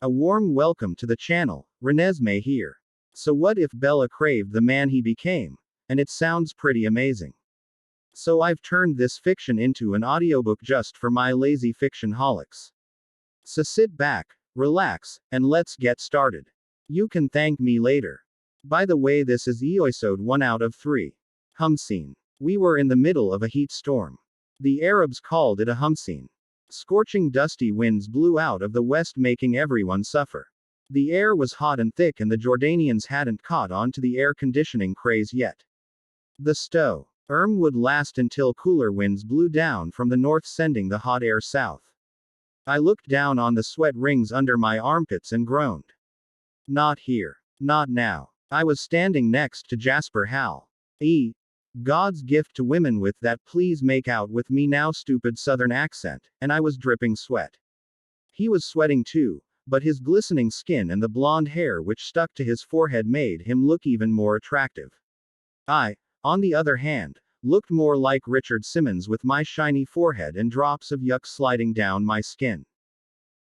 A warm welcome to the channel, Renesmee here. So what if Bella craved the man he became? And it sounds pretty amazing. So I've turned this fiction into an audiobook just for my lazy fiction holics. So sit back, relax, and let's get started. You can thank me later. By the way, this is episode 1 out of 3. Humseen. We were in the middle of a heat storm. The Arabs called it a humseen. Scorching dusty winds blew out of the west, making everyone suffer. The air was hot and thick, and the Jordanians hadn't caught on to the air conditioning craze yet. The storm would last until cooler winds blew down from the north, sending the hot air south. I looked down on the sweat rings under my armpits and groaned. Not here. Not now. I was standing next to Jasper Hall. God's gift to women with that "please make out with me now" stupid southern accent, and I was dripping sweat. He was sweating too, but his glistening skin and the blonde hair which stuck to his forehead made him look even more attractive. I, on the other hand, looked more like Richard Simmons with my shiny forehead and drops of yuck sliding down my skin.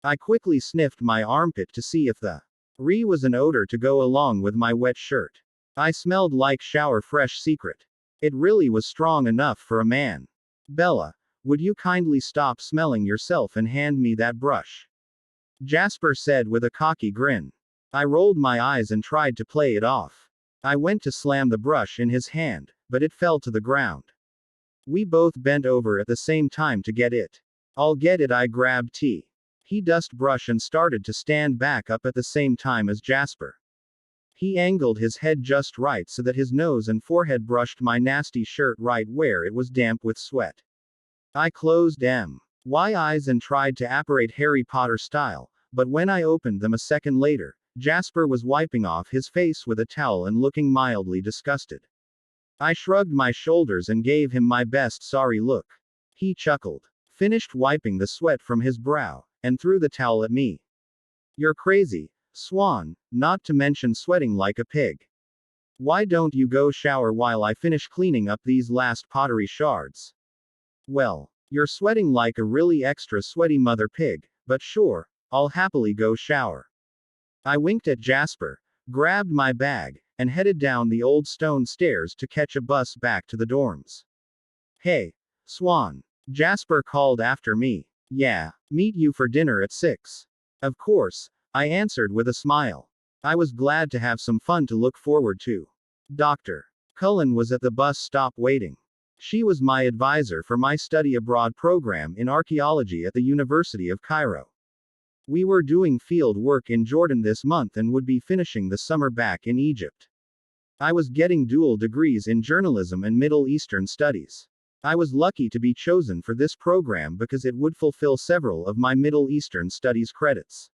I quickly sniffed my armpit to see if the was an odor to go along with my wet shirt. I smelled like shower fresh secret. It really was strong enough for a man. Bella, would you kindly stop smelling yourself and hand me that brush? Jasper said with a cocky grin. I rolled my eyes and tried to play it off. I went to slam the brush in his hand, but it fell to the ground. We both bent over at the same time to get it. I'll get it, I grabbed T. He dust brush and started to stand back up at the same time as Jasper. He angled his head just right so that his nose and forehead brushed my nasty shirt right where it was damp with sweat. I closed my eyes and tried to apparate Harry Potter style, but when I opened them a second later, Jasper was wiping off his face with a towel and looking mildly disgusted. I shrugged my shoulders and gave him my best sorry look. He chuckled, finished wiping the sweat from his brow, and threw the towel at me. You're crazy, Swan, not to mention sweating like a pig. Why don't you go shower while I finish cleaning up these last pottery shards? Well, you're sweating like a really extra sweaty mother pig, but sure, I'll happily go shower. I winked at Jasper, grabbed my bag, and headed down the old stone stairs to catch a bus back to the dorms. Hey, Swan, Jasper called after me. Yeah, meet you for dinner at 6. Of course, I answered with a smile. I was glad to have some fun to look forward to. Dr. Cullen was at the bus stop waiting. She was my advisor for my study abroad program in archaeology at the University of Cairo. We were doing field work in Jordan this month and would be finishing the summer back in Egypt. I was getting dual degrees in journalism and Middle Eastern studies. I was lucky to be chosen for this program because it would fulfill several of my Middle Eastern studies credits.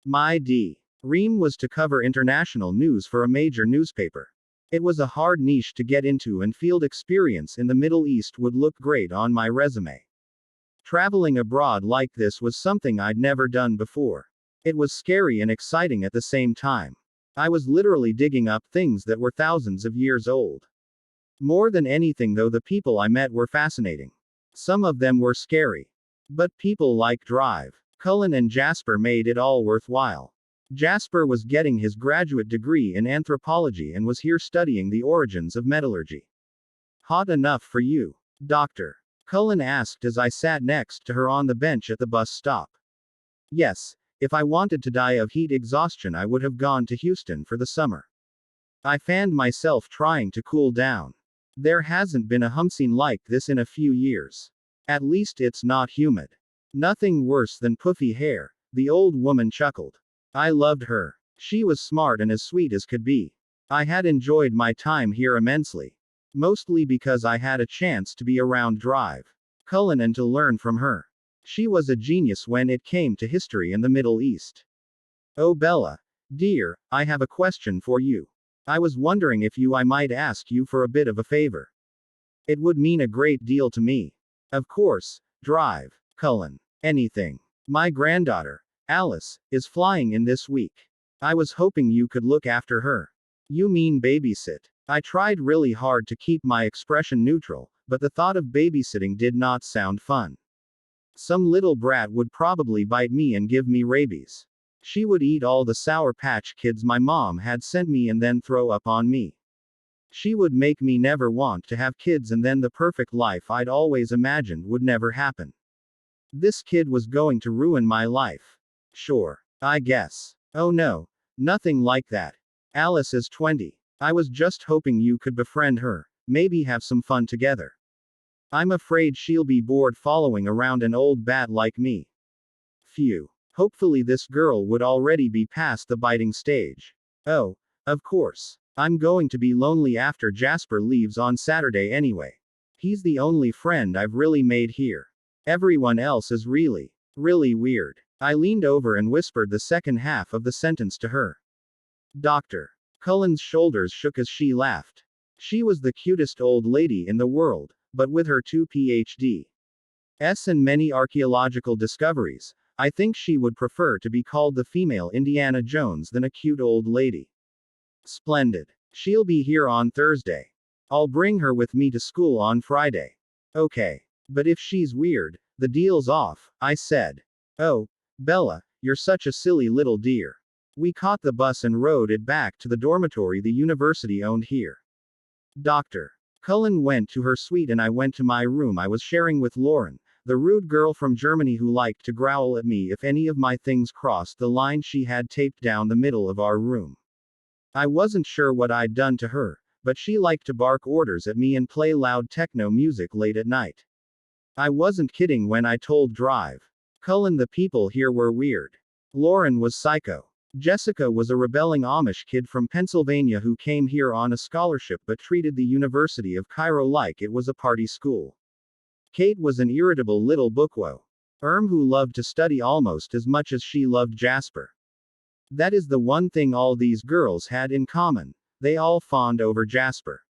My dream was to cover international news for a major newspaper. It was a hard niche to get into, and field experience in the Middle East would look great on my resume. Traveling abroad like this was something I'd never done before. It was scary and exciting at the same time. I was literally digging up things that were thousands of years old. More than anything though, the people I met were fascinating. Some of them were scary. But people like Cullen and Jasper made it all worthwhile. Jasper was getting his graduate degree in anthropology and was here studying the origins of metallurgy. Hot enough for you, Dr. Cullen asked as I sat next to her on the bench at the bus stop. Yes, if I wanted to die of heat exhaustion I would have gone to Houston for the summer. I fanned myself trying to cool down. There hasn't been a humseen like this in a few years. At least it's not humid. Nothing worse than puffy hair, the old woman chuckled. I loved her. She was smart and as sweet as could be. I had enjoyed my time here immensely. Mostly because I had a chance to be around Cullen and to learn from her. She was a genius when it came to history and the Middle East. Oh Bella, dear, I have a question for you. I was wondering if I might ask you for a bit of a favor. It would mean a great deal to me. Of course, Cullen. Anything. My granddaughter, Alice, is flying in this week. I was hoping you could look after her. You mean babysit? I tried really hard to keep my expression neutral, but the thought of babysitting did not sound fun. Some little brat would probably bite me and give me rabies. She would eat all the Sour Patch Kids my mom had sent me and then throw up on me. She would make me never want to have kids, and then the perfect life I'd always imagined would never happen. This kid was going to ruin my life. Sure. I guess. Oh no. Nothing like that. Alice is 20. I was just hoping you could befriend her, maybe have some fun together. I'm afraid she'll be bored following around an old bat like me. Phew. Hopefully this girl would already be past the biting stage. Oh, of course. I'm going to be lonely after Jasper leaves on Saturday anyway. He's the only friend I've really made here. Everyone else is really, really weird. I leaned over and whispered the second half of the sentence to her. Dr. Cullen's shoulders shook as she laughed. She was the cutest old lady in the world, but with her 2 PhDs and many archaeological discoveries, I think she would prefer to be called the female Indiana Jones than a cute old lady. Splendid. She'll be here on Thursday. I'll bring her with me to school on Friday. Okay. But if she's weird, the deal's off, I said. Oh, Bella, you're such a silly little dear. We caught the bus and rode it back to the dormitory the university owned here. Dr. Cullen went to her suite and I went to my room I was sharing with Lauren, the rude girl from Germany who liked to growl at me if any of my things crossed the line she had taped down the middle of our room. I wasn't sure what I'd done to her, but she liked to bark orders at me and play loud techno music late at night. I wasn't kidding when I told Drive Cullen the people here were weird. Lauren was psycho. Jessica was a rebelling Amish kid from Pennsylvania who came here on a scholarship but treated the University of Cairo like it was a party school. Kate was an irritable little bookworm who loved to study almost as much as she loved Jasper. That is the one thing all these girls had in common. They all fawned over Jasper.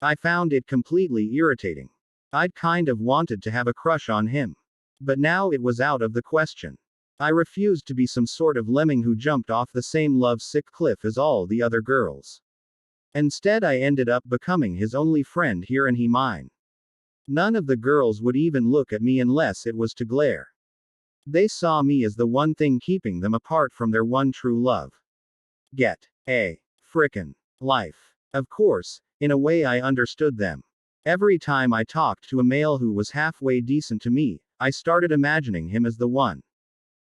I found it completely irritating. I'd kind of wanted to have a crush on him. But now it was out of the question. I refused to be some sort of lemming who jumped off the same love-sick cliff as all the other girls. Instead, I ended up becoming his only friend here and he mine. None of the girls would even look at me unless it was to glare. They saw me as the one thing keeping them apart from their one true love. Get a frickin' life. Of course, in a way I understood them. Every time I talked to a male who was halfway decent to me, I started imagining him as the one.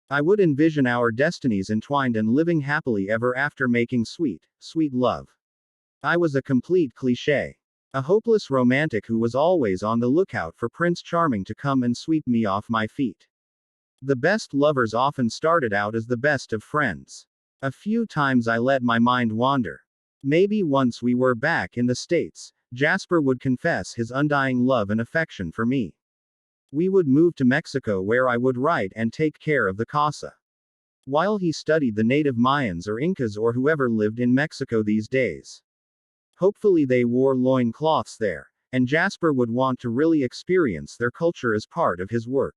I would envision our destinies entwined and living happily ever after, making sweet, sweet love. I was a complete cliché. A hopeless romantic who was always on the lookout for Prince Charming to come and sweep me off my feet. The best lovers often started out as the best of friends. A few times I let my mind wander. Maybe once we were back in the States, Jasper would confess his undying love and affection for me. We would move to Mexico where I would write and take care of the casa. While he studied the native Mayans or Incas or whoever lived in Mexico these days. Hopefully they wore loincloths there, and Jasper would want to really experience their culture as part of his work.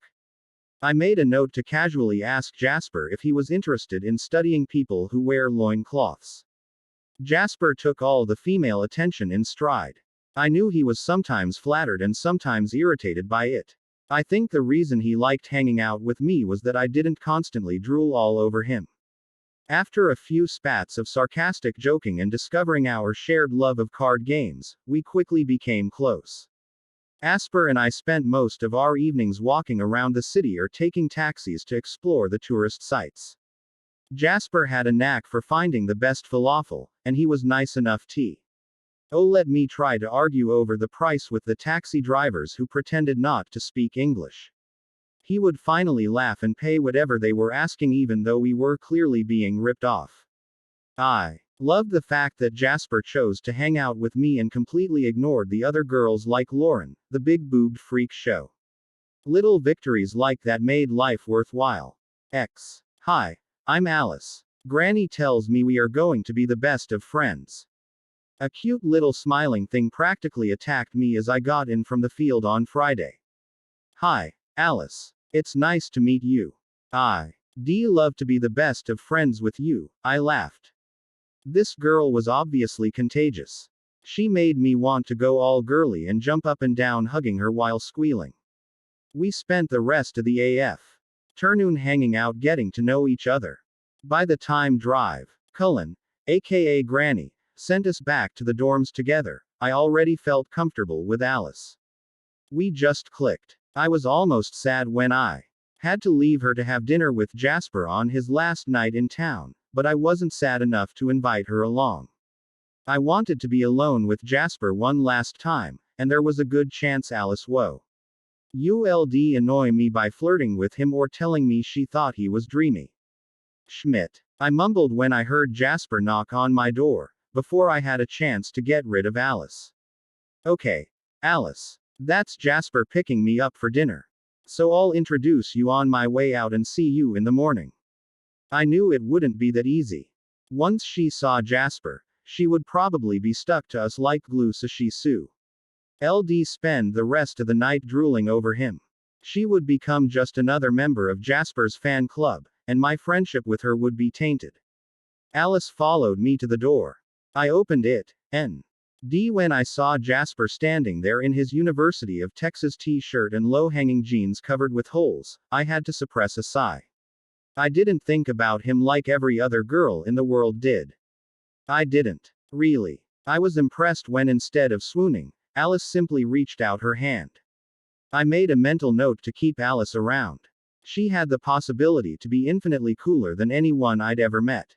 I made a note to casually ask Jasper if he was interested in studying people who wear loincloths. Jasper took all the female attention in stride. I knew he was sometimes flattered and sometimes irritated by it. I think the reason he liked hanging out with me was that I didn't constantly drool all over him. After a few spats of sarcastic joking and discovering our shared love of card games, we quickly became close. Asper and I spent most of our evenings walking around the city or taking taxis to explore the tourist sites. Jasper had a knack for finding the best falafel, and he was nice enough to let me try to argue over the price with the taxi drivers who pretended not to speak English. He would finally laugh and pay whatever they were asking even though we were clearly being ripped off. I loved the fact that Jasper chose to hang out with me and completely ignored the other girls like Lauren, the big-boobed freak show. Little victories like that made life worthwhile. Hi, I'm Alice. Granny tells me we are going to be the best of friends. A cute little smiling thing practically attacked me as I got in from the field on Friday. Hi, Alice. It's nice to meet you. I'd love to be the best of friends with you, I laughed. This girl was obviously contagious. She made me want to go all girly and jump up and down hugging her while squealing. We spent the rest of the afternoon hanging out getting to know each other. By the time Drive, Cullen, aka Granny, sent us back to the dorms together, I already felt comfortable with Alice. We just clicked. I was almost sad when I had to leave her to have dinner with Jasper on his last night in town, but I wasn't sad enough to invite her along. I wanted to be alone with Jasper one last time, and there was a good chance Alice would annoy me by flirting with him or telling me she thought he was dreamy. Schmidt. I mumbled when I heard Jasper knock on my door, before I had a chance to get rid of Alice. Okay, Alice. That's Jasper picking me up for dinner. So I'll introduce you on my way out and see you in the morning. I knew it wouldn't be that easy. Once she saw Jasper, she would probably be stuck to us like glue, so she spend the rest of the night drooling over him. She would become just another member of Jasper's fan club, and my friendship with her would be tainted. Alice followed me to the door. I opened it, and when I saw Jasper standing there in his University of Texas t-shirt and low-hanging jeans covered with holes, I had to suppress a sigh. I didn't think about him like every other girl in the world did. I didn't. Really. I was impressed when instead of swooning, Alice simply reached out her hand. I made a mental note to keep Alice around. She had the possibility to be infinitely cooler than anyone I'd ever met.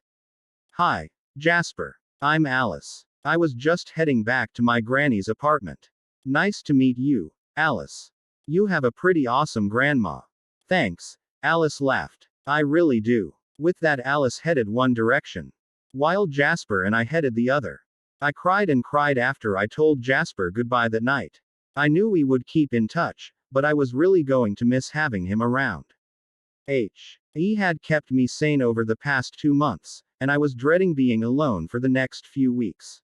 Hi, Jasper. I'm Alice. I was just heading back to my granny's apartment. Nice to meet you, Alice. You have a pretty awesome grandma. Thanks, Alice laughed. I really do. With that, Alice headed one direction, while Jasper and I headed the other. I cried and cried after I told Jasper goodbye that night. I knew we would keep in touch, but I was really going to miss having him around. He had kept me sane over the past 2 months, and I was dreading being alone for the next few weeks.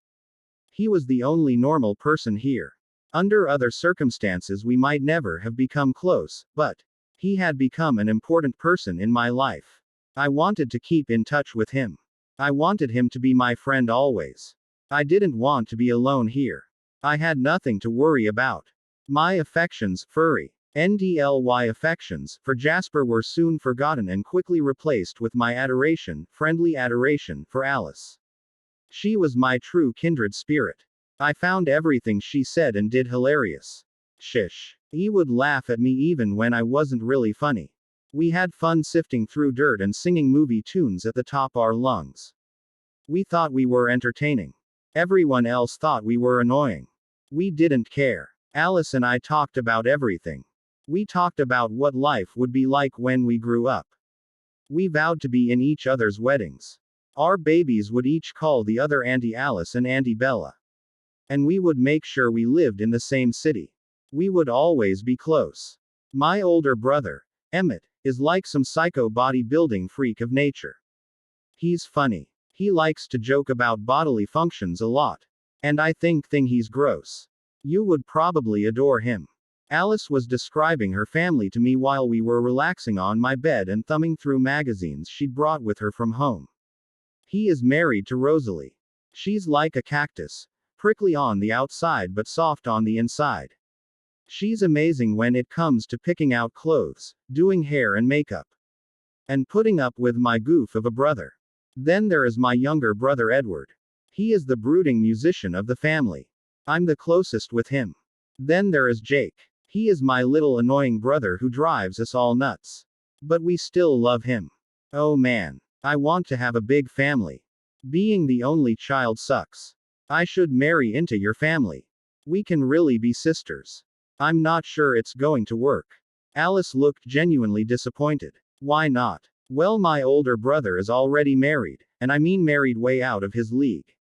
He was the only normal person here. Under other circumstances we might never have become close, but he had become an important person in my life. I wanted to keep in touch with him. I wanted him to be my friend always. I didn't want to be alone here. I had nothing to worry about. My affections, furry, NDLY affections, for Jasper were soon forgotten and quickly replaced with my adoration, friendly adoration, for Alice. She was my true kindred spirit. I found everything she said and did hilarious. Shish. He would laugh at me even when I wasn't really funny. We had fun sifting through dirt and singing movie tunes at the top our lungs. We thought we were entertaining. Everyone else thought we were annoying. We didn't care. Alice and I talked about everything. We talked about what life would be like when we grew up. We vowed to be in each other's weddings. Our babies would each call the other Auntie Alice and Auntie Bella. And we would make sure we lived in the same city. We would always be close. My older brother, Emmett, is like some psycho bodybuilding freak of nature. He's funny. He likes to joke about bodily functions a lot. And I think he's gross. You would probably adore him. Alice was describing her family to me while we were relaxing on my bed and thumbing through magazines she'd brought with her from home. He is married to Rosalie. She's like a cactus. Prickly on the outside but soft on the inside. She's amazing when it comes to picking out clothes, doing hair and makeup, and putting up with my goof of a brother. Then there is my younger brother Edward. He is the brooding musician of the family. I'm the closest with him. Then there is Jake. He is my little annoying brother who drives us all nuts. But we still love him. Oh man. I want to have a big family. Being the only child sucks. I should marry into your family. We can really be sisters. I'm not sure it's going to work. Alice looked genuinely disappointed. Why not? Well, my older brother is already married, and I mean married way out of his league.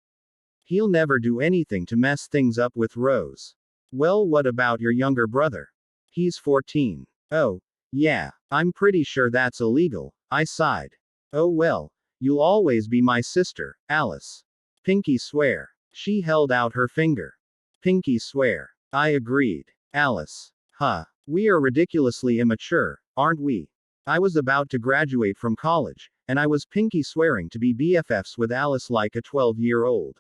He'll never do anything to mess things up with Rose. Well, what about your younger brother? He's 14. Oh, yeah, I'm pretty sure that's illegal, I sighed. Oh well, you'll always be my sister, Alice. Pinky swear. She held out her finger. Pinky swear. I agreed. Alice. Huh. We are ridiculously immature, aren't we? I was about to graduate from college, and I was pinky swearing to be BFFs with Alice like a 12-year-old.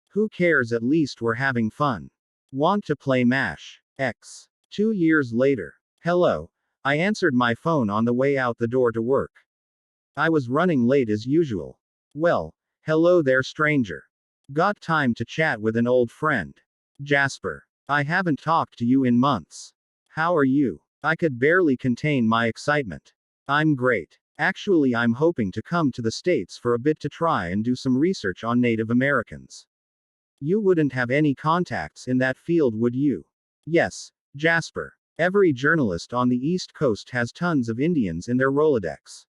Who cares, at least we're having fun. Want to play MASH? X. 2 years later. Hello. I answered my phone on the way out the door to work. I was running late as usual. Well, hello there, stranger. Got time to chat with an old friend? Jasper. I haven't talked to you in months. How are you? I could barely contain my excitement. I'm great. Actually, I'm hoping to come to the States for a bit to try and do some research on Native Americans. You wouldn't have any contacts in that field, would you? Yes, Jasper. Every journalist on the East Coast has tons of Indians in their Rolodex.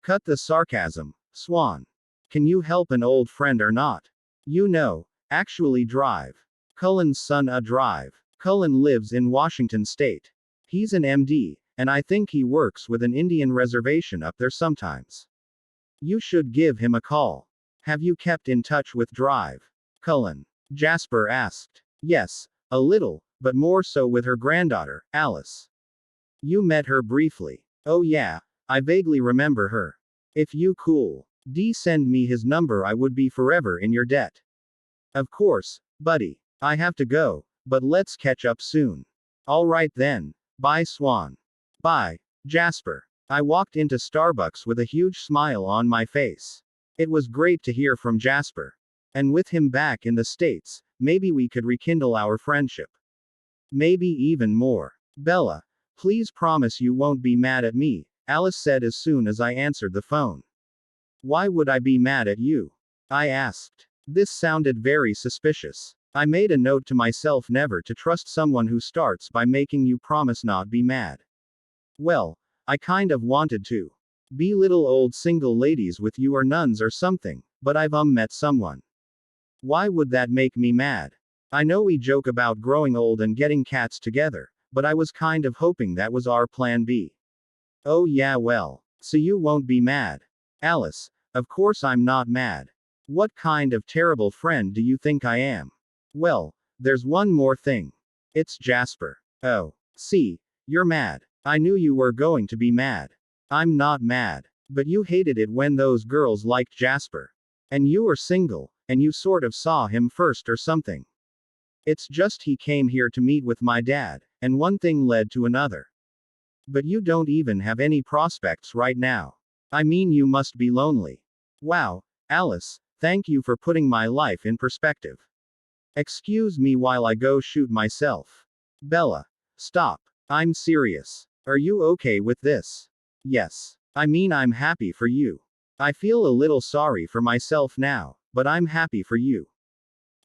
Cut the sarcasm, Swan. Can you help an old friend or not? You know, actually drive. Cullen's son a drive. Cullen lives in Washington State. He's an MD, and I think he works with an Indian reservation up there sometimes. You should give him a call. Have you kept in touch with Drive? Cullen. Jasper asked. Yes, a little, but more so with her granddaughter, Alice. You met her briefly. Oh yeah, I vaguely remember her. If you cool, send me his number, I would be forever in your debt. Of course, buddy. I have to go, but let's catch up soon. Alright then. Bye, Swan. Bye, Jasper. I walked into Starbucks with a huge smile on my face. It was great to hear from Jasper. And with him back in the States, maybe we could rekindle our friendship. Maybe even more. Bella, please promise you won't be mad at me, Alice said as soon as I answered the phone. Why would I be mad at you? I asked. This sounded very suspicious. I made a note to myself never to trust someone who starts by making you promise not be mad. Well, I kind of wanted to be little old single ladies with you or nuns or something, but I've met someone. Why would that make me mad? I know we joke about growing old and getting cats together, but I was kind of hoping that was our plan B. Oh yeah, well, so you won't be mad. Alice, of course I'm not mad. What kind of terrible friend do you think I am? Well, there's one more thing. It's Jasper. Oh, see, you're mad. I knew you were going to be mad. I'm not mad. But you hated it when those girls liked Jasper. And you were single, and you sort of saw him first or something. It's just he came here to meet with my dad, and one thing led to another. But you don't even have any prospects right now. I mean, you must be lonely. Wow, Alice, thank you for putting my life in perspective. Excuse me while I go shoot myself. Bella. Stop. I'm serious. Are you okay with this? Yes. I mean, I'm happy for you. I feel a little sorry for myself now, but I'm happy for you.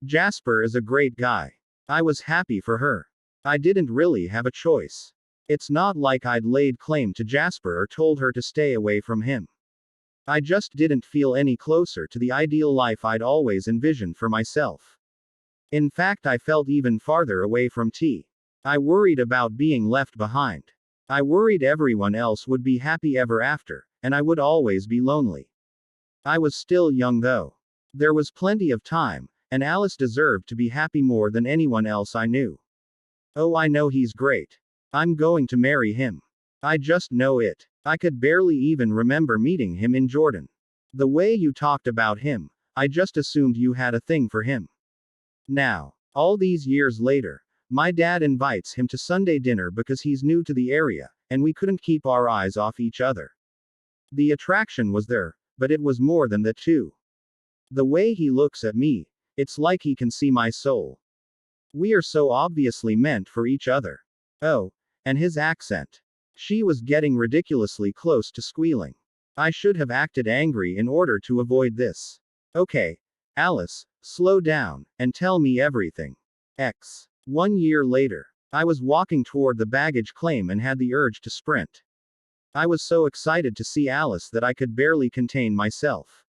Jasper is a great guy. I was happy for her. I didn't really have a choice. It's not like I'd laid claim to Jasper or told her to stay away from him. I just didn't feel any closer to the ideal life I'd always envisioned for myself. In fact, I felt even farther away from T. I worried about being left behind. I worried everyone else would be happy ever after, and I would always be lonely. I was still young though. There was plenty of time, and Alice deserved to be happy more than anyone else I knew. Oh, I know he's great. I'm going to marry him. I just know it. I could barely even remember meeting him in Jordan. The way you talked about him, I just assumed you had a thing for him. Now, all these years later, my dad invites him to Sunday dinner because he's new to the area, and we couldn't keep our eyes off each other. The attraction was there, but it was more than that too. The way he looks at me, it's like he can see my soul. We are so obviously meant for each other. Oh, and his accent. She was getting ridiculously close to squealing. I should have acted angry in order to avoid this. Okay, Alice, slow down, and tell me everything. 1 year later, I was walking toward the baggage claim and had the urge to sprint. I was so excited to see Alice that I could barely contain myself.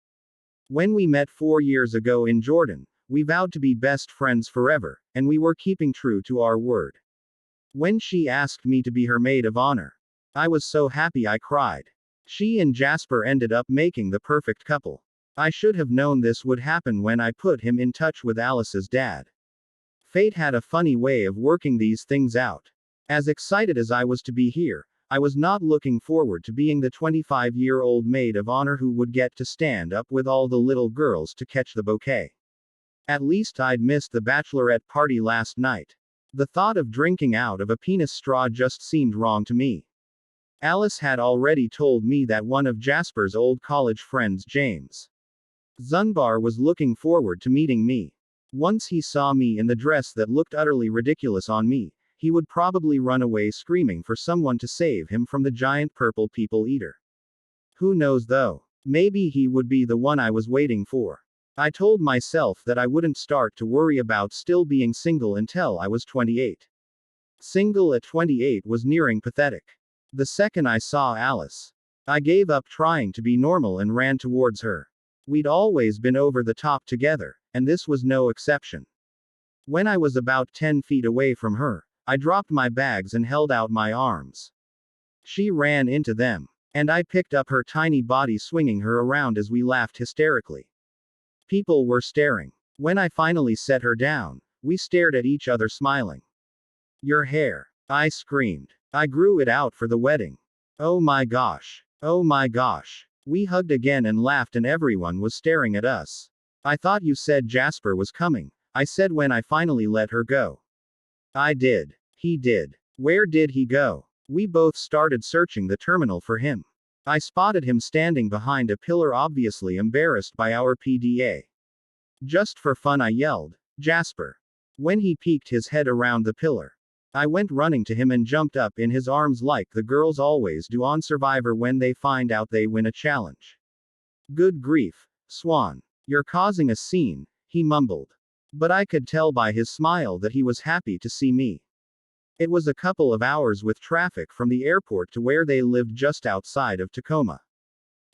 When we met 4 years ago in Jordan, we vowed to be best friends forever, and we were keeping true to our word. When she asked me to be her maid of honor, I was so happy I cried. She and Jasper ended up making the perfect couple. I should have known this would happen when I put him in touch with Alice's dad. Fate had a funny way of working these things out. As excited as I was to be here, I was not looking forward to being the 25-year-old maid of honor who would get to stand up with all the little girls to catch the bouquet. At least I'd missed the bachelorette party last night. The thought of drinking out of a penis straw just seemed wrong to me. Alice had already told me that one of Jasper's old college friends, James Zunbar, was looking forward to meeting me. Once he saw me in the dress that looked utterly ridiculous on me, he would probably run away screaming for someone to save him from the giant purple people eater. Who knows though? Maybe he would be the one I was waiting for. I told myself that I wouldn't start to worry about still being single until I was 28. Single at 28 was nearing pathetic. The second I saw Alice, I gave up trying to be normal and ran towards her. We'd always been over the top together, and this was no exception. When I was about 10 feet away from her, I dropped my bags and held out my arms. She ran into them, and I picked up her tiny body, swinging her around as we laughed hysterically. People were staring. When I finally set her down, we stared at each other smiling. Your hair, I screamed. I grew it out for the wedding. Oh my gosh. Oh my gosh. We hugged again and laughed, and everyone was staring at us. I thought you said Jasper was coming, I said when I finally let her go. I did. He did. Where did he go? We both started searching the terminal for him. I spotted him standing behind a pillar, obviously embarrassed by our PDA. Just for fun, I yelled, Jasper. When he peeked his head around the pillar, I went running to him and jumped up in his arms like the girls always do on Survivor when they find out they win a challenge. Good grief, Swan. You're causing a scene, he mumbled. But I could tell by his smile that he was happy to see me. It was a couple of hours with traffic from the airport to where they lived just outside of Tacoma.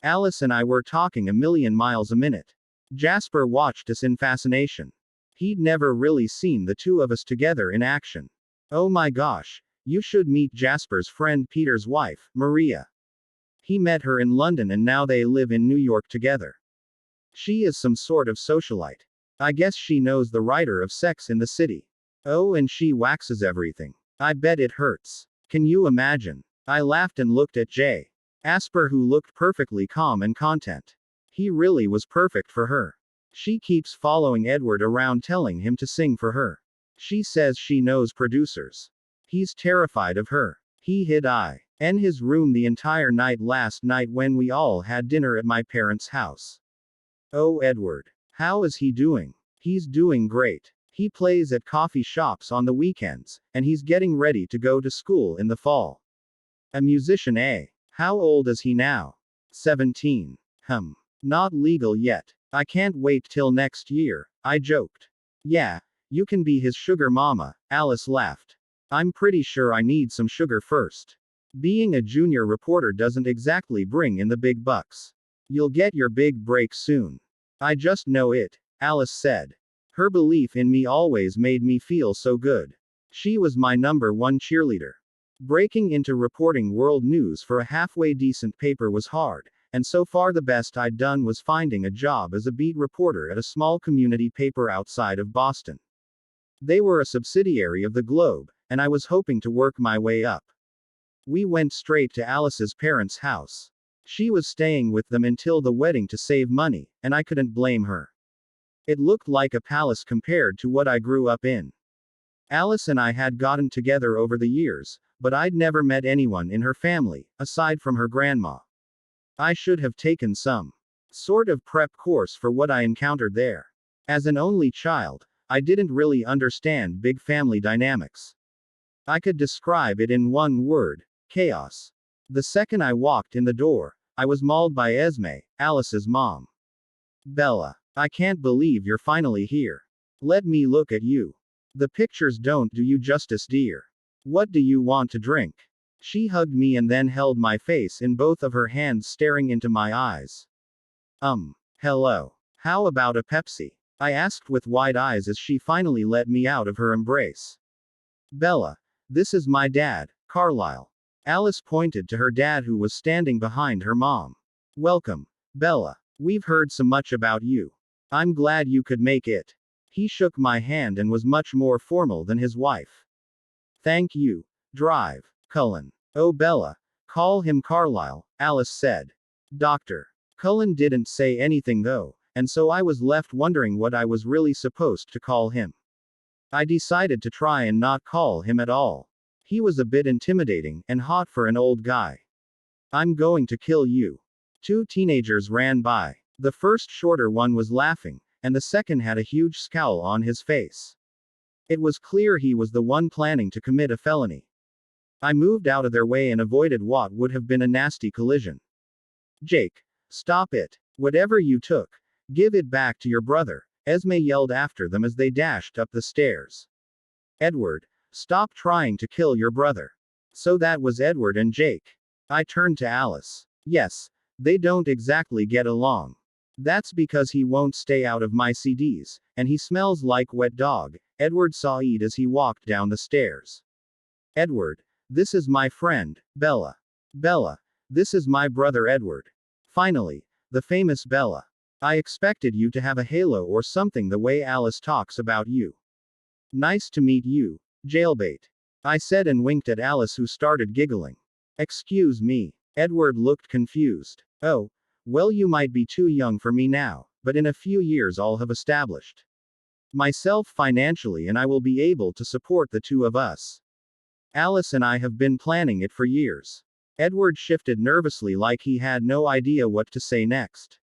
Alice and I were talking a million miles a minute. Jasper watched us in fascination. He'd never really seen the two of us together in action. Oh my gosh, you should meet Jasper's friend Peter's wife, Maria. He met her in London and now they live in New York together. She is some sort of socialite. I guess she knows the writer of Sex in the City. Oh, and she waxes everything. I bet it hurts. Can you imagine? I laughed and looked at Jasper, who looked perfectly calm and content. He really was perfect for her. She keeps following Edward around telling him to sing for her. She says she knows producers. He's terrified of her. He hid I in his room the entire night last night when we all had dinner at my parents' house. Oh, Edward. How is he doing? He's doing great. He plays at coffee shops on the weekends, and he's getting ready to go to school in the fall. A musician, eh? How old is he now? 17. Not legal yet. I can't wait till next year, I joked. Yeah. You can be his sugar mama, Alice laughed. I'm pretty sure I need some sugar first. Being a junior reporter doesn't exactly bring in the big bucks. You'll get your big break soon. I just know it, Alice said. Her belief in me always made me feel so good. She was my #1 cheerleader. Breaking into reporting world news for a halfway decent paper was hard, and so far the best I'd done was finding a job as a beat reporter at a small community paper outside of Boston. They were a subsidiary of the Globe, and I was hoping to work my way up. We went straight to Alice's parents' house. She was staying with them until the wedding to save money, and I couldn't blame her. It looked like a palace compared to what I grew up in. Alice and I had gotten together over the years, but I'd never met anyone in her family, aside from her grandma. I should have taken some sort of prep course for what I encountered there. As an only child, I didn't really understand big family dynamics. I could describe it in one word: chaos. The second I walked in the door, I was mauled by Esme, Alice's mom. Bella, I can't believe you're finally here. Let me look at you. The pictures don't do you justice, dear. What do you want to drink? She hugged me and then held my face in both of her hands, staring into my eyes. Hello. How about a Pepsi? I asked with wide eyes as she finally let me out of her embrace. Bella, this is my dad, Carlisle. Alice pointed to her dad, who was standing behind her mom. Welcome, Bella. We've heard so much about you. I'm glad you could make it. He shook my hand and was much more formal than his wife. Thank you. Drive, Cullen. Oh, Bella. Call him Carlisle, Alice said. Doctor. Cullen didn't say anything though, and so I was left wondering what I was really supposed to call him. I decided to try and not call him at all. He was a bit intimidating and hot for an old guy. I'm going to kill you. Two teenagers ran by. The first shorter one was laughing, and the second had a huge scowl on his face. It was clear he was the one planning to commit a felony. I moved out of their way and avoided what would have been a nasty collision. Jake, stop it. Whatever you took, give it back to your brother, Esme yelled after them as they dashed up the stairs. Edward, stop trying to kill your brother. So that was Edward and Jake. I turned to Alice. Yes, they don't exactly get along. That's because he won't stay out of my CDs, and he smells like wet dog, Edward sighed as he walked down the stairs. Edward, this is my friend, Bella. Bella, this is my brother Edward. Finally, the famous Bella. I expected you to have a halo or something the way Alice talks about you. Nice to meet you, jailbait. I said and winked at Alice, who started giggling. Excuse me. Edward looked confused. Oh, well, you might be too young for me now, but in a few years I'll have established myself financially and I will be able to support the two of us. Alice and I have been planning it for years. Edward shifted nervously like he had no idea what to say next.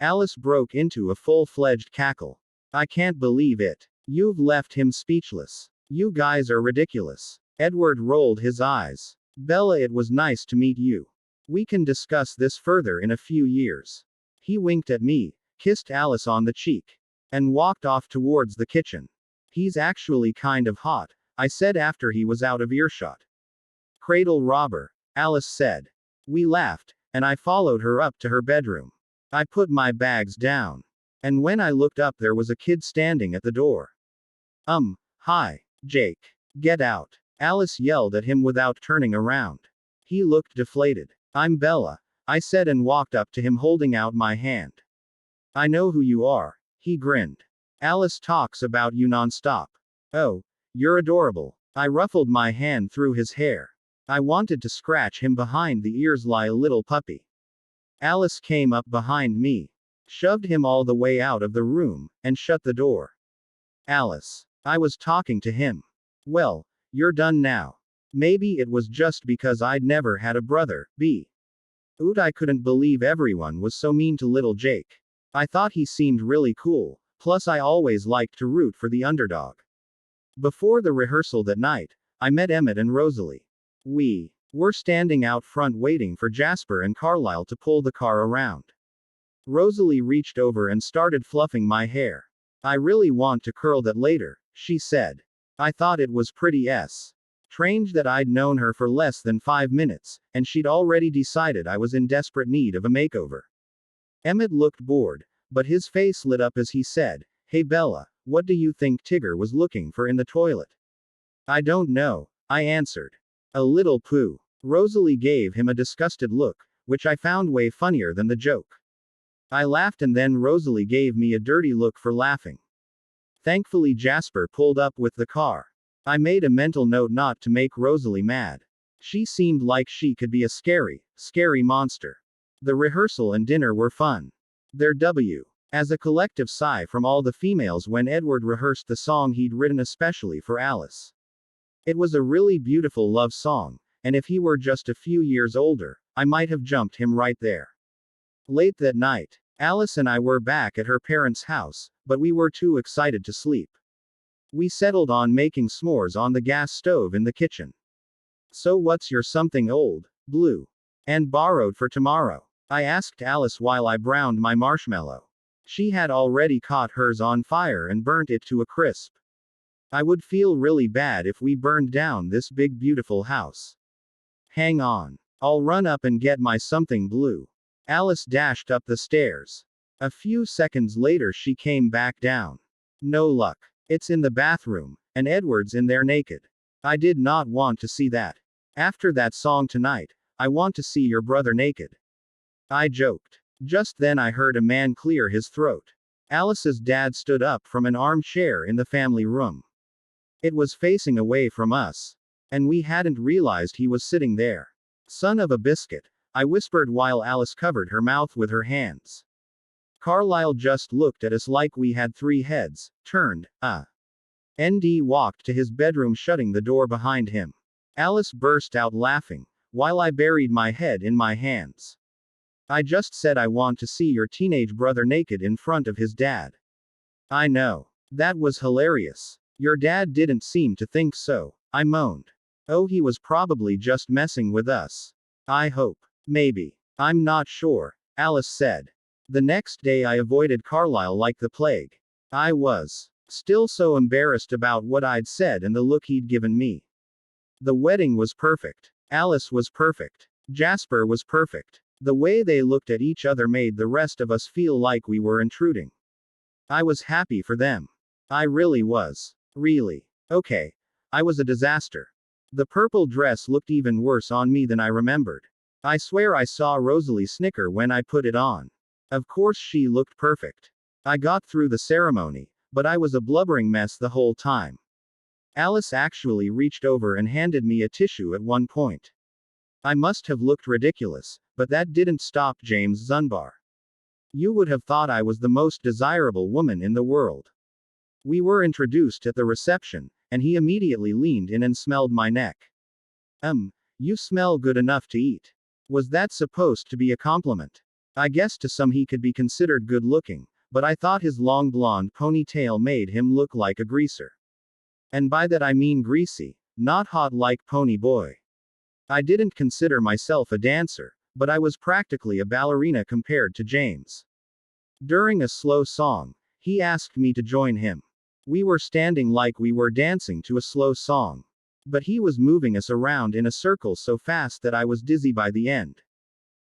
Alice broke into a full-fledged cackle. I can't believe it. You've left him speechless. You guys are ridiculous. Edward rolled his eyes. Bella, it was nice to meet you. We can discuss this further in a few years. He winked at me, kissed Alice on the cheek, and walked off towards the kitchen. He's actually kind of hot, I said after he was out of earshot. Cradle robber, Alice said. We laughed, and I followed her up to her bedroom. I put my bags down. And when I looked up, there was a kid standing at the door. Hi, Jake. Get out. Alice yelled at him without turning around. He looked deflated. I'm Bella, I said and walked up to him holding out my hand. I know who you are. He grinned. Alice talks about you nonstop. Oh, you're adorable. I ruffled my hand through his hair. I wanted to scratch him behind the ears like a little puppy. Alice came up behind me, shoved him all the way out of the room, and shut the door. Alice, I was talking to him. Well, you're done now. Maybe it was just because I'd never had a brother, I couldn't believe everyone was so mean to little Jake. I thought he seemed really cool, plus I always liked to root for the underdog. Before the rehearsal that night, I met Emmett and Rosalie. We were standing out front waiting for Jasper and Carlisle to pull the car around. Rosalie reached over and started fluffing my hair. I really want to curl that later, she said. I thought it was pretty strange that I'd known her for less than 5 minutes, and she'd already decided I was in desperate need of a makeover. Emmett looked bored, but his face lit up as he said, Hey Bella, what do you think Tigger was looking for in the toilet? I don't know, I answered. A little poo. Rosalie gave him a disgusted look, which I found way funnier than the joke. I laughed and then Rosalie gave me a dirty look for laughing. Thankfully Jasper pulled up with the car. I made a mental note not to make Rosalie mad. She seemed like she could be a scary monster. The rehearsal and dinner were fun. Their as a collective sigh from all the females when Edward rehearsed the song he'd written especially for Alice. It was a really beautiful love song, and if he were just a few years older, I might have jumped him right there. Late that night, Alice and I were back at her parents' house, but we were too excited to sleep. We settled on making s'mores on the gas stove in the kitchen. So what's your something old, blue, and borrowed for tomorrow? I asked Alice while I browned my marshmallow. She had already caught hers on fire and burnt it to a crisp. I would feel really bad if we burned down this big beautiful house. Hang on. I'll run up and get my something blue. Alice dashed up the stairs. A few seconds later she came back down. No luck. It's in the bathroom, and Edward's in there naked. I did not want to see that. After that song tonight, I want to see your brother naked. I joked. Just then I heard a man clear his throat. Alice's dad stood up from an armchair in the family room. It was facing away from us. And we hadn't realized he was sitting there. Son of a biscuit, I whispered while Alice covered her mouth with her hands. Carlisle just looked at us like we had 3 heads, turned, ND walked to his bedroom shutting the door behind him. Alice burst out laughing, while I buried my head in my hands. I just said I want to see your teenage brother naked in front of his dad. I know. That was hilarious. Your dad didn't seem to think so, I moaned. Oh, he was probably just messing with us. I hope. Maybe. I'm not sure, Alice said. The next day I avoided Carlisle like the plague. I was still so embarrassed about what I'd said and the look he'd given me. The wedding was perfect. Alice was perfect. Jasper was perfect. The way they looked at each other made the rest of us feel like we were intruding. I was happy for them. I really was. Really. Okay. I was a disaster. The purple dress looked even worse on me than I remembered. I swear I saw Rosalie snicker when I put it on. Of course she looked perfect. I got through the ceremony, but I was a blubbering mess the whole time. Alice actually reached over and handed me a tissue at one point. I must have looked ridiculous, but that didn't stop James Zunbar. You would have thought I was the most desirable woman in the world. We were introduced at the reception, and he immediately leaned in and smelled my neck. You smell good enough to eat. Was that supposed to be a compliment? I guess to some he could be considered good looking, but I thought his long blonde ponytail made him look like a greaser. And by that I mean greasy, not hot like Pony Boy. I didn't consider myself a dancer, but I was practically a ballerina compared to James. During a slow song, he asked me to join him. We were standing like we were dancing to a slow song. But he was moving us around in a circle so fast that I was dizzy by the end.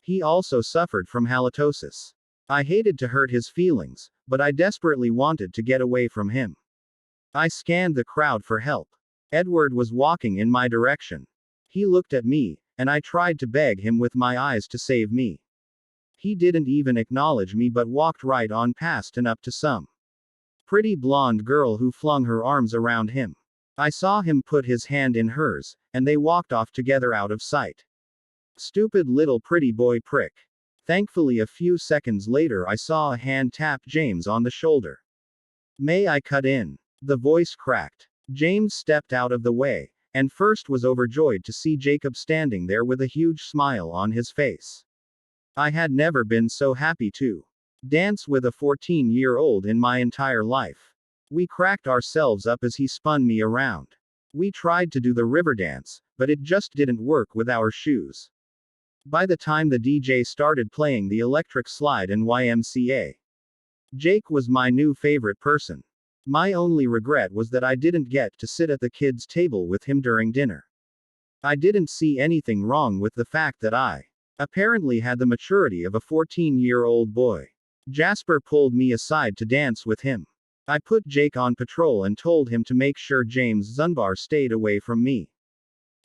He also suffered from halitosis. I hated to hurt his feelings, but I desperately wanted to get away from him. I scanned the crowd for help. Edward was walking in my direction. He looked at me, and I tried to beg him with my eyes to save me. He didn't even acknowledge me but walked right on past and up to some pretty blonde girl who flung her arms around him. I saw him put his hand in hers, and they walked off together out of sight. Stupid little pretty boy prick. Thankfully a few seconds later I saw a hand tap James on the shoulder. May I cut in? The voice cracked. James stepped out of the way, and first was overjoyed to see Jacob standing there with a huge smile on his face. I had never been so happy to dance with a 14-year-old in my entire life. We cracked ourselves up as he spun me around. We tried to do the river dance, but it just didn't work with our shoes. By the time the DJ started playing the electric slide and YMCA, Jake was my new favorite person. My only regret was that I didn't get to sit at the kids' table with him during dinner. I didn't see anything wrong with the fact that I apparently had the maturity of a 14-year-old boy. Jasper pulled me aside to dance with him. I put Jake on patrol and told him to make sure James Zunbar stayed away from me.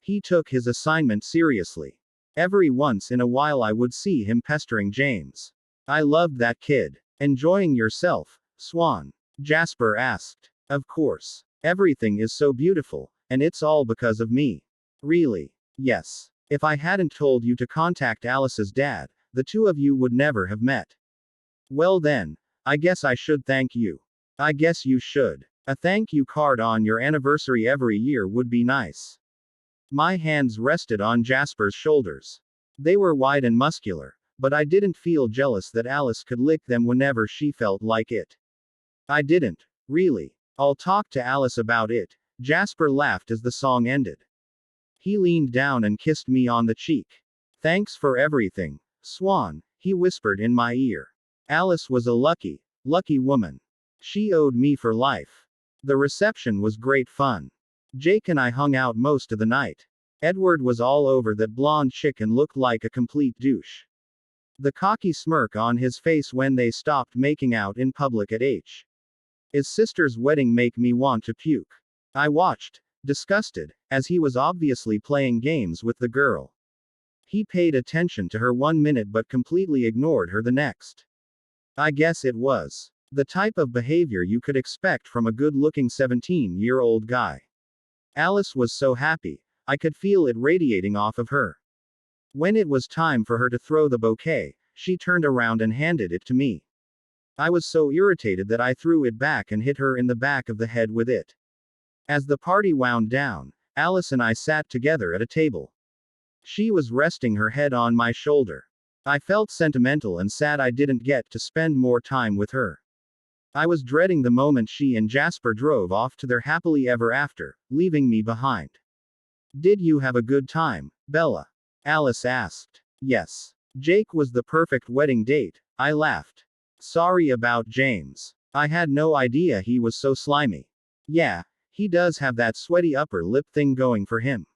He took his assignment seriously. Every once in a while I would see him pestering James. I loved that kid. Enjoying yourself, Swan? Jasper asked. Of course. Everything is so beautiful, and it's all because of me. Really? Yes. If I hadn't told you to contact Alice's dad, the two of you would never have met. Well then, I guess I should thank you. I guess you should. A thank you card on your anniversary every year would be nice. My hands rested on Jasper's shoulders. They were wide and muscular, but I didn't feel jealous that Alice could lick them whenever she felt like it. I didn't. Really. I'll talk to Alice about it. Jasper laughed as the song ended. He leaned down and kissed me on the cheek. Thanks for everything, Swan, he whispered in my ear. Alice was a lucky woman. She owed me for life. The reception was great fun. Jake and I hung out most of the night. Edward was all over that blonde chick and looked like a complete douche. The cocky smirk on his face when they stopped making out in public at his sister's wedding make me want to puke. I watched, disgusted, as he was obviously playing games with the girl. He paid attention to her 1 minute but completely ignored her the next. I guess it was the type of behavior you could expect from a good-looking 17-year-old guy. Alice was so happy, I could feel it radiating off of her. When it was time for her to throw the bouquet, she turned around and handed it to me. I was so irritated that I threw it back and hit her in the back of the head with it. As the party wound down, Alice and I sat together at a table. She was resting her head on my shoulder. I felt sentimental and sad I didn't get to spend more time with her. I was dreading the moment she and Jasper drove off to their happily ever after, leaving me behind. Did you have a good time, Bella? Alice asked. Yes. Jake was the perfect wedding date, I laughed. Sorry about James. I had no idea he was so slimy. Yeah, he does have that sweaty upper lip thing going for him.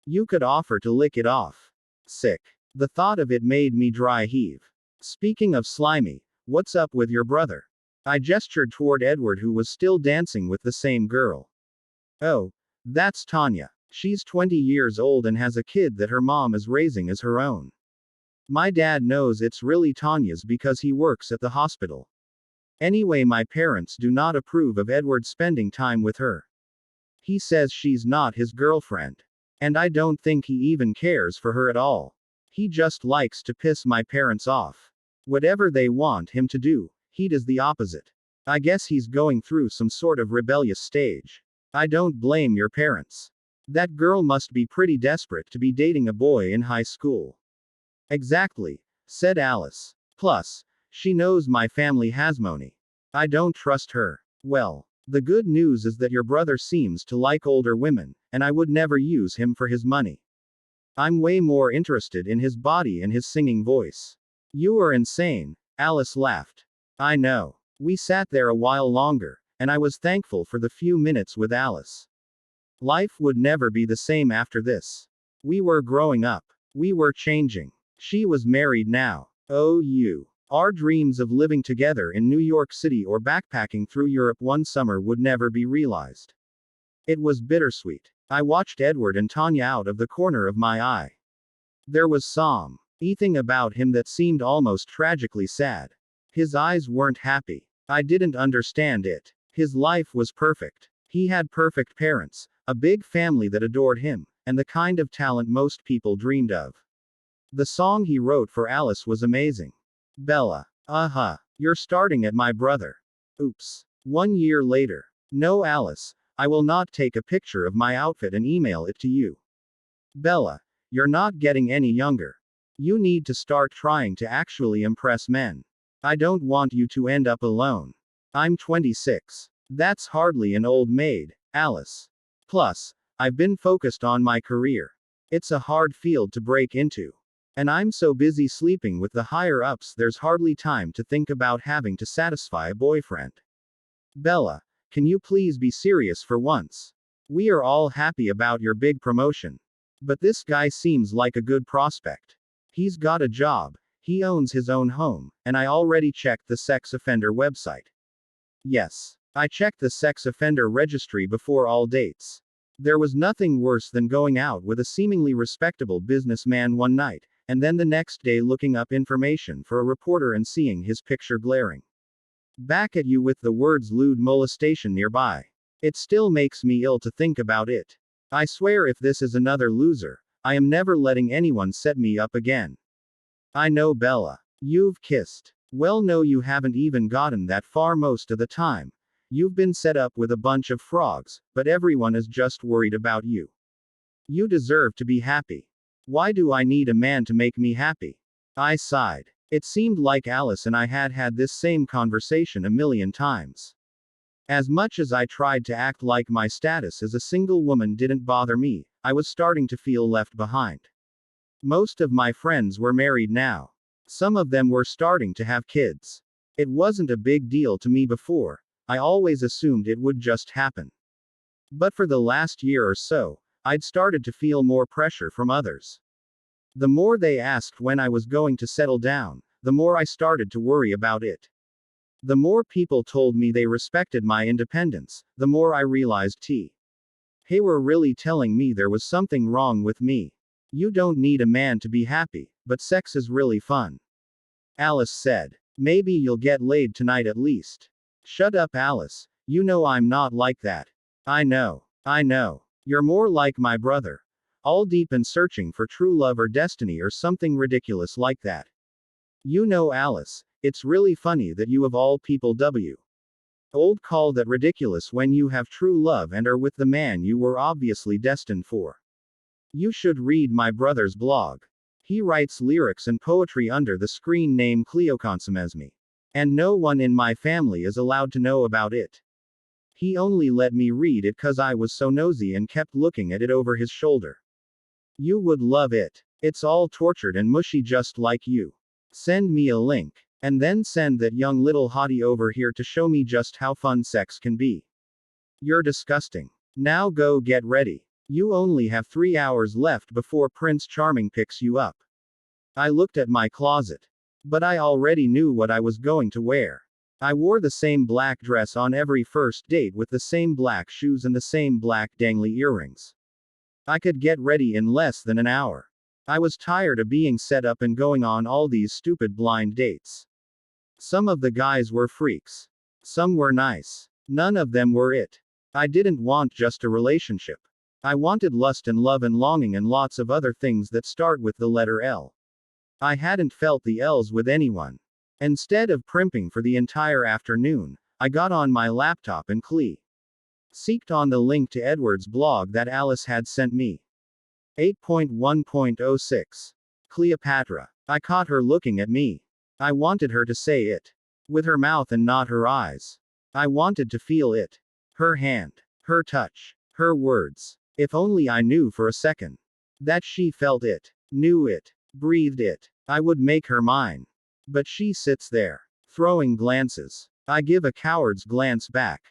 You could offer to lick it off. Sick. The thought of it made me dry heave. Speaking of slimy, what's up with your brother? I gestured toward Edward, who was still dancing with the same girl. Oh, that's Tanya. She's 20 years old and has a kid that her mom is raising as her own. My dad knows it's really Tanya's because he works at the hospital. Anyway, my parents do not approve of Edward spending time with her. He says she's not his girlfriend. And I don't think he even cares for her at all. He just likes to piss my parents off. Whatever they want him to do, he does the opposite. I guess he's going through some sort of rebellious stage. I don't blame your parents. That girl must be pretty desperate to be dating a boy in high school. Exactly, said Alice. Plus, she knows my family has money. I don't trust her. Well, the good news is that your brother seems to like older women, and I would never use him for his money. I'm way more interested in his body and his singing voice. You are insane, Alice laughed. I know. We sat there a while longer, and I was thankful for the few minutes with Alice. Life would never be the same after this. We were growing up. We were changing. She was married now. Oh, our dreams of living together in New York City or backpacking through Europe one summer would never be realized. It was bittersweet. I watched Edward and Tanya out of the corner of my eye. There was something about him that seemed almost tragically sad. His eyes weren't happy. I didn't understand it. His life was perfect. He had perfect parents, a big family that adored him, and the kind of talent most people dreamed of. The song he wrote for Alice was amazing. Bella. You're starting at my brother. Oops. 1 year later. No, Alice, I will not take a picture of my outfit and email it to you. Bella. You're not getting any younger. You need to start trying to actually impress men. I don't want you to end up alone. I'm 26. That's hardly an old maid, Alice. Plus, I've been focused on my career. It's a hard field to break into. And I'm so busy sleeping with the higher ups, there's hardly time to think about having to satisfy a boyfriend. Bella, can you please be serious for once? We are all happy about your big promotion. But this guy seems like a good prospect. He's got a job, he owns his own home, and I already checked the sex offender website. Yes, I checked the sex offender registry before all dates. There was nothing worse than going out with a seemingly respectable businessman one night, and then the next day looking up information for a reporter and seeing his picture glaring back at you with the words lewd molestation nearby. It still makes me ill to think about it. I swear if this is another loser, I am never letting anyone set me up again. I know, Bella. You've kissed. Well, no, you haven't even gotten that far most of the time. You've been set up with a bunch of frogs, but everyone is just worried about you. You deserve to be happy. Why do I need a man to make me happy? I sighed. It seemed like Alice and I had had this same conversation a million times. As much as I tried to act like my status as a single woman didn't bother me, I was starting to feel left behind. Most of my friends were married now. Some of them were starting to have kids. It wasn't a big deal to me before. I always assumed it would just happen. But for the last year or so, I'd started to feel more pressure from others. The more they asked when I was going to settle down, the more I started to worry about it. The more people told me they respected my independence, the more I realized they were really telling me there was something wrong with me. You don't need a man to be happy, but sex is really fun. Alice said. Maybe you'll get laid tonight at least. Shut up, Alice. You know I'm not like that. I know. You're more like my brother. All deep and searching for true love or destiny or something ridiculous like that. You know, Alice, it's really funny that you of all people old call that ridiculous when you have true love and are with the man you were obviously destined for. You should read my brother's blog. He writes lyrics and poetry under the screen name Renesmee. And no one in my family is allowed to know about it. He only let me read it 'cause I was so nosy and kept looking at it over his shoulder. You would love it. It's all tortured and mushy just like you. Send me a link. And then send that young little hottie over here to show me just how fun sex can be. You're disgusting. Now go get ready. You only have 3 hours left before Prince Charming picks you up. I looked at my closet. But I already knew what I was going to wear. I wore the same black dress on every first date with the same black shoes and the same black dangly earrings. I could get ready in less than an hour. I was tired of being set up and going on all these stupid blind dates. Some of the guys were freaks. Some were nice. None of them were it. I didn't want just a relationship. I wanted lust and love and longing and lots of other things that start with the letter L. I hadn't felt the L's with anyone. Instead of primping for the entire afternoon, I got on my laptop and seeked on the link to Edward's blog that Alice had sent me. 8.1.06. Cleopatra. I caught her looking at me. I wanted her to say it. With her mouth and not her eyes. I wanted to feel it. Her hand. Her touch. Her words. If only I knew for a second. That she felt it. Knew it. Breathed it. I would make her mine. But she sits there. Throwing glances. I give a coward's glance back.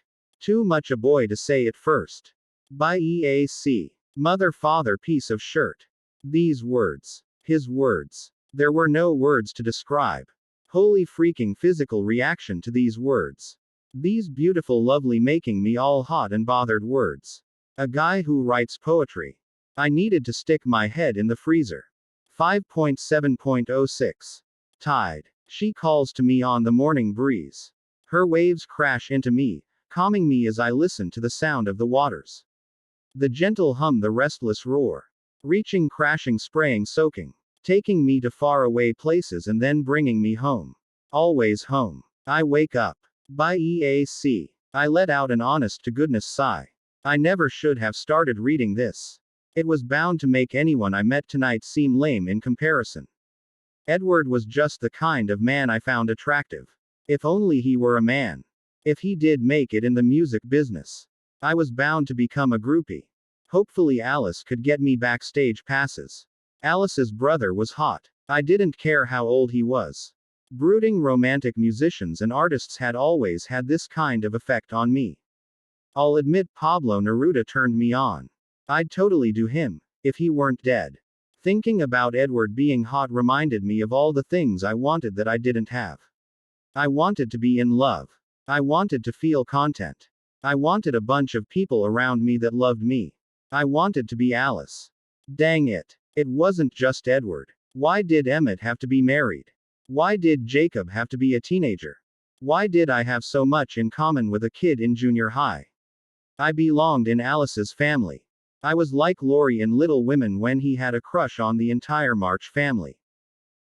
Too much a boy to say it first. By EAC. Mother father piece of shirt. These words. His words. There were no words to describe. Holy freaking physical reaction to these words. These beautiful lovely making me all hot and bothered words. A guy who writes poetry. I needed to stick my head in the freezer. 5.7.06. Tide. She calls to me on the morning breeze. Her waves crash into me, calming me as I listen to the sound of the waters. The gentle hum, the restless roar. Reaching, crashing, spraying, soaking. Taking me to faraway places and then bringing me home. Always home. I wake up. By EAC. I let out an honest to goodness sigh. I never should have started reading this. It was bound to make anyone I met tonight seem lame in comparison. Edward was just the kind of man I found attractive. If only he were a man. If he did make it in the music business. I was bound to become a groupie. Hopefully Alice could get me backstage passes. Alice's brother was hot. I didn't care how old he was. Brooding romantic musicians and artists had always had this kind of effect on me. I'll admit Pablo Neruda turned me on. I'd totally do him, if he weren't dead. Thinking about Edward being hot reminded me of all the things I wanted that I didn't have. I wanted to be in love. I wanted to feel content. I wanted a bunch of people around me that loved me. I wanted to be Alice. Dang it. It wasn't just Edward. Why did Emmett have to be married? Why did Jacob have to be a teenager? Why did I have so much in common with a kid in junior high? I belonged in Alice's family. I was like Laurie in Little Women when he had a crush on the entire March family.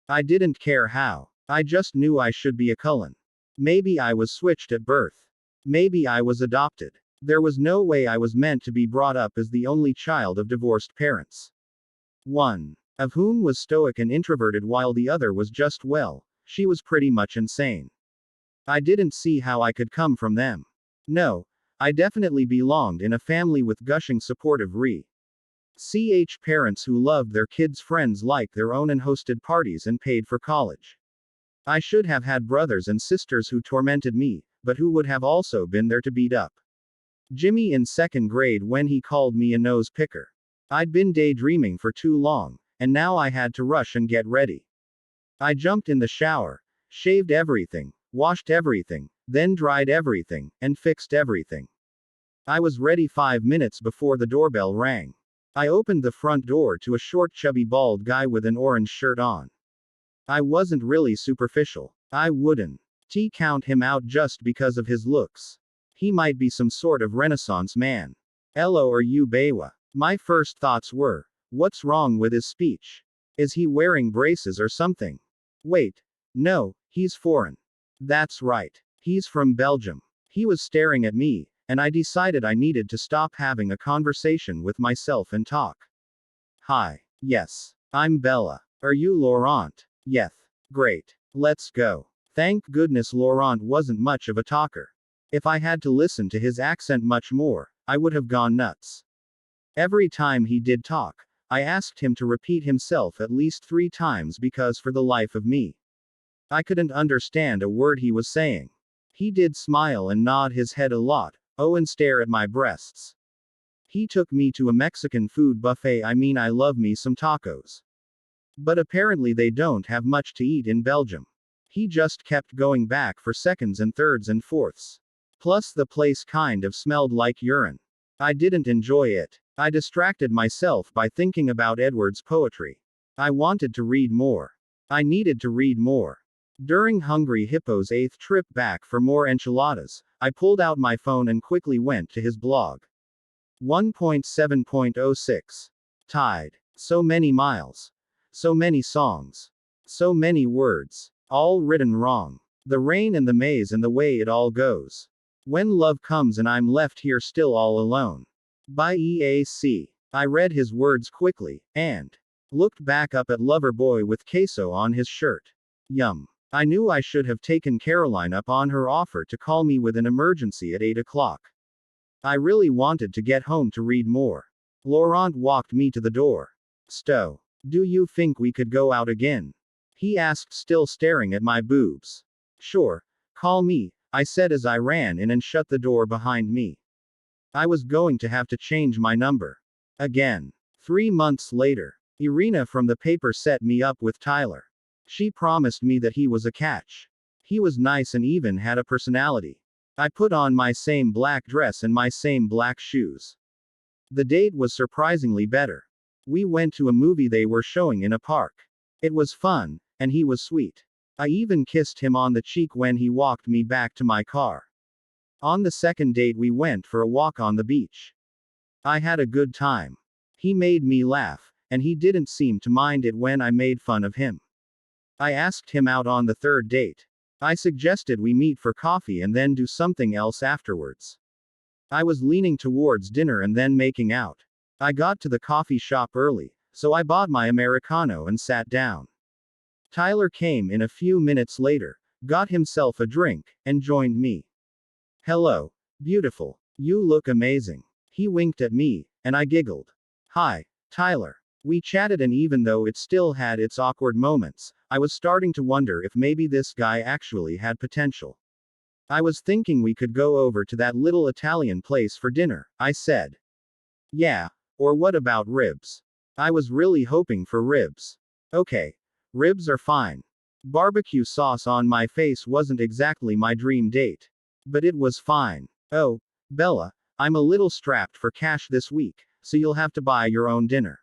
I didn't care how. I just knew I should be a Cullen. Maybe I was switched at birth. Maybe I was adopted. There was no way I was meant to be brought up as the only child of divorced parents. One of whom was stoic and introverted while the other was just, well, she was pretty much insane. I didn't see how I could come from them. No, I definitely belonged in a family with gushing supportive parents who loved their kids' friends like their own and hosted parties and paid for college. I should have had brothers and sisters who tormented me, but who would have also been there to beat up Jimmy in second grade when he called me a nose picker. I'd been daydreaming for too long, and now I had to rush and get ready. I jumped in the shower, shaved everything, washed everything, then dried everything, and fixed everything. I was ready 5 minutes before the doorbell rang. I opened the front door to a short, chubby, bald guy with an orange shirt on. I wasn't really superficial. I wouldn't count him out just because of his looks. He might be some sort of Renaissance man. Elo or you Bewa. My first thoughts were, what's wrong with his speech? Is he wearing braces or something? Wait. No, he's foreign. That's right. He's from Belgium. He was staring at me, and I decided I needed to stop having a conversation with myself and talk. Hi. Yes. I'm Bella. Are you Laurent? Yes. Great. Let's go. Thank goodness Laurent wasn't much of a talker. If I had to listen to his accent much more, I would have gone nuts. Every time he did talk, I asked him to repeat himself at least 3 times because for the life of me, I couldn't understand a word he was saying. He did smile and nod his head a lot, oh, and stare at my breasts. He took me to a Mexican food buffet. I love me some tacos. But apparently they don't have much to eat in Belgium. He just kept going back for seconds and thirds and fourths. Plus the place kind of smelled like urine. I didn't enjoy it. I distracted myself by thinking about Edward's poetry. I wanted to read more. I needed to read more. During Hungry Hippo's 8th trip back for more enchiladas, I pulled out my phone and quickly went to his blog. 1.7.06. Tide. So many miles. So many songs. So many words. All written wrong. The rain and the maze and the way it all goes. When love comes and I'm left here still all alone. By EAC. I read his words quickly, and looked back up at Loverboy with queso on his shirt. Yum. I knew I should have taken Caroline up on her offer to call me with an emergency at 8 o'clock. I really wanted to get home to read more. Laurent walked me to the door. Stowe. Do you think we could go out again? He asked, still staring at my boobs. Sure. Call me, I said as I ran in and shut the door behind me. I was going to have to change my number. Again. 3 months later. Irina from the paper set me up with Tyler. She promised me that he was a catch. He was nice and even had a personality. I put on my same black dress and my same black shoes. The date was surprisingly better. We went to a movie they were showing in a park. It was fun, and he was sweet. I even kissed him on the cheek when he walked me back to my car. On the second date we went for a walk on the beach. I had a good time. He made me laugh, and he didn't seem to mind it when I made fun of him. I asked him out on the third date. I suggested we meet for coffee and then do something else afterwards. I was leaning towards dinner and then making out. I got to the coffee shop early, so I bought my Americano and sat down. Tyler came in a few minutes later, got himself a drink, and joined me. Hello, beautiful. You look amazing. He winked at me, and I giggled. Hi, Tyler. We chatted, and even though it still had its awkward moments, I was starting to wonder if maybe this guy actually had potential. I was thinking we could go over to that little Italian place for dinner, I said. Yeah, or what about ribs? I was really hoping for ribs. Okay. Ribs are fine. Barbecue sauce on my face wasn't exactly my dream date. But it was fine. Oh, Bella, I'm a little strapped for cash this week, so you'll have to buy your own dinner.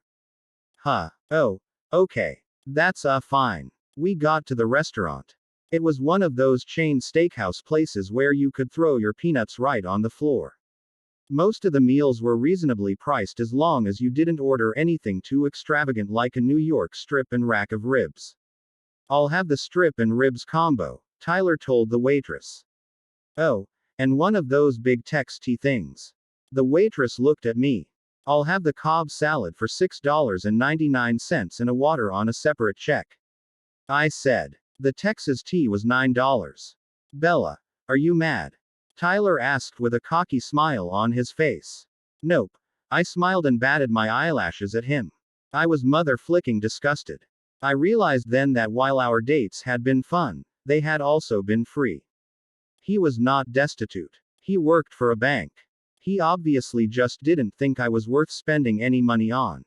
Huh. Oh, okay. That's fine. We got to the restaurant. It was one of those chain steakhouse places where you could throw your peanuts right on the floor. Most of the meals were reasonably priced as long as you didn't order anything too extravagant like a New York strip and rack of ribs. I'll have the strip and ribs combo, Tyler told the waitress. Oh, and one of those big texty things. The waitress looked at me. I'll have the Cobb salad for $6.99 and a water on a separate check. I said. The Texas tea was $9. Bella, are you mad? Tyler asked with a cocky smile on his face. Nope. I smiled and batted my eyelashes at him. I was mother-flicking disgusted. I realized then that while our dates had been fun, they had also been free. He was not destitute. He worked for a bank. He obviously just didn't think I was worth spending any money on.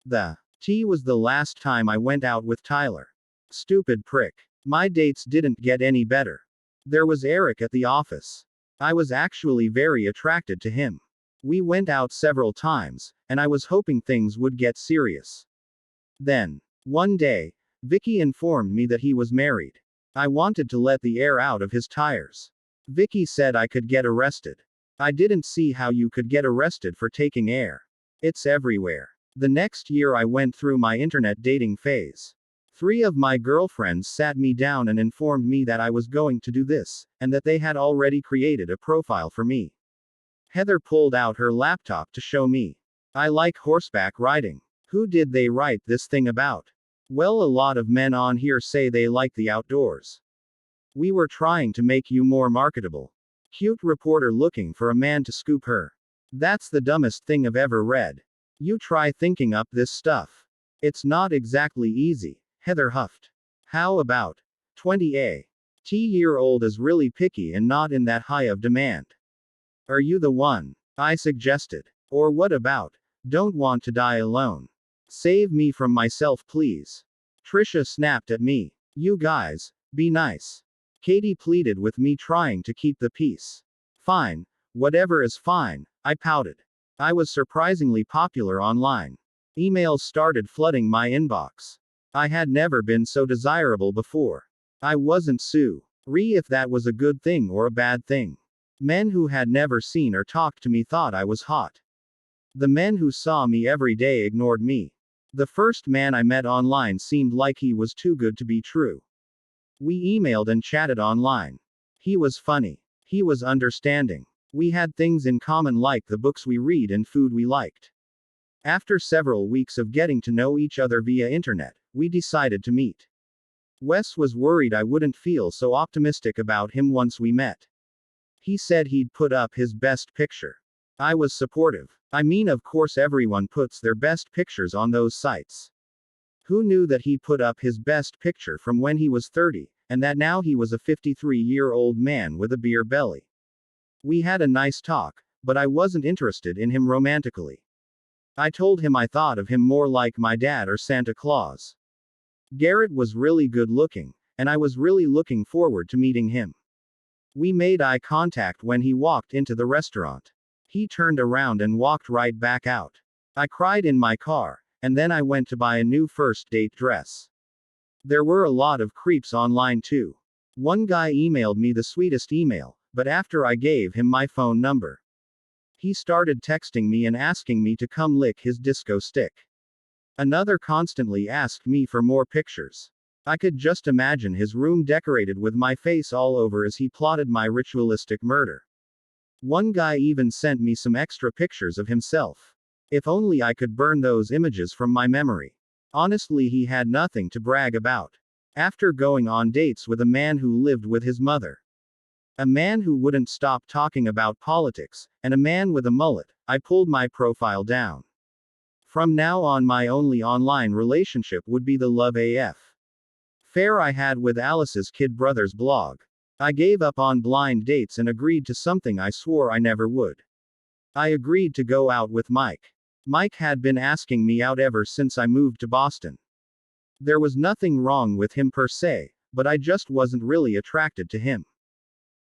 The tea was the last time I went out with Tyler. Stupid prick. My dates didn't get any better. There was Eric at the office. I was actually very attracted to him. We went out several times, and I was hoping things would get serious. Then, one day, Vicky informed me that he was married. I wanted to let the air out of his tires. Vicky said I could get arrested. I didn't see how you could get arrested for taking air. It's everywhere. The next year I went through my internet dating phase. 3 of my girlfriends sat me down and informed me that I was going to do this, and that they had already created a profile for me. Heather pulled out her laptop to show me. I like horseback riding. Who did they write this thing about? Well, a lot of men on here say they like the outdoors. We were trying to make you more marketable. Cute reporter looking for a man to scoop her. That's the dumbest thing I've ever read. You try thinking up this stuff. It's not exactly easy, Heather huffed. How about 20A? T-year-old is really picky and not in that high of demand. Are you the one? I suggested. Or what about, don't want to die alone? Save me from myself, please. Trisha snapped at me. You guys, be nice. Katie pleaded with me, trying to keep the peace. Fine, whatever is fine, I pouted. I was surprisingly popular online. Emails started flooding my inbox. I had never been so desirable before. I wasn't Sue Ree if that was a good thing or a bad thing. Men who had never seen or talked to me thought I was hot. The men who saw me every day ignored me. The first man I met online seemed like he was too good to be true. We emailed and chatted online. He was funny. He was understanding. We had things in common like the books we read and food we liked. After several weeks of getting to know each other via internet, we decided to meet. Wes was worried I wouldn't feel so optimistic about him once we met. He said he'd put up his best picture. I was supportive. I mean, of course everyone puts their best pictures on those sites. Who knew that he put up his best picture from when he was 30, and that now he was a 53-year-old man with a beer belly? We had a nice talk, but I wasn't interested in him romantically. I told him I thought of him more like my dad or Santa Claus. Garrett was really good looking, and I was really looking forward to meeting him. We made eye contact when he walked into the restaurant. He turned around and walked right back out. I cried in my car, and then I went to buy a new first date dress. There were a lot of creeps online too. One guy emailed me the sweetest email, but after I gave him my phone number, he started texting me and asking me to come lick his disco stick. Another constantly asked me for more pictures. I could just imagine his room decorated with my face all over as he plotted my ritualistic murder. One guy even sent me some extra pictures of himself. If only I could burn those images from my memory. Honestly, he had nothing to brag about. After going on dates with a man who lived with his mother, a man who wouldn't stop talking about politics, and a man with a mullet, I pulled my profile down. From now on, my only online relationship would be the Love AF affair I had with Alice's kid brother's blog. I gave up on blind dates and agreed to something I swore I never would. I agreed to go out with Mike. Mike had been asking me out ever since I moved to Boston. There was nothing wrong with him per se, but I just wasn't really attracted to him.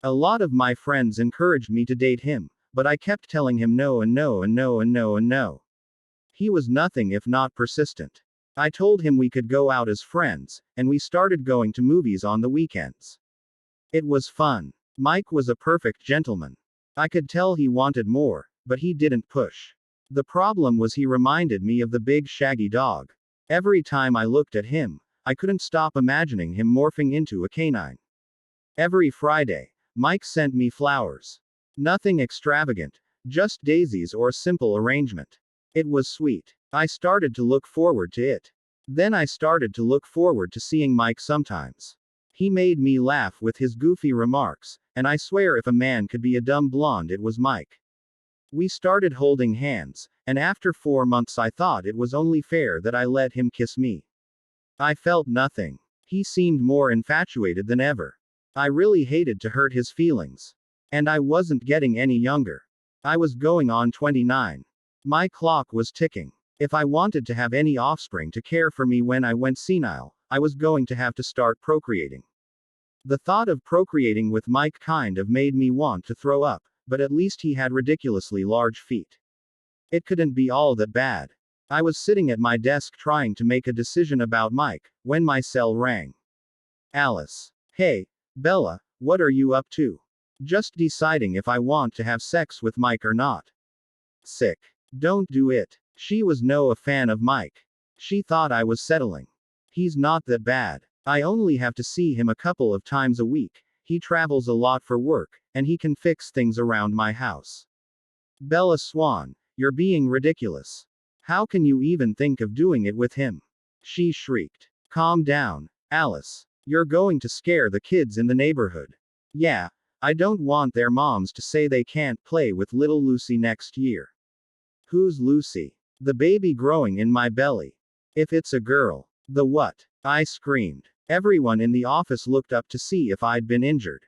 A lot of my friends encouraged me to date him, but I kept telling him no and no and no and no and no. He was nothing if not persistent. I told him we could go out as friends, and we started going to movies on the weekends. It was fun. Mike was a perfect gentleman. I could tell he wanted more, but he didn't push. The problem was he reminded me of the big shaggy dog. Every time I looked at him, I couldn't stop imagining him morphing into a canine. Every Friday, Mike sent me flowers. Nothing extravagant, just daisies or a simple arrangement. It was sweet. I started to look forward to it. Then I started to look forward to seeing Mike sometimes. He made me laugh with his goofy remarks, and I swear if a man could be a dumb blonde, it was Mike. We started holding hands, and after 4 months I thought it was only fair that I let him kiss me. I felt nothing. He seemed more infatuated than ever. I really hated to hurt his feelings. And I wasn't getting any younger. I was going on 29. My clock was ticking. If I wanted to have any offspring to care for me when I went senile, I was going to have to start procreating. The thought of procreating with Mike kind of made me want to throw up, but at least he had ridiculously large feet. It couldn't be all that bad. I was sitting at my desk trying to make a decision about Mike, when my cell rang. Alice. Hey, Bella, what are you up to? Just deciding if I want to have sex with Mike or not. Sick. Don't do it. She was no a fan of Mike. She thought I was settling. He's not that bad. I only have to see him a couple of times a week. He travels a lot for work, and he can fix things around my house. Bella Swan, you're being ridiculous. How can you even think of doing it with him? She shrieked. Calm down, Alice. You're going to scare the kids in the neighborhood. Yeah, I don't want their moms to say they can't play with little Lucy next year. Who's Lucy? The baby growing in my belly. If it's a girl. The what? I screamed. Everyone in the office looked up to see if I'd been injured.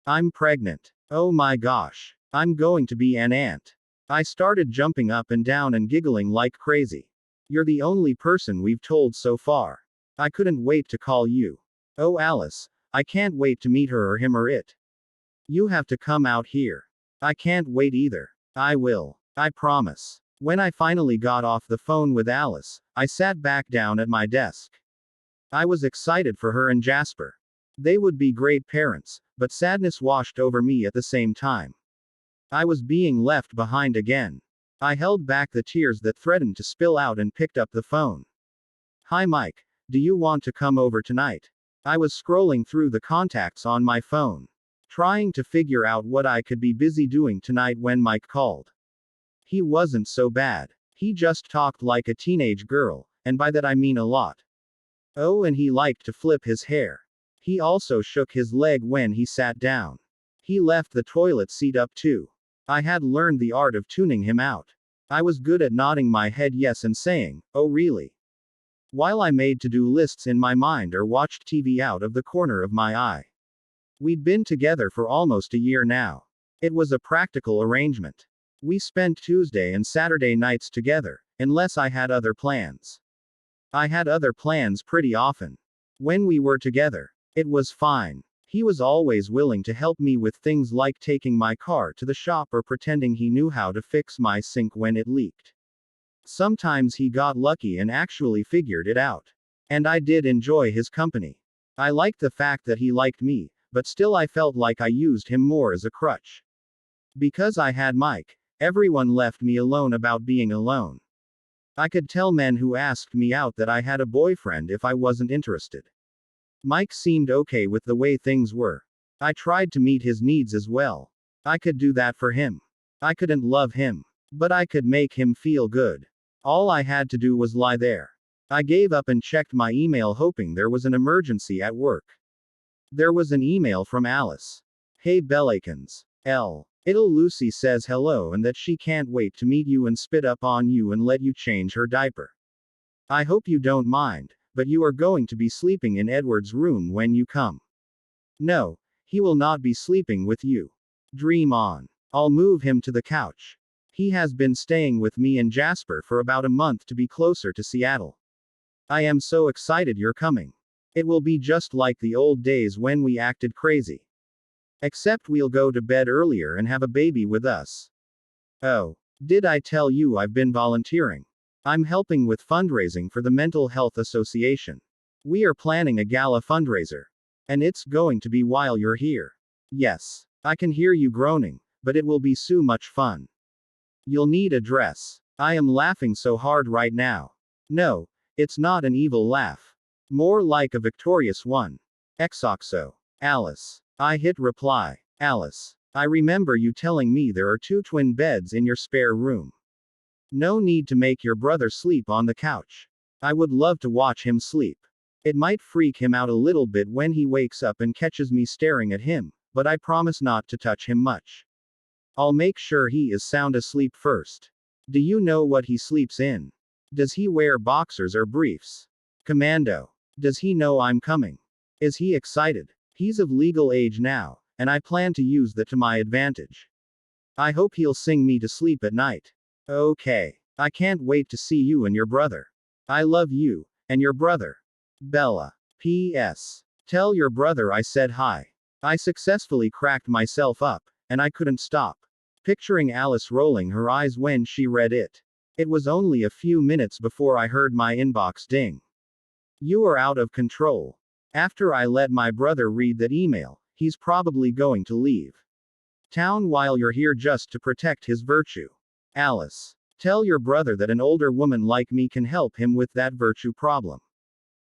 I'm pregnant. Oh my gosh. I'm going to be an aunt. I started jumping up and down and giggling like crazy. You're the only person we've told so far. I couldn't wait to call you. Oh Alice, I can't wait to meet her or him or it. You have to come out here. I can't wait either. I will. I promise. When I finally got off the phone with Alice, I sat back down at my desk. I was excited for her and Jasper. They would be great parents, but sadness washed over me at the same time. I was being left behind again. I held back the tears that threatened to spill out and picked up the phone. Hi Mike, do you want to come over tonight? I was scrolling through the contacts on my phone, trying to figure out what I could be busy doing tonight when Mike called. He wasn't so bad. He just talked like a teenage girl, and by that I mean a lot. Oh, and he liked to flip his hair. He also shook his leg when he sat down. He left the toilet seat up too. I had learned the art of tuning him out. I was good at nodding my head yes and saying, oh really? While I made to-do lists in my mind or watched TV out of the corner of my eye. We'd been together for almost a year now. It was a practical arrangement. We spent Tuesday and Saturday nights together, unless I had other plans. I had other plans pretty often. When we were together, it was fine. He was always willing to help me with things like taking my car to the shop or pretending he knew how to fix my sink when it leaked. Sometimes he got lucky and actually figured it out. And I did enjoy his company. I liked the fact that he liked me, but still I felt like I used him more as a crutch. Because I had Mike, everyone left me alone about being alone. I could tell men who asked me out that I had a boyfriend if I wasn't interested. Mike seemed okay with the way things were. I tried to meet his needs as well. I could do that for him. I couldn't love him, but I could make him feel good. All I had to do was lie there. I gave up and checked my email hoping there was an emergency at work. There was an email from Alice. Hey Bellakins. Little Lucy says hello and that she can't wait to meet you and spit up on you and let you change her diaper. I hope you don't mind, but you are going to be sleeping in Edward's room when you come. No, he will not be sleeping with you. Dream on. I'll move him to the couch. He has been staying with me and Jasper for about a month to be closer to Seattle. I am so excited you're coming. It will be just like the old days when we acted crazy. Except we'll go to bed earlier and have a baby with us. Oh, did I tell you I've been volunteering? I'm helping with fundraising for the Mental Health Association. We are planning a gala fundraiser. And it's going to be while you're here. Yes, I can hear you groaning, but it will be so much fun. You'll need a dress. I am laughing so hard right now. No, it's not an evil laugh. More like a victorious one. Exoxo. Alice. I hit reply. Alice. I remember you telling me there are 2 twin beds in your spare room. No need to make your brother sleep on the couch. I would love to watch him sleep. It might freak him out a little bit when he wakes up and catches me staring at him, but I promise not to touch him much. I'll make sure he is sound asleep first. Do you know what he sleeps in? Does he wear boxers or briefs? Commando. Does he know I'm coming? Is he excited? He's of legal age now, and I plan to use that to my advantage. I hope he'll sing me to sleep at night. Okay. I can't wait to see you and your brother. I love you, and your brother. Bella. P.S. Tell your brother I said hi. I successfully cracked myself up, and I couldn't stop. Picturing Alice rolling her eyes when she read it. It was only a few minutes before I heard my inbox ding. You are out of control. After I let my brother read that email, he's probably going to leave town while you're here just to protect his virtue. Alice. Tell your brother that an older woman like me can help him with that virtue problem.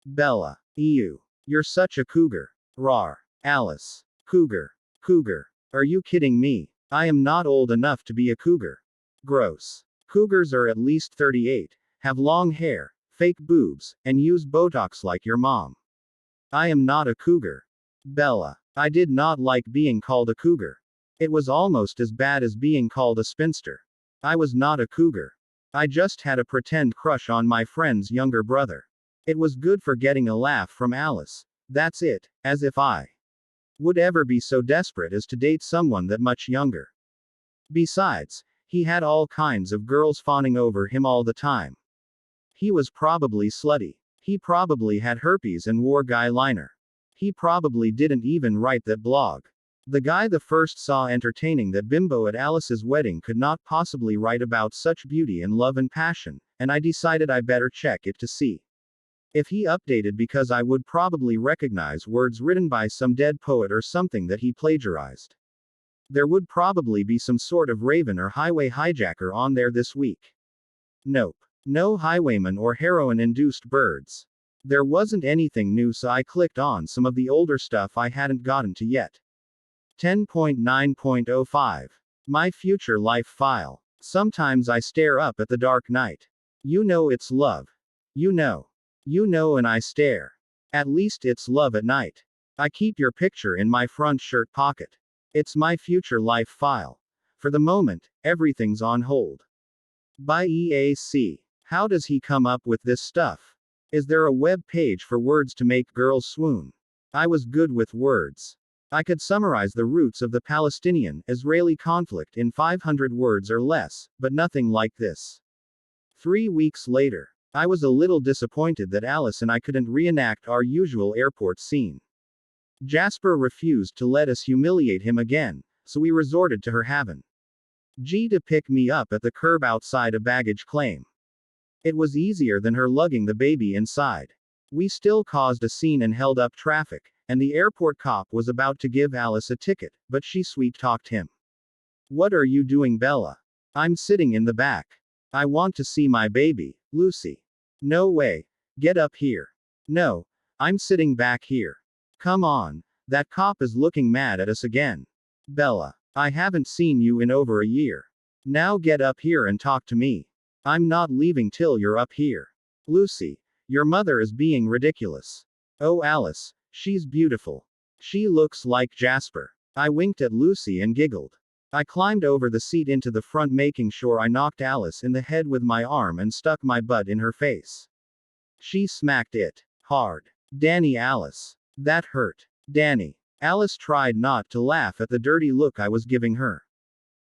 Bella. Ew. You're such a cougar. Rawr. Alice. Cougar. Cougar. Are you kidding me? I am not old enough to be a cougar. Gross. Cougars are at least 38, have long hair, fake boobs, and use Botox like your mom. I am not a cougar. Bella. I did not like being called a cougar. It was almost as bad as being called a spinster. I was not a cougar. I just had a pretend crush on my friend's younger brother. It was good for getting a laugh from Alice. That's it, as if I would ever be so desperate as to date someone that much younger. Besides, he had all kinds of girls fawning over him all the time. He was probably slutty. He probably had herpes and wore guy liner. He probably didn't even write that blog. The guy the first saw entertaining that bimbo at Alice's wedding could not possibly write about such beauty and love and passion, and I decided I better check it to see if he updated, because I would probably recognize words written by some dead poet or something that he plagiarized. There would probably be some sort of raven or highway hijacker on there this week. Nope. No highwayman or heroin-induced birds. There wasn't anything new, so I clicked on some of the older stuff I hadn't gotten to yet. 10.9.05. My future life file. Sometimes I stare up at the dark night. You know it's love. You know. You know, and I stare. At least it's love at night. I keep your picture in my front shirt pocket. It's my future life file. For the moment, everything's on hold. By EAC. How does he come up with this stuff? Is there a web page for words to make girls swoon? I was good with words. I could summarize the roots of the Palestinian-Israeli conflict in 500 words or less, but nothing like this. 3 weeks later. I was a little disappointed that Alice and I couldn't reenact our usual airport scene. Jasper refused to let us humiliate him again, so we resorted to her having G to pick me up at the curb outside a baggage claim. It was easier than her lugging the baby inside. We still caused a scene and held up traffic, and the airport cop was about to give Alice a ticket, but she sweet-talked him. What are you doing, Bella? I'm sitting in the back. I want to see my baby, Lucy. No way. Get up here. No. I'm sitting back here. Come on. That cop is looking mad at us again. Bella. I haven't seen you in over a year. Now get up here and talk to me. I'm not leaving till you're up here. Lucy. Your mother is being ridiculous. Oh, Alice. She's beautiful. She looks like Jasper. I winked at Lucy and giggled. I climbed over the seat into the front, making sure I knocked Alice in the head with my arm and stuck my butt in her face. She smacked it hard. Danny, Alice. That hurt. Danny. Alice tried not to laugh at the dirty look I was giving her.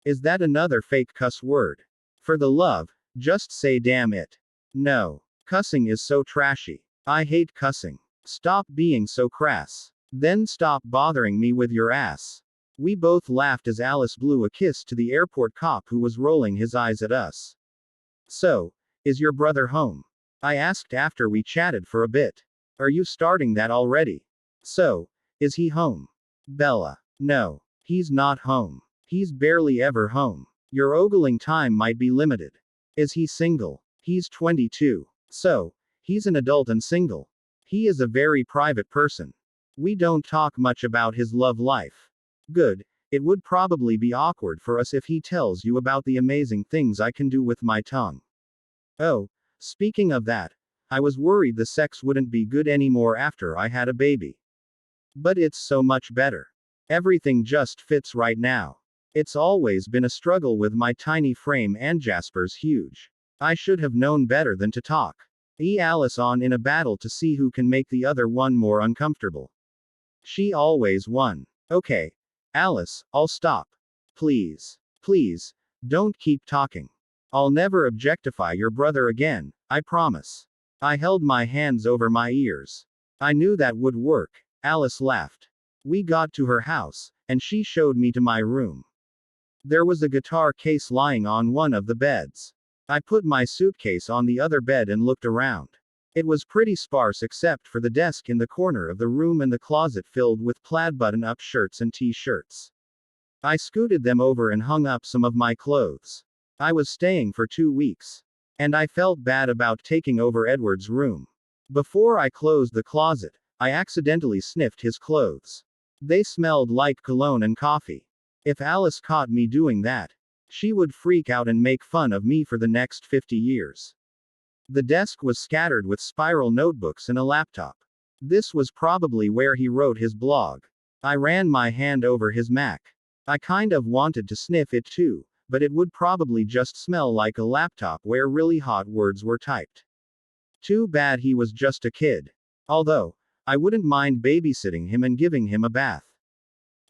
Is that another fake cuss word? For the love, just say damn it. No. Cussing is so trashy. I hate cussing. Stop being so crass. Then stop bothering me with your ass. We both laughed as Alice blew a kiss to the airport cop, who was rolling his eyes at us. So, is your brother home? I asked after we chatted for a bit. Are you starting that already? So, is he home? Bella. No. He's not home. He's barely ever home. Your ogling time might be limited. Is he single? He's 22. So, he's an adult and single. He is a very private person. We don't talk much about his love life. Good. It would probably be awkward for us if he tells you about the amazing things I can do with my tongue. Oh, speaking of that, I was worried the sex wouldn't be good anymore after I had a baby. But it's so much better. Everything just fits right now. It's always been a struggle with my tiny frame and Jasper's huge. I should have known better than to talk Alice on in a battle to see who can make the other one more uncomfortable. She always won. Okay. Alice, I'll stop. Please. Please. Don't keep talking. I'll never objectify your brother again, I promise. I held my hands over my ears. I knew that would work. Alice laughed. We got to her house, and she showed me to my room. There was a guitar case lying on one of the beds. I put my suitcase on the other bed and looked around. It was pretty sparse except for the desk in the corner of the room and the closet filled with plaid button-up shirts and t-shirts. I scooted them over and hung up some of my clothes. I was staying for 2 weeks. And I felt bad about taking over Edward's room. Before I closed the closet, I accidentally sniffed his clothes. They smelled like cologne and coffee. If Alice caught me doing that, She would freak out and make fun of me for the next 50 years. The desk was scattered with spiral notebooks and a laptop. This was probably where he wrote his blog. I ran my hand over his Mac. I kind of wanted to sniff it too, but it would probably just smell like a laptop where really hot words were typed. Too bad he was just a kid. Although, I wouldn't mind babysitting him and giving him a bath.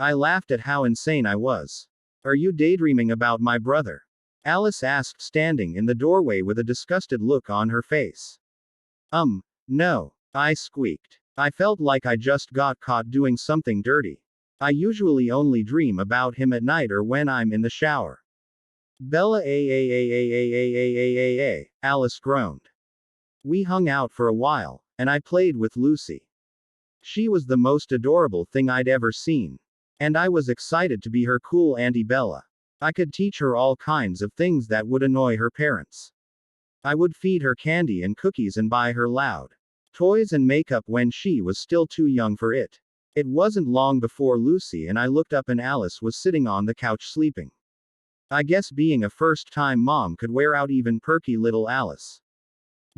I laughed at how insane I was. Are you daydreaming about my brother? Alice asked, standing in the doorway with a disgusted look on her face. No, I squeaked. I felt like I just got caught doing something dirty. I usually only dream about him at night or when I'm in the shower. Bella, Alice groaned. We hung out for a while, and I played with Lucy. She was the most adorable thing I'd ever seen. And I was excited to be her cool Auntie Bella. I could teach her all kinds of things that would annoy her parents. I would feed her candy and cookies and buy her loud toys and makeup when she was still too young for it. It wasn't long before Lucy and I looked up and Alice was sitting on the couch sleeping. I guess being a first-time mom could wear out even perky little Alice.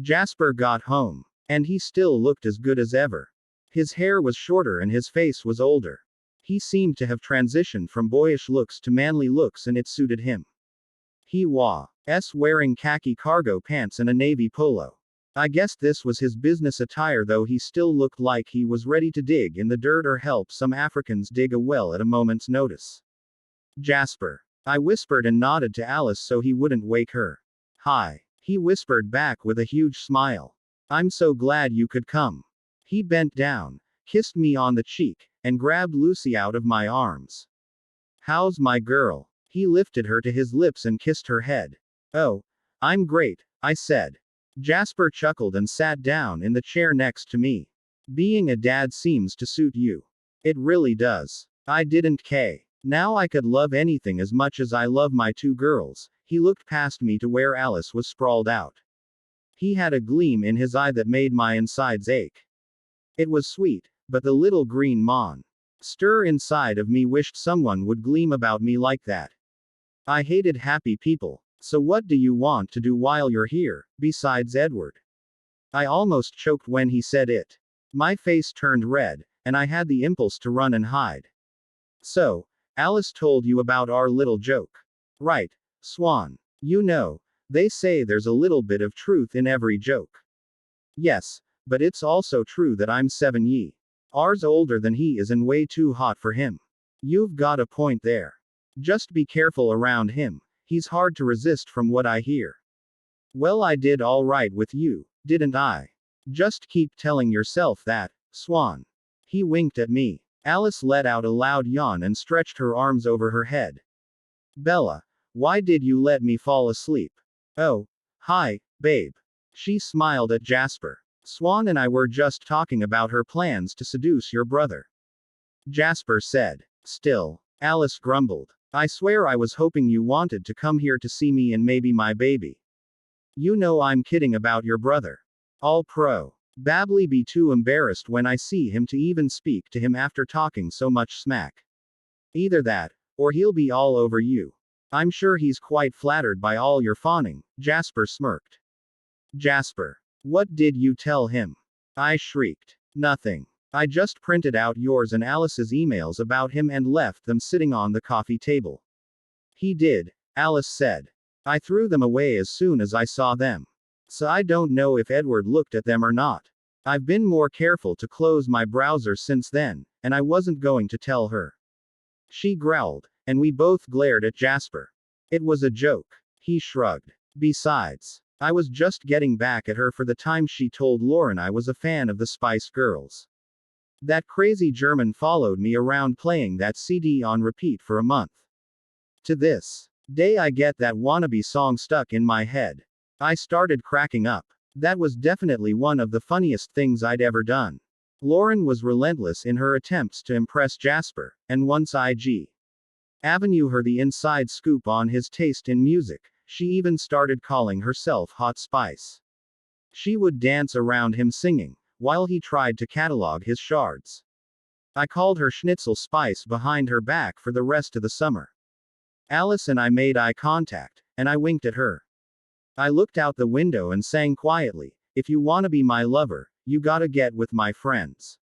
Jasper got home. And he still looked as good as ever. His hair was shorter and his face was older. He seemed to have transitioned from boyish looks to manly looks and it suited him. He was wearing khaki cargo pants and a navy polo. I guess this was his business attire, though he still looked like he was ready to dig in the dirt or help some Africans dig a well at a moment's notice. Jasper. I whispered and nodded to Alice so he wouldn't wake her. Hi. He whispered back with a huge smile. I'm so glad you could come. He bent down, kissed me on the cheek, and grabbed Lucy out of my arms. How's my girl? He lifted her to his lips and kissed her head. Oh, I'm great, I said. Jasper chuckled and sat down in the chair next to me. Being a dad seems to suit you. It really does. I didn't care. Now I could love anything as much as I love my two girls. He looked past me to where Alice was sprawled out. He had a gleam in his eye that made my insides ache. It was sweet, but the little green monster inside of me wished someone would gleam about me like that. I hated happy people, so what do you want to do while you're here, besides Edward? I almost choked when he said it. My face turned red, and I had the impulse to run and hide. So, Alice told you about our little joke. Right, Swan. You know, they say there's a little bit of truth in every joke. Yes, but it's also true that I'm 7 years older than he is and way too hot for him. You've got a point there. Just be careful around him. He's hard to resist from what I hear. Well, I did all right with you, didn't I? Just keep telling yourself that, Swan. He winked at me. Alice let out a loud yawn and stretched her arms over her head. Bella, why did you let me fall asleep? Oh, hi, babe. She smiled at Jasper. Swan and I were just talking about her plans to seduce your brother. Jasper said. Still, Alice grumbled. I swear I was hoping you wanted to come here to see me and maybe my baby. You know I'm kidding about your brother. All pro. Bably be too embarrassed when I see him to even speak to him after talking so much smack. Either that, or he'll be all over you. I'm sure he's quite flattered by all your fawning, Jasper smirked. Jasper. What did you tell him? I shrieked. Nothing. I just printed out yours and Alice's emails about him and left them sitting on the coffee table. He did, Alice said. I threw them away as soon as I saw them. So I don't know if Edward looked at them or not. I've been more careful to close my browser since then, and I wasn't going to tell her. She growled, and we both glared at Jasper. It was a joke. He shrugged. Besides, I was just getting back at her for the time she told Lauren I was a fan of the Spice Girls. That crazy German followed me around playing that CD on repeat for a month. To this day I get that wannabe song stuck in my head. I started cracking up. That was definitely one of the funniest things I'd ever done. Lauren was relentless in her attempts to impress Jasper, and once IG Avenue her the inside scoop on his taste in music, she even started calling herself Hot Spice. She would dance around him singing, while he tried to catalog his shards. I called her Schnitzel Spice behind her back for the rest of the summer. Alice and I made eye contact, and I winked at her. I looked out the window and sang quietly, "If you wanna be my lover, you gotta get with my friends.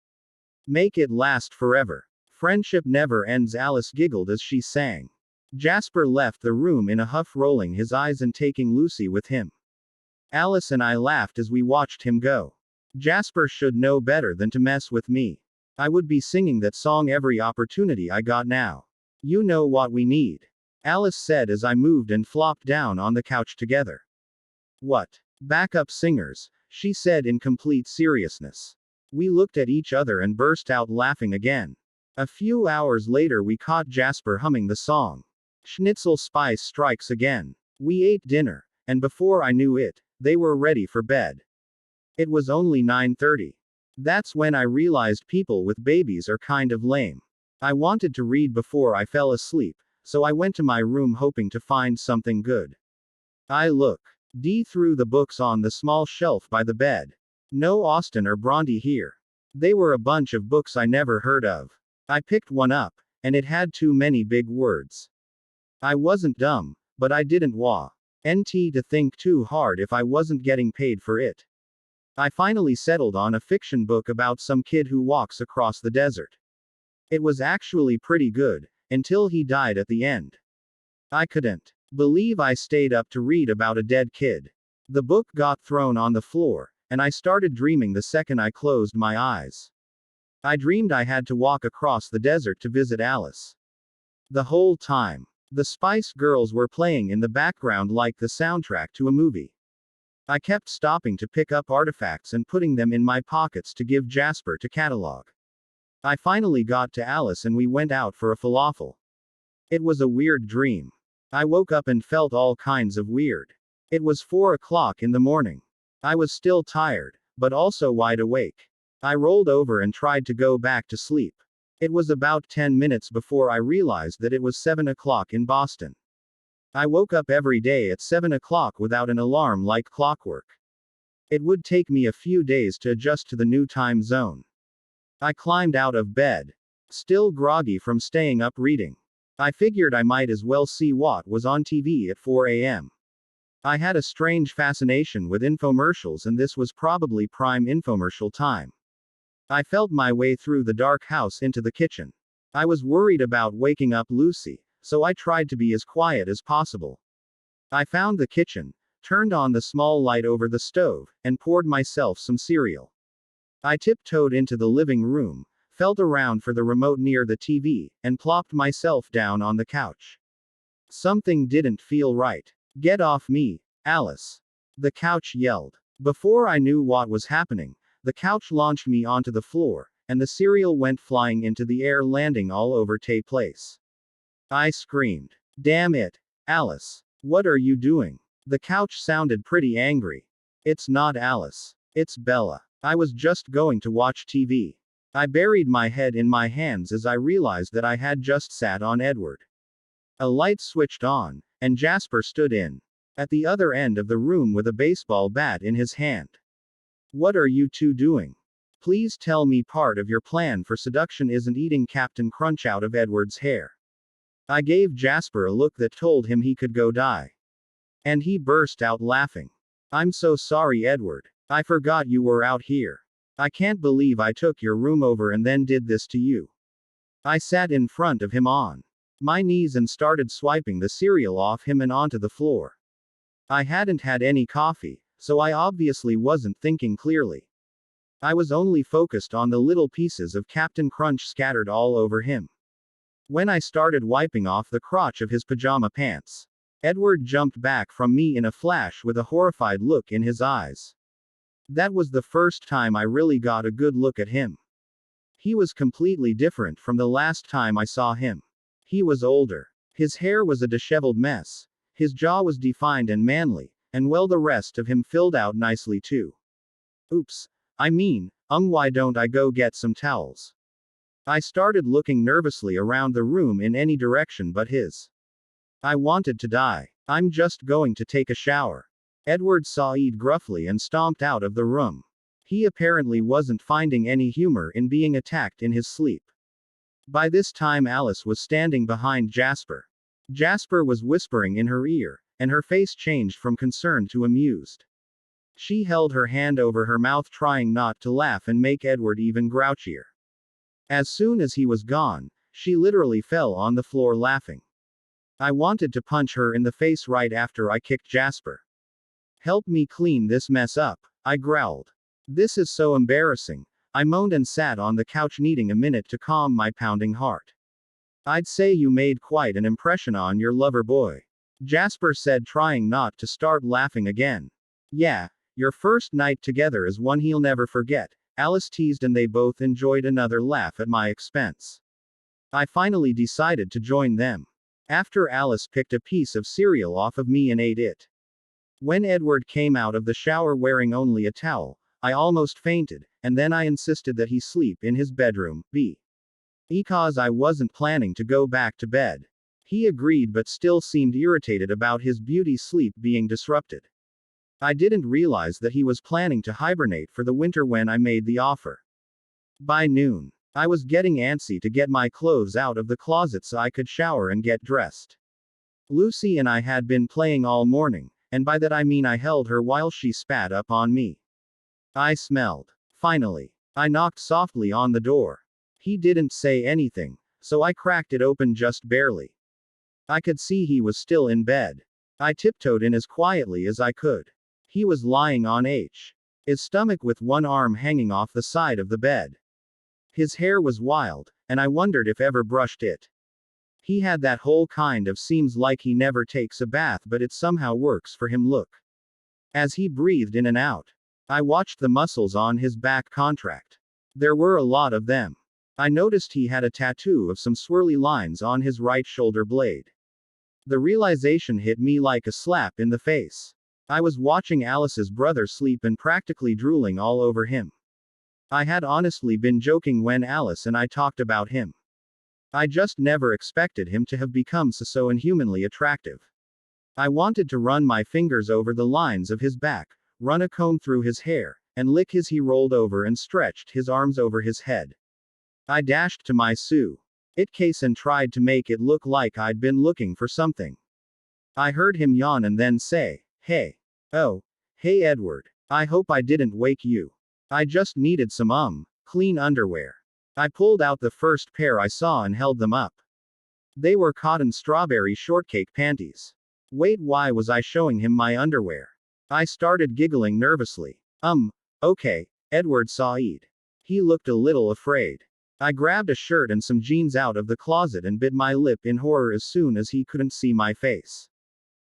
Make it last forever. Friendship never ends," Alice giggled as she sang. Jasper left the room in a huff, rolling his eyes and taking Lucy with him. Alice and I laughed as we watched him go. Jasper should know better than to mess with me. I would be singing that song every opportunity I got now. "You know what we need," Alice said as I moved and flopped down on the couch together. "What? Backup singers," she said in complete seriousness. We looked at each other and burst out laughing again. A few hours later we caught Jasper humming the song. Schnitzel Spice Strikes Again. We ate dinner, and before I knew it, they were ready for bed. It was only 9:30. That's when I realized people with babies are kind of lame. I wanted to read before I fell asleep, so I went to my room hoping to find something good. I looked through the books on the small shelf by the bed. No Austen or Bronte here. They were a bunch of books I never heard of. I picked one up, and it had too many big words. I wasn't dumb, but I didn't want to think too hard if I wasn't getting paid for it. I finally settled on a fiction book about some kid who walks across the desert. It was actually pretty good, until he died at the end. I couldn't believe I stayed up to read about a dead kid. The book got thrown on the floor, and I started dreaming the second I closed my eyes. I dreamed I had to walk across the desert to visit Alice. The whole time, the Spice Girls were playing in the background like the soundtrack to a movie. I kept stopping to pick up artifacts and putting them in my pockets to give Jasper to catalog. I finally got to Alice and we went out for a falafel. It was a weird dream. I woke up and felt all kinds of weird. It was 4 o'clock in the morning. I was still tired, but also wide awake. I rolled over and tried to go back to sleep. It was about 10 minutes before I realized that it was 7 o'clock in Boston. I woke up every day at 7 o'clock without an alarm like clockwork. It would take me a few days to adjust to the new time zone. I climbed out of bed, still groggy from staying up reading. I figured I might as well see what was on TV at 4 a.m. I had a strange fascination with infomercials, and this was probably prime infomercial time. I felt my way through the dark house into the kitchen. I was worried about waking up Lucy, so I tried to be as quiet as possible. I found the kitchen, turned on the small light over the stove, and poured myself some cereal. I tiptoed into the living room, felt around for the remote near the TV, and plopped myself down on the couch. Something didn't feel right. "Get off me, Alice!" the couch yelled. Before I knew what was happening, the couch launched me onto the floor, and the cereal went flying into the air, landing all over Tay Place. I screamed. "Damn it, Alice! What are you doing?" The couch sounded pretty angry. "It's not Alice. It's Bella. I was just going to watch TV." I buried my head in my hands as I realized that I had just sat on Edward. A light switched on, and Jasper stood at the other end of the room with a baseball bat in his hand. "What are you two doing? Please tell me part of your plan for seduction isn't eating Captain Crunch out of Edward's hair." I gave Jasper a look that told him he could go die. And he burst out laughing. "I'm so sorry, Edward. I forgot you were out here. I can't believe I took your room over and then did this to you." I sat in front of him on my knees and started swiping the cereal off him and onto the floor. I hadn't had any coffee, so I obviously wasn't thinking clearly. I was only focused on the little pieces of Captain Crunch scattered all over him. When I started wiping off the crotch of his pajama pants, Edward jumped back from me in a flash with a horrified look in his eyes. That was the first time I really got a good look at him. He was completely different from the last time I saw him. He was older. His hair was a disheveled mess. His jaw was defined and manly, and well, the rest of him filled out nicely too. "Oops. Why don't I go get some towels?" I started looking nervously around the room in any direction but his. I wanted to die. "I'm just going to take a shower." Edward sighed gruffly and stomped out of the room. He apparently wasn't finding any humor in being attacked in his sleep. By this time Alice was standing behind Jasper. Jasper was whispering in her ear, and her face changed from concerned to amused. She held her hand over her mouth, trying not to laugh and make Edward even grouchier. As soon as he was gone, she literally fell on the floor laughing. I wanted to punch her in the face right after I kicked Jasper. "Help me clean this mess up," I growled. "This is so embarrassing," I moaned and sat on the couch, needing a minute to calm my pounding heart. "I'd say you made quite an impression on your lover boy," Jasper said, trying not to start laughing again. "Yeah, your first night together is one he'll never forget," Alice teased, and they both enjoyed another laugh at my expense. I finally decided to join them. After Alice picked a piece of cereal off of me and ate it. When Edward came out of the shower wearing only a towel, I almost fainted, and then I insisted that he sleep in his bedroom, because I wasn't planning to go back to bed. He agreed, but still seemed irritated about his beauty sleep being disrupted. I didn't realize that he was planning to hibernate for the winter when I made the offer. By noon, I was getting antsy to get my clothes out of the closet so I could shower and get dressed. Lucy and I had been playing all morning, and by that I mean I held her while she spat up on me. I smelled. Finally, I knocked softly on the door. He didn't say anything, so I cracked it open just barely. I could see he was still in bed. I tiptoed in as quietly as I could. He was lying on his stomach with one arm hanging off the side of the bed. His hair was wild, and I wondered if ever brushed it. He had that whole kind of seems like he never takes a bath but it somehow works for him look. As he breathed in and out, I watched the muscles on his back contract. There were a lot of them. I noticed he had a tattoo of some swirly lines on his right shoulder blade. The realization hit me like a slap in the face. I was watching Alice's brother sleep and practically drooling all over him. I had honestly been joking when Alice and I talked about him. I just never expected him to have become so inhumanly attractive. I wanted to run my fingers over the lines of his back, run a comb through his hair, and lick his. He rolled over and stretched his arms over his head. I dashed to my suitcase and tried to make it look like I'd been looking for something. I heard him yawn and then say, "Hey. Oh. Hey Edward. I hope I didn't wake you. I just needed some clean underwear." I pulled out the first pair I saw and held them up. They were cotton strawberry shortcake panties. Wait, why was I showing him my underwear? I started giggling nervously. Okay, Edward sighed. He looked a little afraid. I grabbed a shirt and some jeans out of the closet and bit my lip in horror as soon as he couldn't see my face.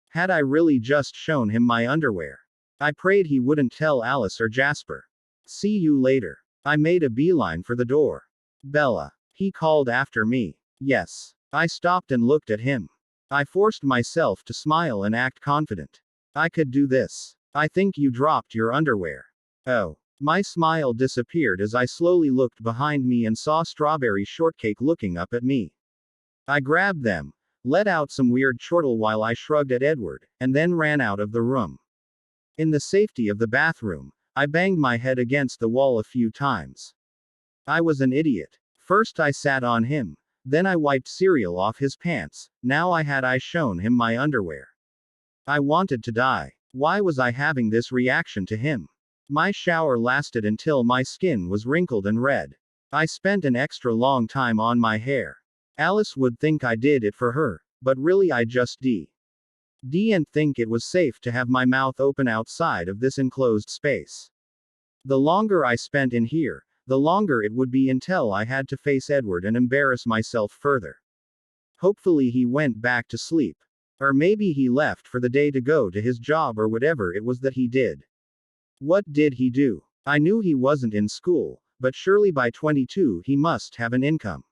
Had I really just shown him my underwear? I prayed he wouldn't tell Alice or Jasper. "See you later." I made a beeline for the door. "Bella," he called after me. "Yes." I stopped and looked at him. I forced myself to smile and act confident. "I could do this. I think you dropped your underwear." "Oh." My smile disappeared as I slowly looked behind me and saw strawberry shortcake looking up at me. I grabbed them, let out some weird chortle while I shrugged at Edward, and then ran out of the room. In the safety of the bathroom, I banged my head against the wall a few times. I was an idiot. First I sat on him, then I wiped cereal off his pants, now I shown him my underwear. I wanted to die. Why was I having this reaction to him? My shower lasted until my skin was wrinkled and red. I spent an extra long time on my hair. Alice would think I did it for her, but really I just didn't think it was safe to have my mouth open outside of this enclosed space. The longer I spent in here, the longer it would be until I had to face Edward and embarrass myself further. Hopefully he went back to sleep. Or maybe he left for the day to go to his job or whatever it was that he did. What did he do? I knew he wasn't in school, but surely by 22 he must have an income.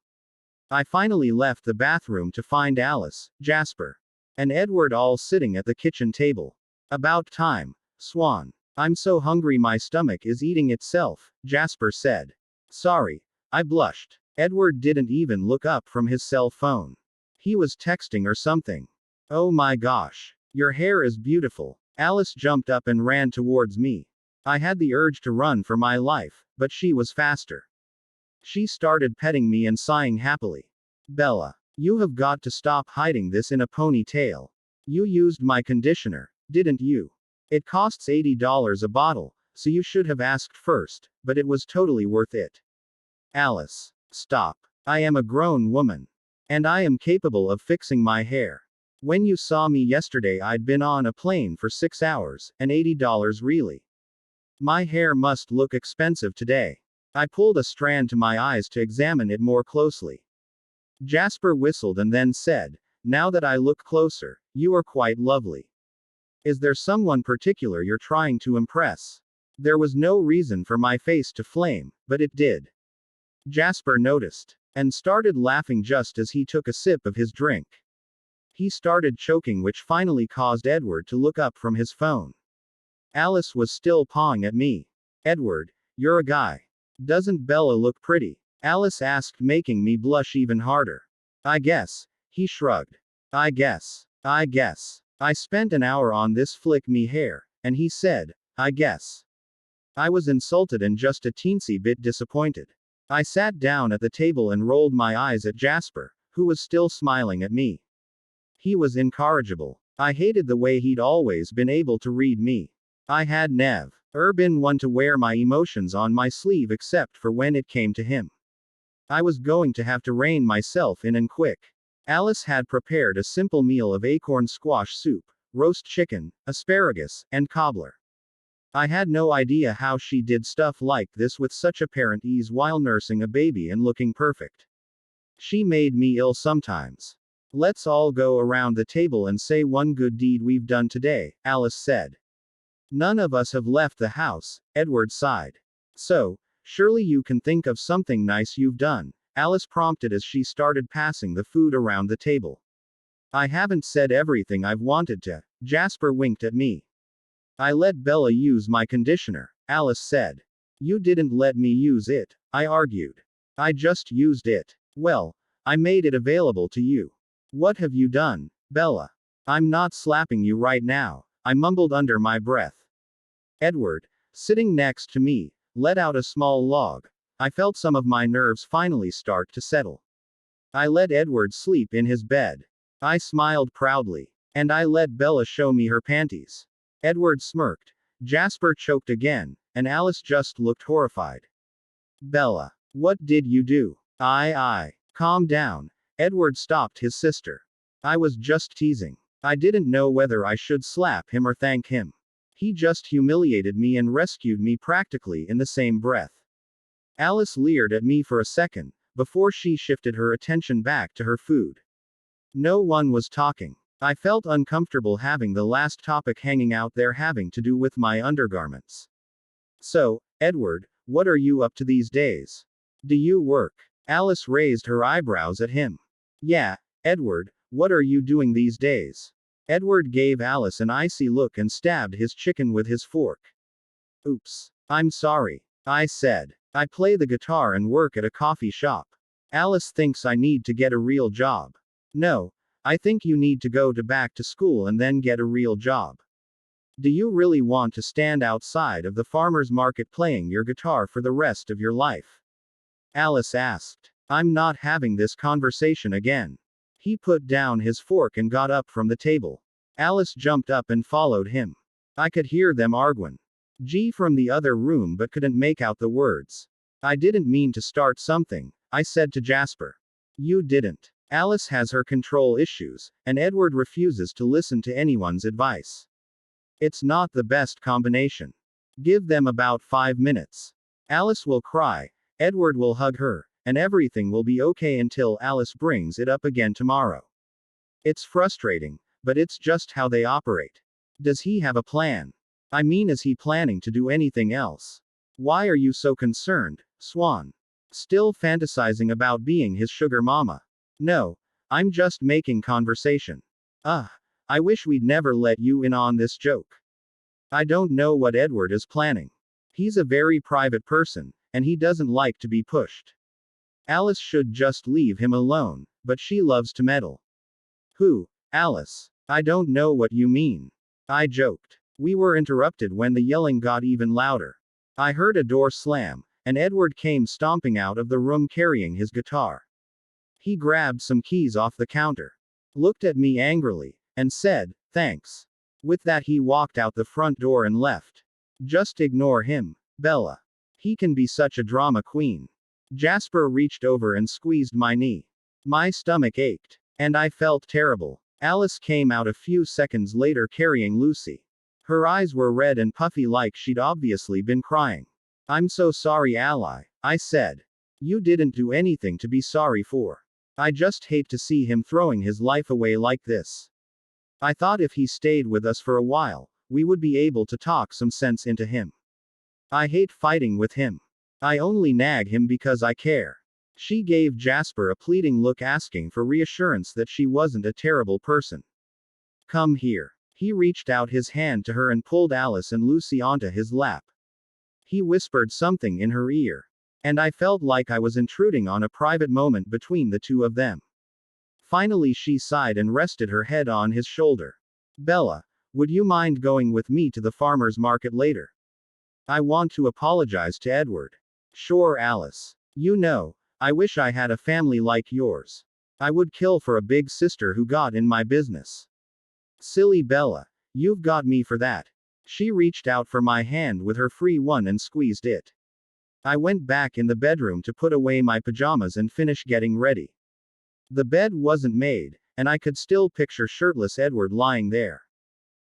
I finally left the bathroom to find Alice, Jasper, and Edward all sitting at the kitchen table. "About time, Swan. I'm so hungry my stomach is eating itself," Jasper said. "Sorry." I blushed. Edward didn't even look up from his cell phone. He was texting or something. "Oh my gosh. Your hair is beautiful." Alice jumped up and ran towards me. I had the urge to run for my life, but she was faster. She started petting me and sighing happily. "Bella, You have got to stop hiding this in a ponytail. You used my conditioner, didn't you? It costs $80 a bottle, so you should have asked first, but it was totally worth it. Alice. Stop. I am a grown woman. And I am capable of fixing my hair. When you saw me yesterday, I'd been on a plane for 6 hours, and $80 really. My hair must look expensive today. I pulled a strand to my eyes to examine it more closely. Jasper whistled and then said, "Now that I look closer, you are quite lovely. Is there someone particular you're trying to impress?" There was no reason for my face to flame, but it did. Jasper noticed, and started laughing just as he took a sip of his drink. He started choking, which finally caused Edward to look up from his phone. Alice was still pawing at me. "Edward, you're a guy. Doesn't Bella look pretty?" Alice asked, making me blush even harder. "I guess." He shrugged. I guess. I spent an hour on this flick me hair," and he said, "I guess." I was insulted and just a teensy bit disappointed. I sat down at the table and rolled my eyes at Jasper, who was still smiling at me. He was incorrigible. I hated the way he'd always been able to read me. I had never been one to wear my emotions on my sleeve except for when it came to him. I was going to have to rein myself in and quick. Alice had prepared a simple meal of acorn squash soup, roast chicken, asparagus, and cobbler. I had no idea how she did stuff like this with such apparent ease while nursing a baby and looking perfect. She made me ill sometimes. "Let's all go around the table and say one good deed we've done today," Alice said. "None of us have left the house," Edward sighed. "So, surely you can think of something nice you've done," Alice prompted as she started passing the food around the table. "I haven't said everything I've wanted to," Jasper winked at me. "I let Bella use my conditioner," Alice said. "You didn't let me use it," I argued. "I just used it. Well, I made it available to you." "What have you done, Bella?" "I'm not slapping you right now," I mumbled under my breath. Edward, sitting next to me, let out a small log. I felt some of my nerves finally start to settle. I let Edward sleep in his bed. I smiled proudly. And I let Bella show me her panties. Edward smirked. Jasper choked again, and Alice just looked horrified. "Bella, what did you do?" Calm down. Edward stopped his sister. "I was just teasing. I didn't know whether I should slap him or thank him. He just humiliated me and rescued me practically in the same breath." Alice leered at me for a second, before she shifted her attention back to her food. No one was talking. I felt uncomfortable having the last topic hanging out there having to do with my undergarments. "So, Edward, what are you up to these days? Do you work?" Alice raised her eyebrows at him. "Yeah, Edward, what are you doing these days?" Edward gave Alice an icy look and stabbed his chicken with his fork. "Oops. I'm sorry," I said. "I play the guitar and work at a coffee shop." Alice thinks I need to get a real job. "No, I think you need to go back to school and then get a real job. Do you really want to stand outside of the farmer's market playing your guitar for the rest of your life?" Alice asked. "I'm not having this conversation again." He put down his fork and got up from the table. Alice jumped up and followed him. I could hear them arguing. From the other room but couldn't make out the words. "I didn't mean to start something," I said to Jasper. "You didn't. Alice has her control issues, and Edward refuses to listen to anyone's advice. It's not the best combination. Give them about 5 minutes. Alice will cry, Edward will hug her, and everything will be okay until Alice brings it up again tomorrow. It's frustrating, but it's just how they operate. Does he have a plan? I mean, is he planning to do anything else? Why are you so concerned, Swan? Still fantasizing about being his sugar mama? No, I'm just making conversation. I wish we'd never let you in on this joke. I don't know what Edward is planning. He's a very private person, and he doesn't like to be pushed. Alice should just leave him alone, but she loves to meddle. Who? Alice. I don't know what you mean. I joked. We were interrupted when the yelling got even louder. I heard a door slam, and Edward came stomping out of the room carrying his guitar. He grabbed some keys off the counter, looked at me angrily, and said, "Thanks." With that, he walked out the front door and left. Just ignore him, Bella. He can be such a drama queen. Jasper reached over and squeezed my knee. My stomach ached, and I felt terrible. Alice came out a few seconds later carrying Lucy. Her eyes were red and puffy like she'd obviously been crying. "I'm so sorry, Ally," I said. "You didn't do anything to be sorry for. I just hate to see him throwing his life away like this. I thought if he stayed with us for a while, we would be able to talk some sense into him. I hate fighting with him. I only nag him because I care." She gave Jasper a pleading look, asking for reassurance that she wasn't a terrible person. "Come here." He reached out his hand to her and pulled Alice and Lucy onto his lap. He whispered something in her ear, and I felt like I was intruding on a private moment between the two of them. Finally, she sighed and rested her head on his shoulder. "Bella, would you mind going with me to the farmer's market later? I want to apologize to Edward." "Sure, Alice. You know, I wish I had a family like yours. I would kill for a big sister who got in my business." "Silly Bella. You've got me for that." She reached out for my hand with her free one and squeezed it. I went back in the bedroom to put away my pajamas and finish getting ready. The bed wasn't made, and I could still picture shirtless Edward lying there.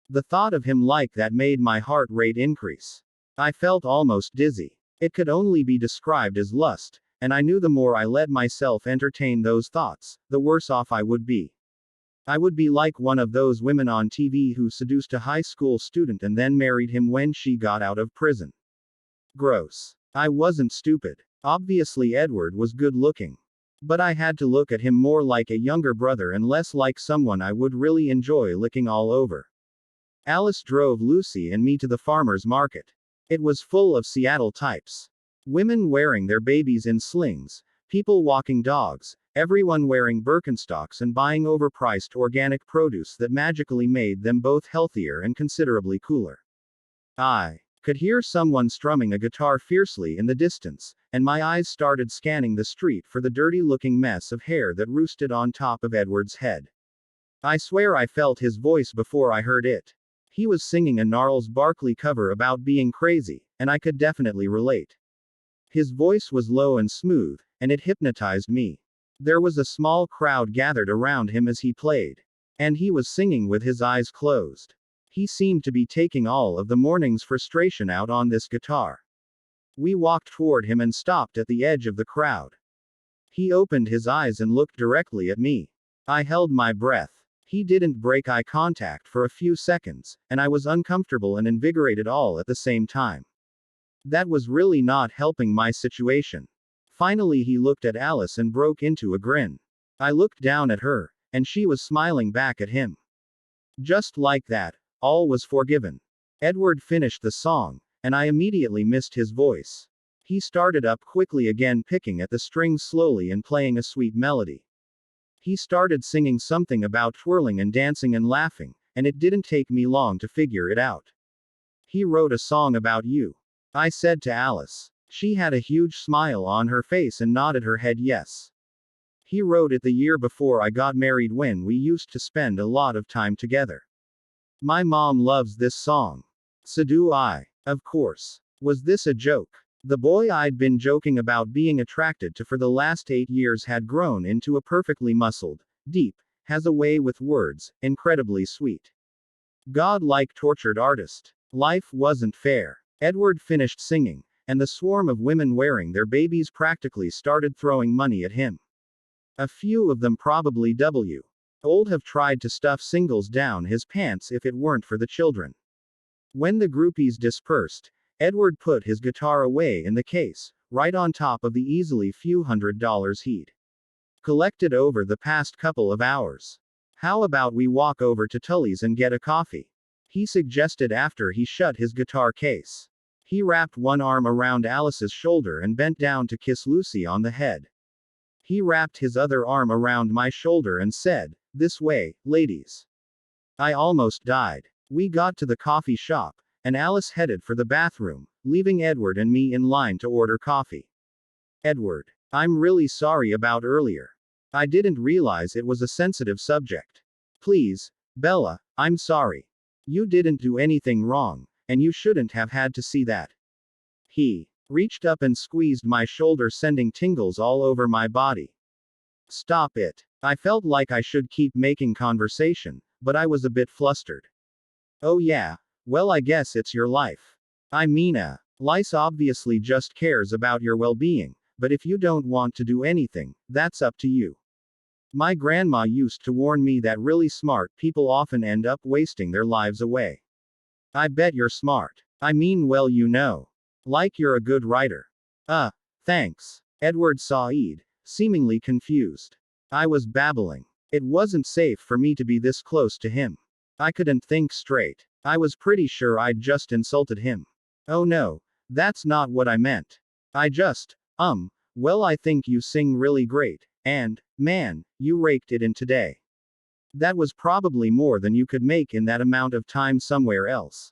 The thought of him like that made my heart rate increase. I felt almost dizzy. It could only be described as lust, and I knew the more I let myself entertain those thoughts, the worse off I would be. I would be like one of those women on TV who seduced a high school student and then married him when she got out of prison. Gross. I wasn't stupid. Obviously, Edward was good looking. But I had to look at him more like a younger brother and less like someone I would really enjoy licking all over. Alice drove Lucy and me to the farmer's market. It was full of Seattle types. Women wearing their babies in slings, people walking dogs, everyone wearing Birkenstocks and buying overpriced organic produce that magically made them both healthier and considerably cooler. I could hear someone strumming a guitar fiercely in the distance, and my eyes started scanning the street for the dirty-looking mess of hair that roosted on top of Edward's head. I swear I felt his voice before I heard it. He was singing a Gnarls Barkley cover about being crazy, and I could definitely relate. His voice was low and smooth, and it hypnotized me. There was a small crowd gathered around him as he played. And he was singing with his eyes closed. He seemed to be taking all of the morning's frustration out on this guitar. We walked toward him and stopped at the edge of the crowd. He opened his eyes and looked directly at me. I held my breath. He didn't break eye contact for a few seconds, and I was uncomfortable and invigorated all at the same time. That was really not helping my situation. Finally, he looked at Alice and broke into a grin. I looked down at her, and she was smiling back at him. Just like that, all was forgiven. Edward finished the song, and I immediately missed his voice. He started up quickly again, picking at the strings slowly and playing a sweet melody. He started singing something about twirling and dancing and laughing, and it didn't take me long to figure it out. "He wrote a song about you," I said to Alice. She had a huge smile on her face and nodded her head yes. "He wrote it the year before I got married when we used to spend a lot of time together. My mom loves this song. So do I. Of course. Was this a joke?" The boy I'd been joking about being attracted to for the last 8 years had grown into a perfectly muscled, deep, has a way with words, incredibly sweet. God-like tortured artist. Life wasn't fair. Edward finished singing, and the swarm of women wearing their babies practically started throwing money at him. A few of them probably old have tried to stuff singles down his pants if it weren't for the children. When the groupies dispersed, Edward put his guitar away in the case, right on top of the easily few $100s he'd collected over the past couple of hours. "How about we walk over to Tully's and get a coffee?" he suggested after he shut his guitar case. He wrapped one arm around Alice's shoulder and bent down to kiss Lucy on the head. He wrapped his other arm around my shoulder and said, "This way, ladies." I almost died. We got to the coffee shop, and Alice headed for the bathroom, leaving Edward and me in line to order coffee. "Edward, I'm really sorry about earlier. I didn't realize it was a sensitive subject. Please, Bella, I'm sorry. You didn't do anything wrong, and you shouldn't have had to see that. He reached up and squeezed my shoulder, sending tingles all over my body. Stop it. I felt like I should keep making conversation, but I was a bit flustered. Oh yeah, well, I guess it's your life. I mean, lice obviously just cares about your well-being, but if you don't want to do anything, that's up to you. My grandma used to warn me that really smart people often end up wasting their lives away. I bet you're smart. I mean, well, like you're a good writer. Thanks. Edward Said, seemingly confused. I was babbling. It wasn't safe for me to be this close to him. I couldn't think straight. I was pretty sure I'd just insulted him. Oh no, that's not what I meant. I just, well, I think you sing really great, and, man, you raked it in today. That was probably more than you could make in that amount of time somewhere else.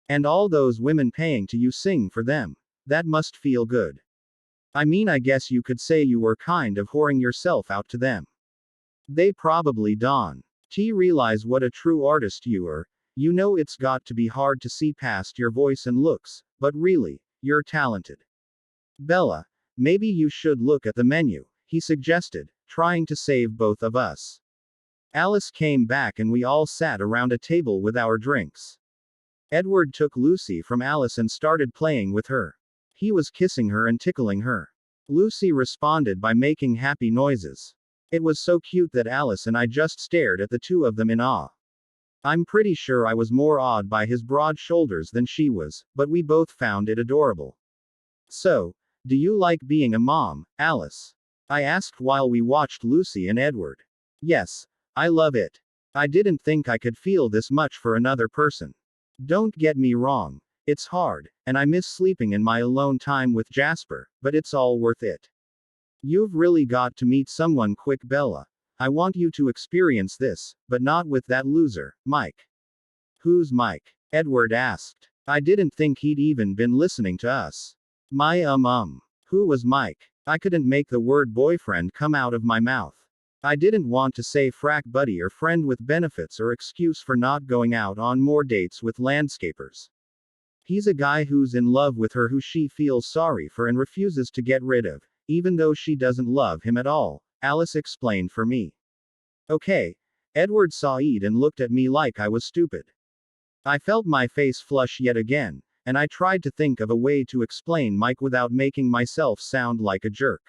And all those women paying to you sing for them. That must feel good. I mean, I guess you could say you were kind of whoring yourself out to them. They probably don't realize what a true artist you are. You know, it's got to be hard to see past your voice and looks, but really, you're talented. Bella, maybe you should look at the menu, he suggested, trying to save both of us. Alice came back and we all sat around a table with our drinks. Edward took Lucy from Alice and started playing with her. He was kissing her and tickling her. Lucy responded by making happy noises. It was so cute that Alice and I just stared at the two of them in awe. I'm pretty sure I was more awed by his broad shoulders than she was, but we both found it adorable. So, do you like being a mom, Alice? I asked while we watched Lucy and Edward. Yes, I love it. I didn't think I could feel this much for another person. Don't get me wrong, it's hard, and I miss sleeping in my alone time with Jasper, but it's all worth it. You've really got to meet someone quick, Bella. I want you to experience this, but not with that loser, Mike. Who's Mike? Edward asked. I didn't think he'd even been listening to us. Who was Mike? I couldn't make the word boyfriend come out of my mouth. I didn't want to say frack buddy or friend with benefits or excuse for not going out on more dates with landscapers. He's a guy who's in love with her, who she feels sorry for and refuses to get rid of, even though she doesn't love him at all, Alice explained for me. Okay. Edward Said and looked at me like I was stupid. I felt my face flush yet again, and I tried to think of a way to explain Mike without making myself sound like a jerk.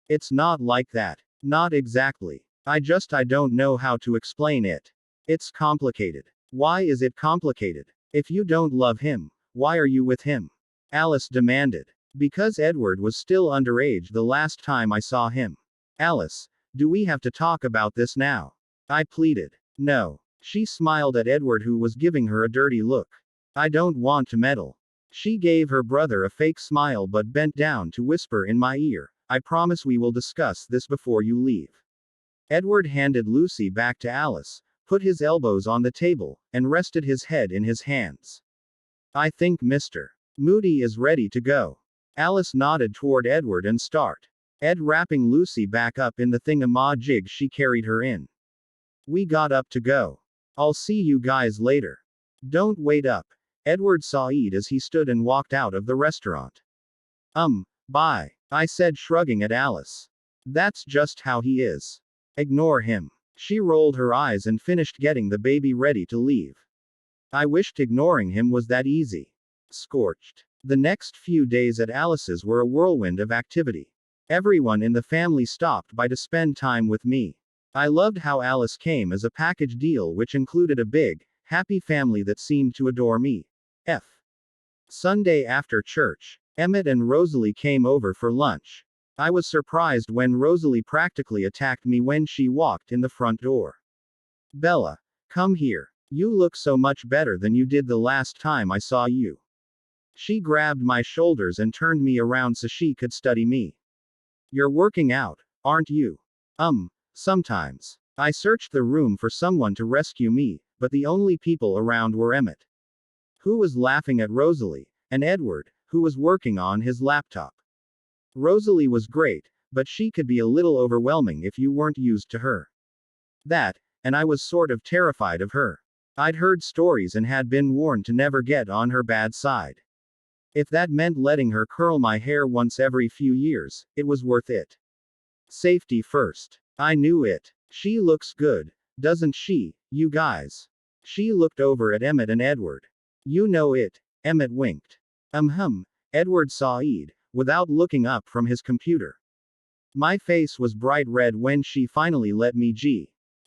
It's not like that. Not exactly. I don't know how to explain it. It's complicated. Why is it complicated? If you don't love him, why are you with him? Alice demanded. Because Edward was still underage the last time I saw him. Alice, do we have to talk about this now? I pleaded. No. She smiled at Edward, who was giving her a dirty look. I don't want to meddle. She gave her brother a fake smile but bent down to whisper in my ear, I promise we will discuss this before you leave. Edward handed Lucy back to Alice, put his elbows on the table, and rested his head in his hands. I think Mr. Moody is ready to go. Alice nodded toward Edward and start. Ed wrapping Lucy back up in the thingamajig she carried her in. We got up to go. I'll see you guys later. Don't wait up. Edward Said as he stood and walked out of the restaurant. Bye, I said, shrugging at Alice. That's just how he is. Ignore him. She rolled her eyes and finished getting the baby ready to leave. I wished ignoring him was that easy. Scorched. The next few days at Alice's were a whirlwind of activity. Everyone in the family stopped by to spend time with me. I loved how Alice came as a package deal which included a big, happy family that seemed to adore me. Sunday after church, Emmett and Rosalie came over for lunch. I was surprised when Rosalie practically attacked me when she walked in the front door. Bella, come here. You look so much better than you did the last time I saw you. She grabbed my shoulders and turned me around so she could study me. You're working out, aren't you? Sometimes. I searched the room for someone to rescue me, but the only people around were Emmett, who was laughing at Rosalie, and Edward, who was working on his laptop. Rosalie was great, but she could be a little overwhelming if you weren't used to her. That, and I was sort of terrified of her. I'd heard stories and had been warned to never get on her bad side. If that meant letting her curl my hair once every few years, it was worth it. Safety first. I knew it. She looks good, doesn't she, you guys? She looked over at Emmett and Edward. You know it. Emmett winked. Edward sighed, without looking up from his computer. My face was bright red when she finally let me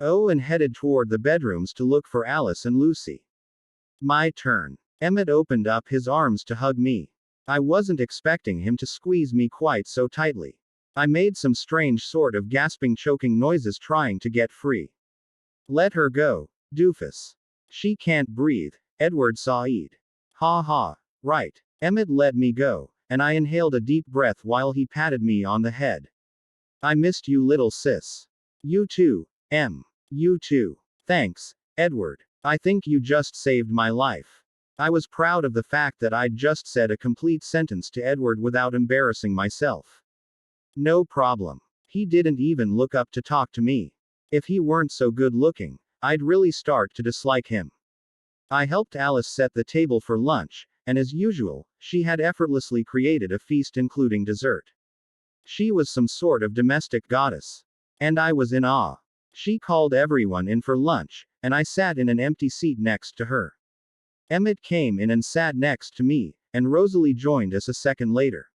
go and headed toward the bedrooms to look for Alice and Lucy. My turn. Emmett opened up his arms to hug me. I wasn't expecting him to squeeze me quite so tightly. I made some strange sort of gasping, choking noises trying to get free. Let her go, doofus. She can't breathe, Edward sighed. Ha ha. Right. Emmett let me go, and I inhaled a deep breath while he patted me on the head. I missed you, little sis. You too, Em. You too. Thanks, Edward. I think you just saved my life. I was proud of the fact that I'd just said a complete sentence to Edward without embarrassing myself. No problem. He didn't even look up to talk to me. If he weren't so good looking, I'd really start to dislike him. I helped Alice set the table for lunch, and as usual, she had effortlessly created a feast including dessert. She was some sort of domestic goddess. And I was in awe. She called everyone in for lunch, and I sat in an empty seat next to her. Emmett came in and sat next to me, and Rosalie joined us a second later.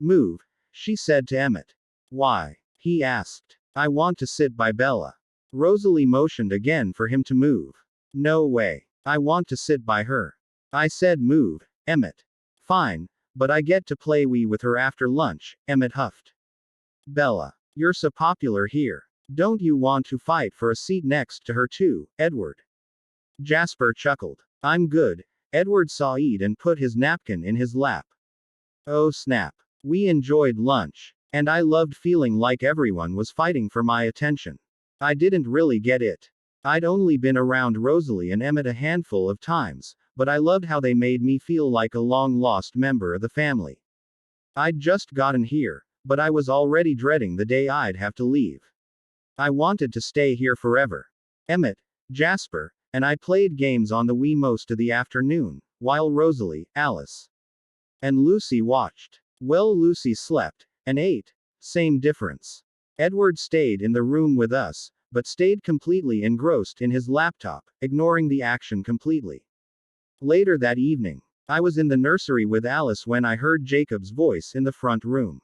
Move, she said to Emmett. Why? He asked. I want to sit by Bella. Rosalie motioned again for him to move. No way. I want to sit by her. I said move, Emmett. Fine, but I get to play Wii with her after lunch, Emmett huffed. Bella, you're so popular here. Don't you want to fight for a seat next to her too, Edward? Jasper chuckled. I'm good, Edward sighed and put his napkin in his lap. Oh snap. We enjoyed lunch. And I loved feeling like everyone was fighting for my attention. I didn't really get it. I'd only been around Rosalie and Emmett a handful of times, but I loved how they made me feel like a long-lost member of the family. I'd just gotten here, but I was already dreading the day I'd have to leave. I wanted to stay here forever. Emmett, Jasper, and I played games on the Wii most of the afternoon, while Rosalie, Alice, and Lucy watched. Well, Lucy slept and ate. Same difference. Edward stayed in the room with us, but stayed completely engrossed in his laptop, ignoring the action completely. Later that evening, I was in the nursery with Alice when I heard Jacob's voice in the front room.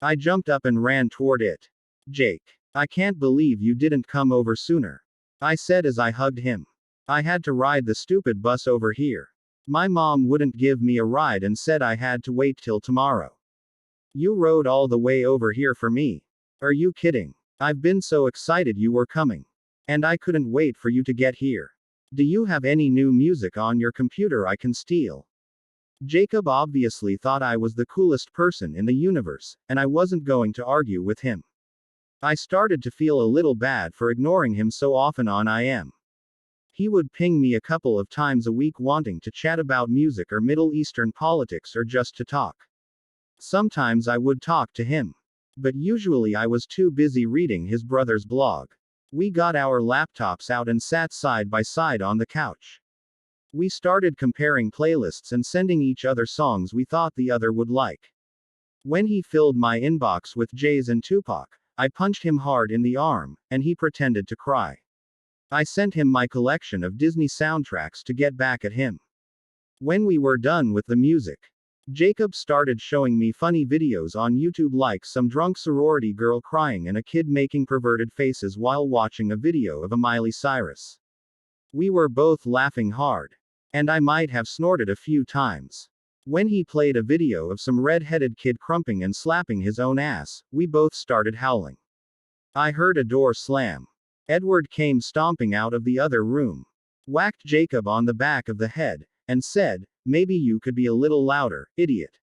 I jumped up and ran toward it. Jake, I can't believe you didn't come over sooner, I said as I hugged him. I had to ride the stupid bus over here. My mom wouldn't give me a ride and said I had to wait till tomorrow. You rode all the way over here for me. Are you kidding? I've been so excited you were coming. And I couldn't wait for you to get here. Do you have any new music on your computer I can steal? Jacob obviously thought I was the coolest person in the universe, and I wasn't going to argue with him. I started to feel a little bad for ignoring him so often on IM. He would ping me a couple of times a week wanting to chat about music or Middle Eastern politics or just to talk. Sometimes I would talk to him. But usually I was too busy reading his brother's blog. We got our laptops out and sat side by side on the couch. We started comparing playlists and sending each other songs we thought the other would like. When he filled my inbox with Jays and Tupac, I punched him hard in the arm, and he pretended to cry. I sent him my collection of Disney soundtracks to get back at him. When we were done with the music, Jacob started showing me funny videos on YouTube like some drunk sorority girl crying and a kid making perverted faces while watching a video of a Miley Cyrus. We were both laughing hard. And I might have snorted a few times. When he played a video of some red-headed kid crumping and slapping his own ass, we both started howling. I heard a door slam. Edward came stomping out of the other room, whacked Jacob on the back of the head, and said, "Maybe you could be a little louder, idiot."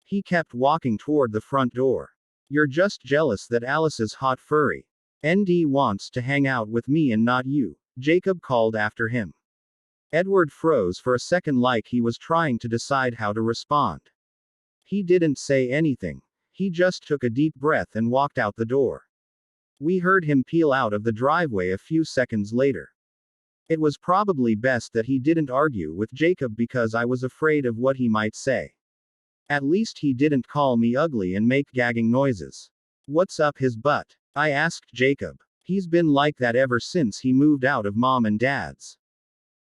He kept walking toward the front door. "You're just jealous that Alice's hot furry ND wants to hang out with me and not you," Jacob called after him. Edward froze for a second like he was trying to decide how to respond. He didn't say anything. He just took a deep breath and walked out the door. We heard him peel out of the driveway a few seconds later. It was probably best that he didn't argue with Jacob because I was afraid of what he might say. At least he didn't call me ugly and make gagging noises. What's up his butt? I asked Jacob. He's been like that ever since he moved out of mom and dad's.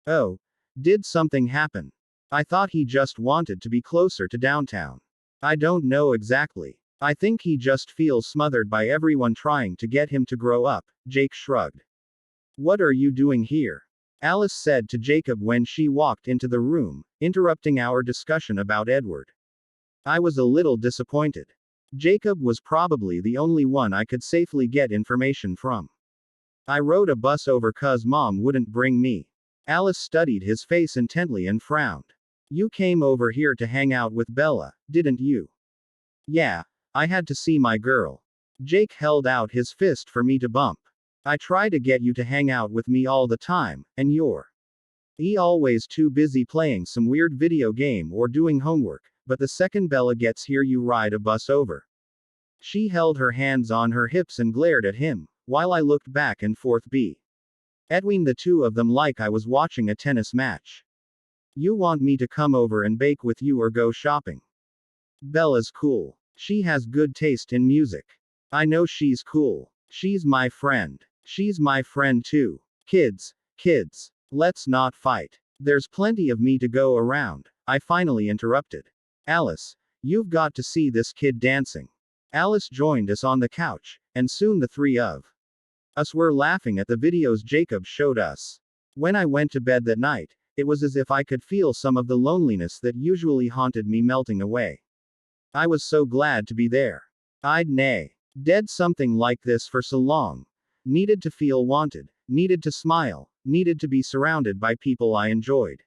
Oh, did something happen? I thought he just wanted to be closer to downtown. I don't know exactly. I think he just feels smothered by everyone trying to get him to grow up, Jake shrugged. What are you doing here? Alice said to Jacob when she walked into the room, interrupting our discussion about Edward. I was a little disappointed. Jacob was probably the only one I could safely get information from. I rode a bus over 'cause mom wouldn't bring me. Alice studied his face intently and frowned. You came over here to hang out with Bella, didn't you? Yeah, I had to see my girl. Jake held out his fist for me to bump. I try to get you to hang out with me all the time, and you're always too busy playing some weird video game or doing homework, but the second Bella gets here you ride a bus over. She held her hands on her hips and glared at him, while I looked back and forth between the two of them like I was watching a tennis match. You want me to come over and bake with you or go shopping? Bella's cool. She has good taste in music. I know she's cool. She's my friend. She's my friend too. Kids, let's not fight. There's plenty of me to go around, I finally interrupted. Alice, you've got to see this kid dancing. Alice joined us on the couch, and soon the three of us were laughing at the videos Jacob showed us. When I went to bed that night, it was as if I could feel some of the loneliness that usually haunted me melting away. I was so glad to be there. I'd dead something like this for so long. Needed to feel wanted, needed to smile, needed to be surrounded by people I enjoyed.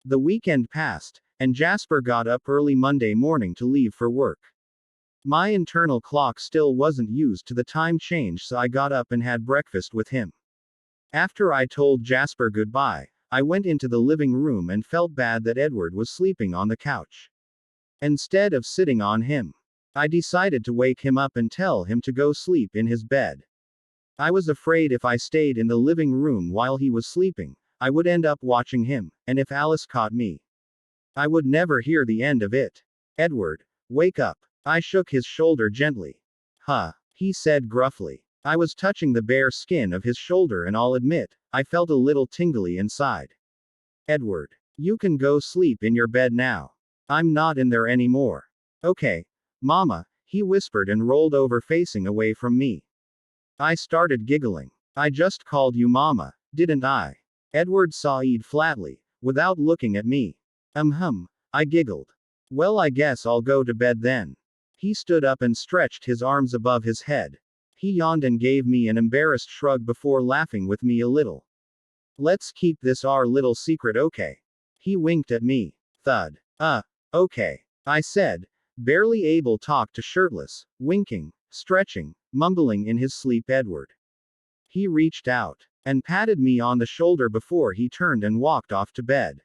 The weekend passed, and Jasper got up early Monday morning to leave for work. My internal clock still wasn't used to the time change, so I got up and had breakfast with him. After I told Jasper goodbye, I went into the living room and felt bad that Edward was sleeping on the couch. Instead of sitting on him, I decided to wake him up and tell him to go sleep in his bed. I was afraid if I stayed in the living room while he was sleeping, I would end up watching him, and if Alice caught me, I would never hear the end of it. Edward, wake up. I shook his shoulder gently. Huh, he said gruffly. I was touching the bare skin of his shoulder and I'll admit, I felt a little tingly inside. Edward, you can go sleep in your bed now. I'm not in there anymore. Okay, Mama, he whispered and rolled over facing away from me. I started giggling. I just called you Mama, didn't I? Edward sighed flatly, without looking at me. I giggled. Well, I guess I'll go to bed then. He stood up and stretched his arms above his head. He yawned and gave me an embarrassed shrug before laughing with me a little. Let's keep this our little secret, okay? He winked at me. Thud. Okay. I said, barely able to talk to shirtless, winking, stretching, mumbling in his sleep Edward. He reached out and patted me on the shoulder before he turned and walked off to bed.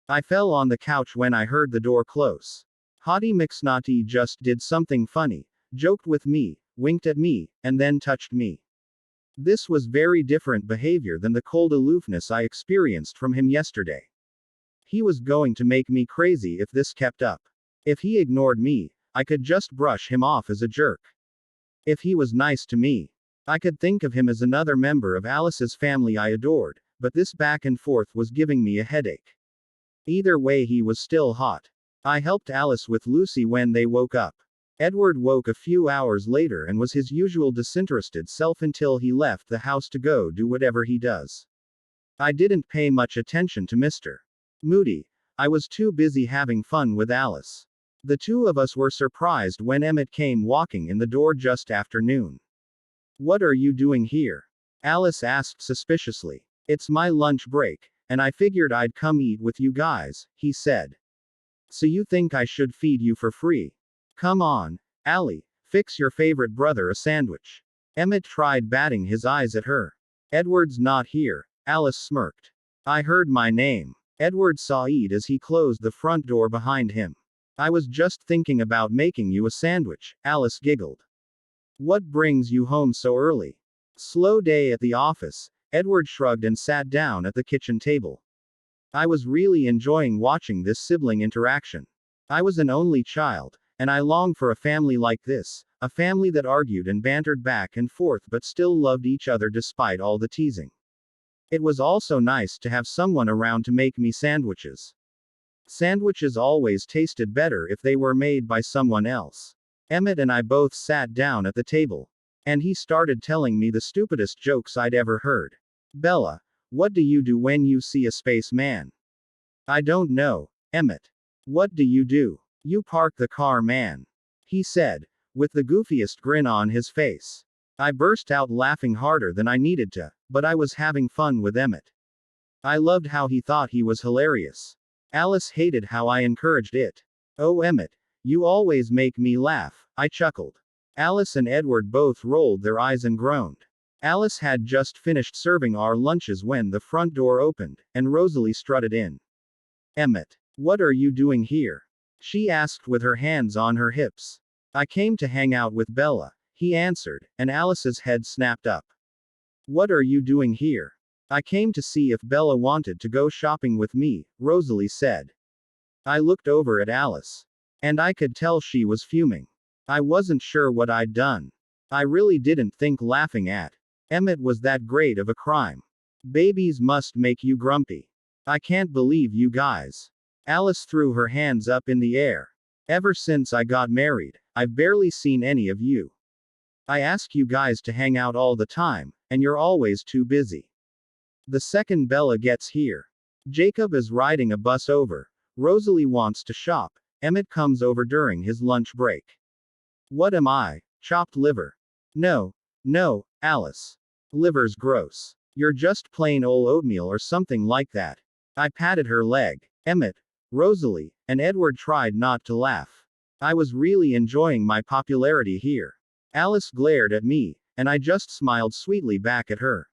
I fell on the couch when I heard the door close. Hottie McSnotty just did something funny, joked with me, winked at me, and then touched me. This was very different behavior than the cold aloofness I experienced from him yesterday. He was going to make me crazy if this kept up. If he ignored me, I could just brush him off as a jerk. If he was nice to me, I could think of him as another member of Alice's family I adored, but this back and forth was giving me a headache. Either way, he was still hot. I helped Alice with Lucy when they woke up. Edward woke a few hours later and was his usual disinterested self until he left the house to go do whatever he does. I didn't pay much attention to Mr. Moody. I was too busy having fun with Alice. The two of us were surprised when Emmett came walking in the door just after noon. What are you doing here? Alice asked suspiciously. It's my lunch break, and I figured I'd come eat with you guys, he said. So you think I should feed you for free? Come on, Allie, fix your favorite brother a sandwich. Emmett tried batting his eyes at her. Edward's not here, Alice smirked. I heard my name. Edward sighed as he closed the front door behind him. I was just thinking about making you a sandwich, Alice giggled. What brings you home so early? Slow day at the office, Edward shrugged and sat down at the kitchen table. I was really enjoying watching this sibling interaction. I was an only child, and I longed for a family like this, a family that argued and bantered back and forth but still loved each other despite all the teasing. It was also nice to have someone around to make me sandwiches. Sandwiches always tasted better if they were made by someone else. Emmett and I both sat down at the table. And he started telling me the stupidest jokes I'd ever heard. Bella, what do you do when you see a spaceman? I don't know, Emmett. What do you do? You park the car, man. He said, with the goofiest grin on his face. I burst out laughing harder than I needed to, but I was having fun with Emmett. I loved how he thought he was hilarious. Alice hated how I encouraged it. Oh, Emmett, you always make me laugh, I chuckled. Alice and Edward both rolled their eyes and groaned. Alice had just finished serving our lunches when the front door opened, and Rosalie strutted in. Emmett, what are you doing here? She asked with her hands on her hips. I came to hang out with Bella, he answered, and Alice's head snapped up. What are you doing here? I came to see if Bella wanted to go shopping with me, Rosalie said. I looked over at Alice. And I could tell she was fuming. I wasn't sure what I'd done. I really didn't think laughing at Emmett was that great of a crime. Babies must make you grumpy. I can't believe you guys. Alice threw her hands up in the air. Ever since I got married, I've barely seen any of you. I ask you guys to hang out all the time, and you're always too busy. The second Bella gets here. Jacob is riding a bus over. Rosalie wants to shop. Emmett comes over during his lunch break. What am I? Chopped liver. No, Alice. Liver's gross. You're just plain old oatmeal or something like that. I patted her leg. Emmett, Rosalie, and Edward tried not to laugh. I was really enjoying my popularity here. Alice glared at me, and I just smiled sweetly back at her.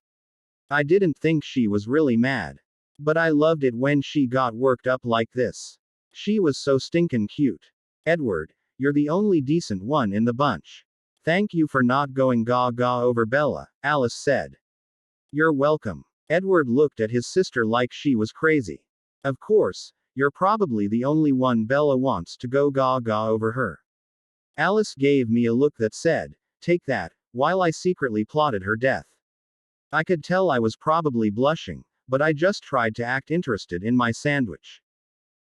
I didn't think she was really mad. But I loved it when she got worked up like this. She was so stinkin' cute. Edward, you're the only decent one in the bunch. Thank you for not going gaga over Bella, Alice said. You're welcome. Edward looked at his sister like she was crazy. Of course, you're probably the only one Bella wants to go gaga over her. Alice gave me a look that said, take that, while I secretly plotted her death. I could tell I was probably blushing, but I just tried to act interested in my sandwich.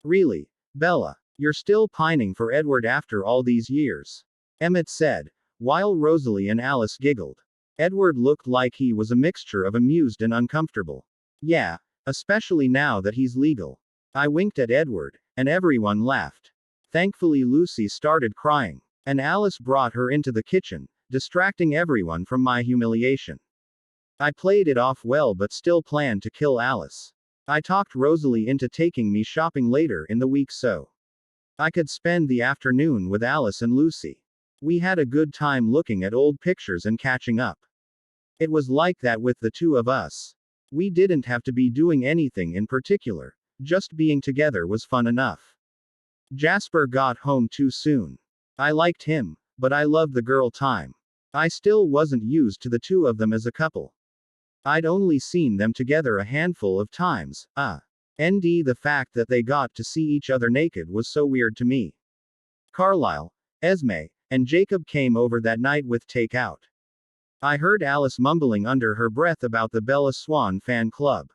Really, Bella, you're still pining for Edward after all these years? Emmett said, while Rosalie and Alice giggled. Edward looked like he was a mixture of amused and uncomfortable. Yeah, especially now that he's legal. I winked at Edward, and everyone laughed. Thankfully Lucy started crying, and Alice brought her into the kitchen, distracting everyone from my humiliation. I played it off well but still planned to kill Alice. I talked Rosalie into taking me shopping later in the week so I could spend the afternoon with Alice and Lucy. We had a good time looking at old pictures and catching up. It was like that with the two of us. We didn't have to be doing anything in particular, just being together was fun enough. Jasper got home too soon. I liked him, but I loved the girl time. I still wasn't used to the two of them as a couple. I'd only seen them together a handful of times, the fact that they got to see each other naked was so weird to me. Carlisle, Esme, and Jacob came over that night with takeout. I heard Alice mumbling under her breath about the Bella Swan fan club.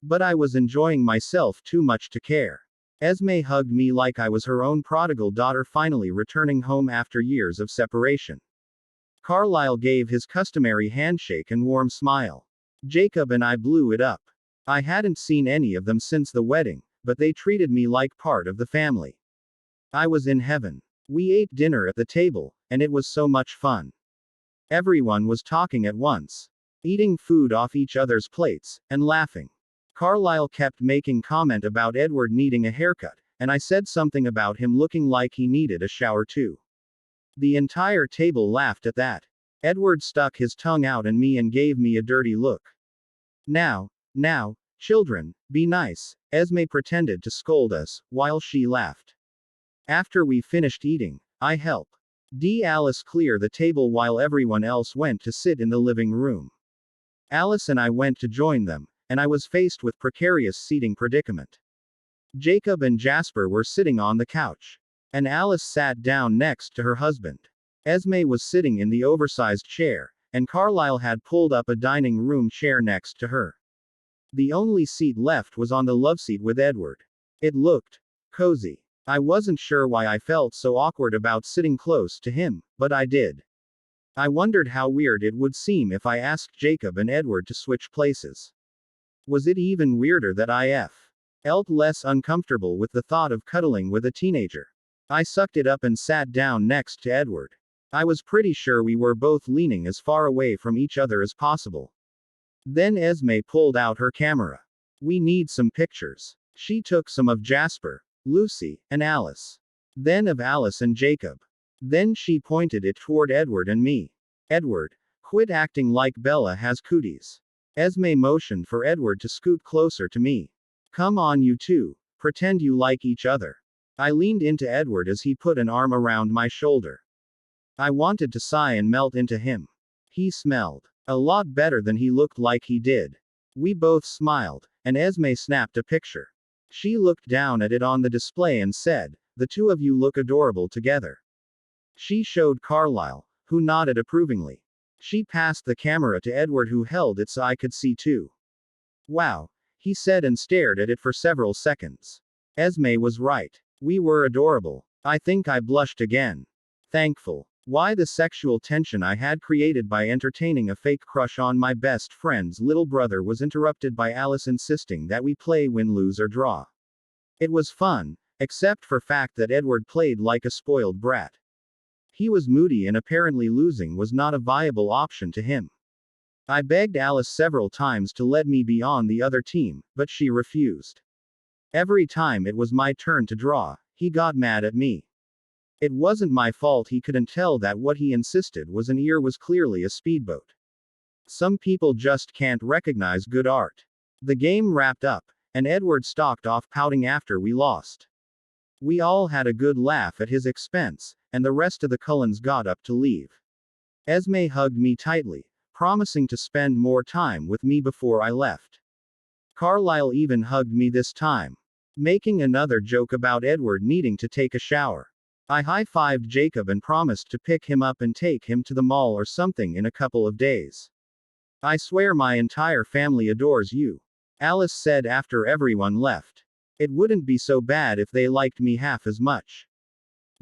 But I was enjoying myself too much to care. Esme hugged me like I was her own prodigal daughter finally returning home after years of separation. Carlisle gave his customary handshake and warm smile. Jacob and I blew it up. I hadn't seen any of them since the wedding, but they treated me like part of the family. I was in heaven. We ate dinner at the table, and it was so much fun. Everyone was talking at once, eating food off each other's plates, and laughing. Carlisle kept making comment about Edward needing a haircut, and I said something about him looking like he needed a shower too. The entire table laughed at that. Edward stuck his tongue out at me and gave me a dirty look. Now, children, be nice, Esme pretended to scold us, while she laughed. After we finished eating, I helped Alice clear the table while everyone else went to sit in the living room. Alice and I went to join them, and I was faced with precarious seating predicament. Jacob and Jasper were sitting on the couch, and Alice sat down next to her husband. Esme was sitting in the oversized chair, and Carlyle had pulled up a dining room chair next to her. The only seat left was on the loveseat with Edward. It looked cozy. I wasn't sure why I felt so awkward about sitting close to him, but I did. I wondered how weird it would seem if I asked Jacob and Edward to switch places. Was it even weirder that I felt less uncomfortable with the thought of cuddling with a teenager? I sucked it up and sat down next to Edward. I was pretty sure we were both leaning as far away from each other as possible. Then Esme pulled out her camera. We need some pictures. She took some of Jasper, Lucy, and Alice. Then of Alice and Jacob. Then she pointed it toward Edward and me. Edward, quit acting like Bella has cooties. Esme motioned for Edward to scoot closer to me. Come on, you two. Pretend you like each other. I leaned into Edward as he put an arm around my shoulder. I wanted to sigh and melt into him. He smelled a lot better than he looked like he did. We both smiled, and Esme snapped a picture. She looked down at it on the display and said, "The two of you look adorable together." She showed Carlyle, who nodded approvingly. She passed the camera to Edward, who held it so I could see too. Wow, he said and stared at it for several seconds. Esme was right. We were adorable. I think I blushed again. Thankful. Why the sexual tension I had created by entertaining a fake crush on my best friend's little brother was interrupted by Alice insisting that we play win, lose, or draw. It was fun, except for fact that Edward played like a spoiled brat. He was moody and apparently losing was not a viable option to him. I begged Alice several times to let me be on the other team, but she refused. Every time it was my turn to draw, he got mad at me. It wasn't my fault he couldn't tell that what he insisted was an ear was clearly a speedboat. Some people just can't recognize good art. The game wrapped up, and Edward stalked off pouting after we lost. We all had a good laugh at his expense, and the rest of the Cullens got up to leave. Esme hugged me tightly, promising to spend more time with me before I left. Carlyle even hugged me this time, making another joke about Edward needing to take a shower. I high-fived Jacob and promised to pick him up and take him to the mall or something in a couple of days. I swear my entire family adores you, Alice said after everyone left. It wouldn't be so bad if they liked me half as much.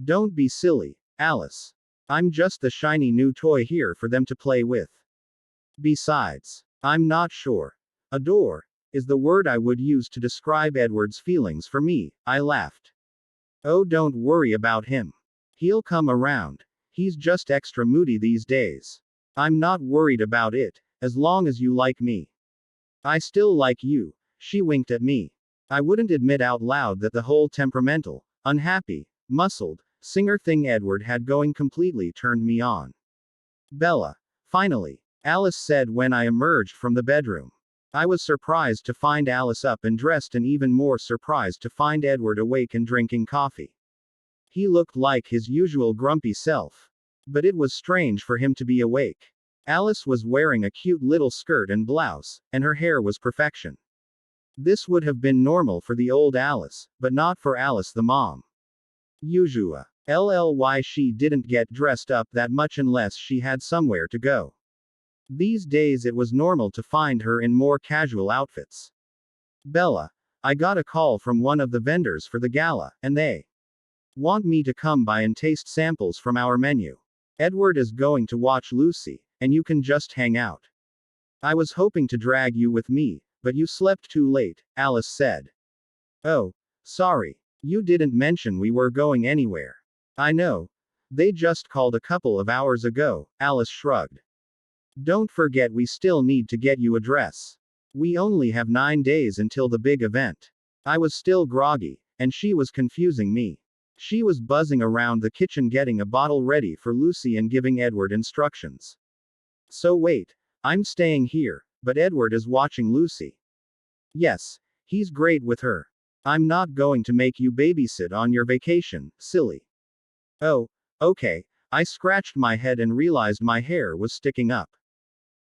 Don't be silly, Alice. I'm just the shiny new toy here for them to play with. Besides, I'm not sure. Adore is the word I would use to describe Edward's feelings for me, I laughed. Oh, don't worry about him. He'll come around. He's just extra moody these days. I'm not worried about it, as long as you like me. I still like you, she winked at me. I wouldn't admit out loud that the whole temperamental, unhappy, muscled, singer thing Edward had going completely turned me on. Bella. Finally, Alice said when I emerged from the bedroom. I was surprised to find Alice up and dressed and even more surprised to find Edward awake and drinking coffee. He looked like his usual grumpy self. But it was strange for him to be awake. Alice was wearing a cute little skirt and blouse, and her hair was perfection. This would have been normal for the old Alice, but not for Alice the mom. Usually, she didn't get dressed up that much unless she had somewhere to go. These days it was normal to find her in more casual outfits. Bella, I got a call from one of the vendors for the gala, and they want me to come by and taste samples from our menu. Edward is going to watch Lucy, and you can just hang out. I was hoping to drag you with me, but you slept too late, Alice said. Oh, sorry. You didn't mention we were going anywhere. I know. They just called a couple of hours ago, Alice shrugged. Don't forget we still need to get you a dress. We only have 9 days until the big event. I was still groggy, and she was confusing me. She was buzzing around the kitchen getting a bottle ready for Lucy and giving Edward instructions. So wait, I'm staying here, but Edward is watching Lucy. Yes, he's great with her. I'm not going to make you babysit on your vacation, silly. Oh, okay. I scratched my head and realized my hair was sticking up.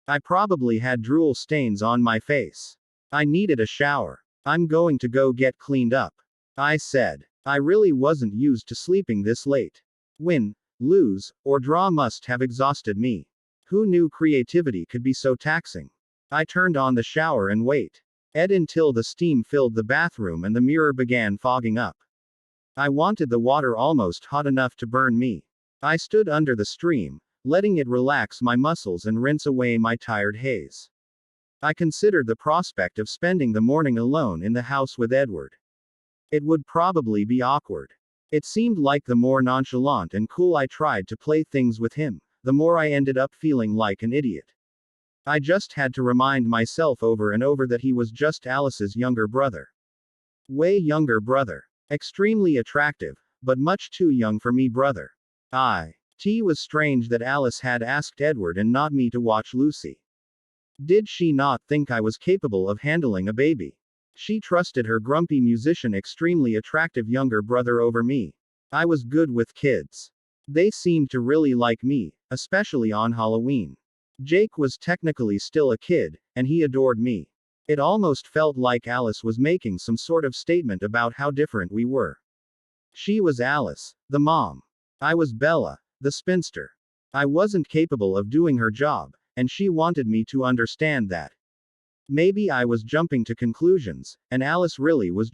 I probably had drool stains on my face. I needed a shower. I'm going to go get cleaned up, I said. I really wasn't used to sleeping this late. Win, lose, or draw must have exhausted me. Who knew creativity could be so taxing? I turned on the shower and waited until the steam filled the bathroom and the mirror began fogging up. I wanted the water almost hot enough to burn me. I stood under the stream, letting it relax my muscles and rinse away my tired haze. I considered the prospect of spending the morning alone in the house with Edward. It would probably be awkward. It seemed like the more nonchalant and cool I tried to play things with him, the more I ended up feeling like an idiot. I just had to remind myself over and over that he was just Alice's younger brother. Way younger brother. Extremely attractive, but much too young for me brother. It was strange that Alice had asked Edward and not me to watch Lucy. Did she not think I was capable of handling a baby? She trusted her grumpy musician extremely attractive younger brother over me. I was good with kids. They seemed to really like me, especially on Halloween. Jake was technically still a kid, and he adored me. It almost felt like Alice was making some sort of statement about how different we were. She was Alice, the mom. I was Bella, the spinster. I wasn't capable of doing her job, and she wanted me to understand that. Maybe I was jumping to conclusions, and Alice really was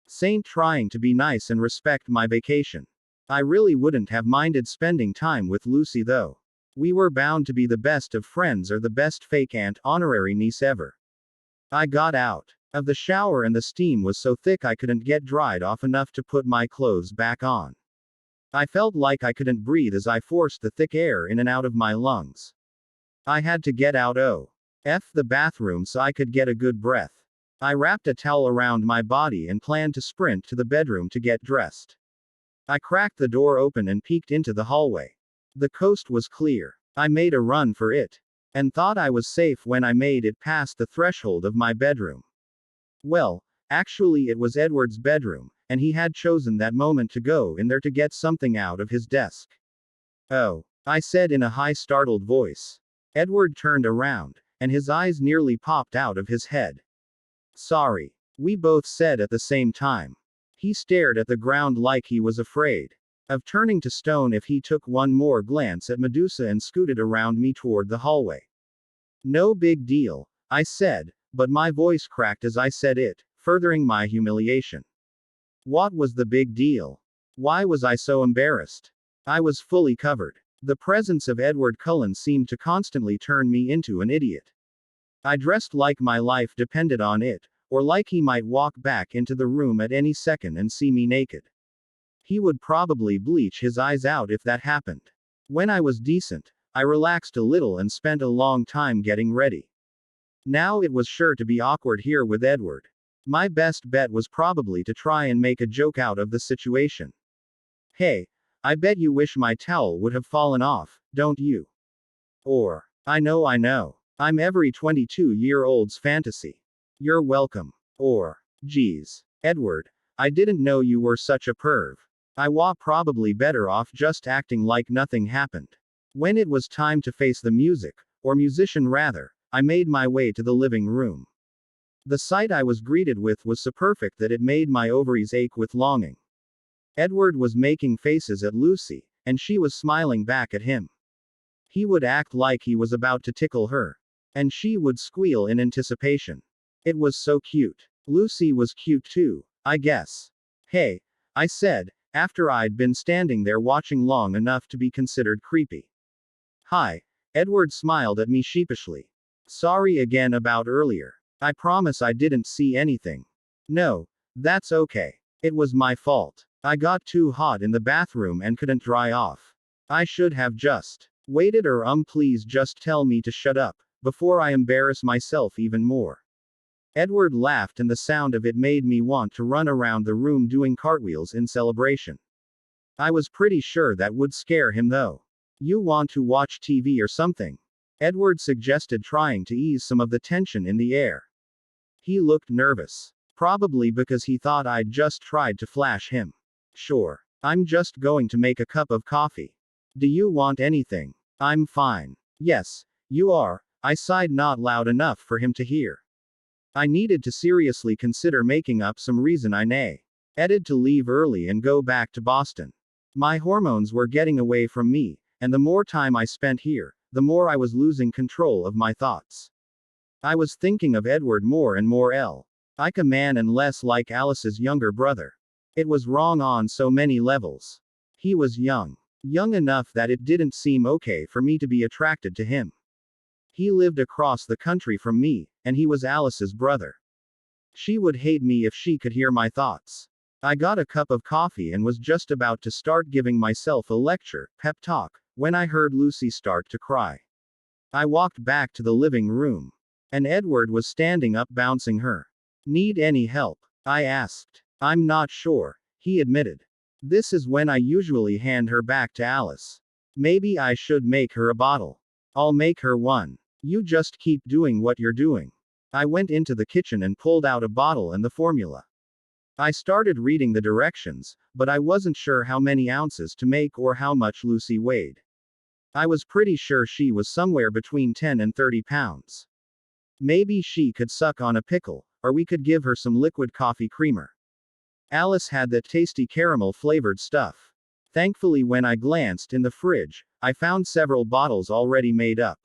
Saint trying to be nice and respect my vacation. I really wouldn't have minded spending time with Lucy though. We were bound to be the best of friends or the best fake aunt honorary niece ever. I got out of the shower and the steam was so thick I couldn't get dried off enough to put my clothes back on. I felt like I couldn't breathe as I forced the thick air in and out of my lungs. I had to get out the bathroom so I could get a good breath. I wrapped a towel around my body and planned to sprint to the bedroom to get dressed. I cracked the door open and peeked into the hallway. The coast was clear. I made a run for it. And thought I was safe when I made it past the threshold of my bedroom. Well, actually it was Edward's bedroom, and he had chosen that moment to go in there to get something out of his desk. Oh, I said in a high startled voice. Edward turned around, and his eyes nearly popped out of his head. Sorry, we both said at the same time. He stared at the ground like he was afraid of turning to stone if he took one more glance at Medusa and scooted around me toward the hallway. No big deal, I said, but my voice cracked as I said it, furthering my humiliation. What was the big deal? Why was I so embarrassed? I was fully covered. The presence of Edward Cullen seemed to constantly turn me into an idiot. I dressed like my life depended on it, or like he might walk back into the room at any second and see me naked. He would probably bleach his eyes out if that happened. When I was decent, I relaxed a little and spent a long time getting ready. Now it was sure to be awkward here with Edward. My best bet was probably to try and make a joke out of the situation. Hey, I bet you wish my towel would have fallen off, don't you? Or, I know, I'm every 22-year-old's fantasy. You're welcome. Or, geez, Edward, I didn't know you were such a perv. I was probably better off just acting like nothing happened. When it was time to face the music, or musician rather, I made my way to the living room. The sight I was greeted with was so perfect that it made my ovaries ache with longing. Edward was making faces at Lucy, and she was smiling back at him. He would act like he was about to tickle her. And she would squeal in anticipation. It was so cute. Lucy was cute too, I guess. Hey, I said, after I'd been standing there watching long enough to be considered creepy. Hi. Edward smiled at me sheepishly. Sorry again about earlier. I promise I didn't see anything. No, that's okay. It was my fault. I got too hot in the bathroom and couldn't dry off. I should have just waited or please just tell me to shut up, before I embarrass myself even more. Edward laughed and the sound of it made me want to run around the room doing cartwheels in celebration. I was pretty sure that would scare him though. You want to watch TV or something? Edward suggested, trying to ease some of the tension in the air. He looked nervous. Probably because he thought I'd just tried to flash him. Sure. I'm just going to make a cup of coffee. Do you want anything? I'm fine. Yes, you are. I sighed, not loud enough for him to hear. I needed to seriously consider making up some reason I needed to leave early and go back to Boston. My hormones were getting away from me, and the more time I spent here, the more I was losing control of my thoughts. I was thinking of Edward more and more like a man and less like Alice's younger brother. It was wrong on so many levels. He was young. Young enough that it didn't seem okay for me to be attracted to him. He lived across the country from me, and he was Alice's brother. She would hate me if she could hear my thoughts. I got a cup of coffee and was just about to start giving myself a pep talk, when I heard Lucy start to cry. I walked back to the living room. And Edward was standing up, bouncing her. Need any help? I asked. I'm not sure, he admitted. This is when I usually hand her back to Alice. Maybe I should make her a bottle. I'll make her one. You just keep doing what you're doing. I went into the kitchen and pulled out a bottle and the formula. I started reading the directions, but I wasn't sure how many ounces to make or how much Lucy weighed. I was pretty sure she was somewhere between 10 and 30 pounds. Maybe she could suck on a pickle, or we could give her some liquid coffee creamer. Alice had that tasty caramel flavored stuff. Thankfully, when I glanced in the fridge, I found several bottles already made up.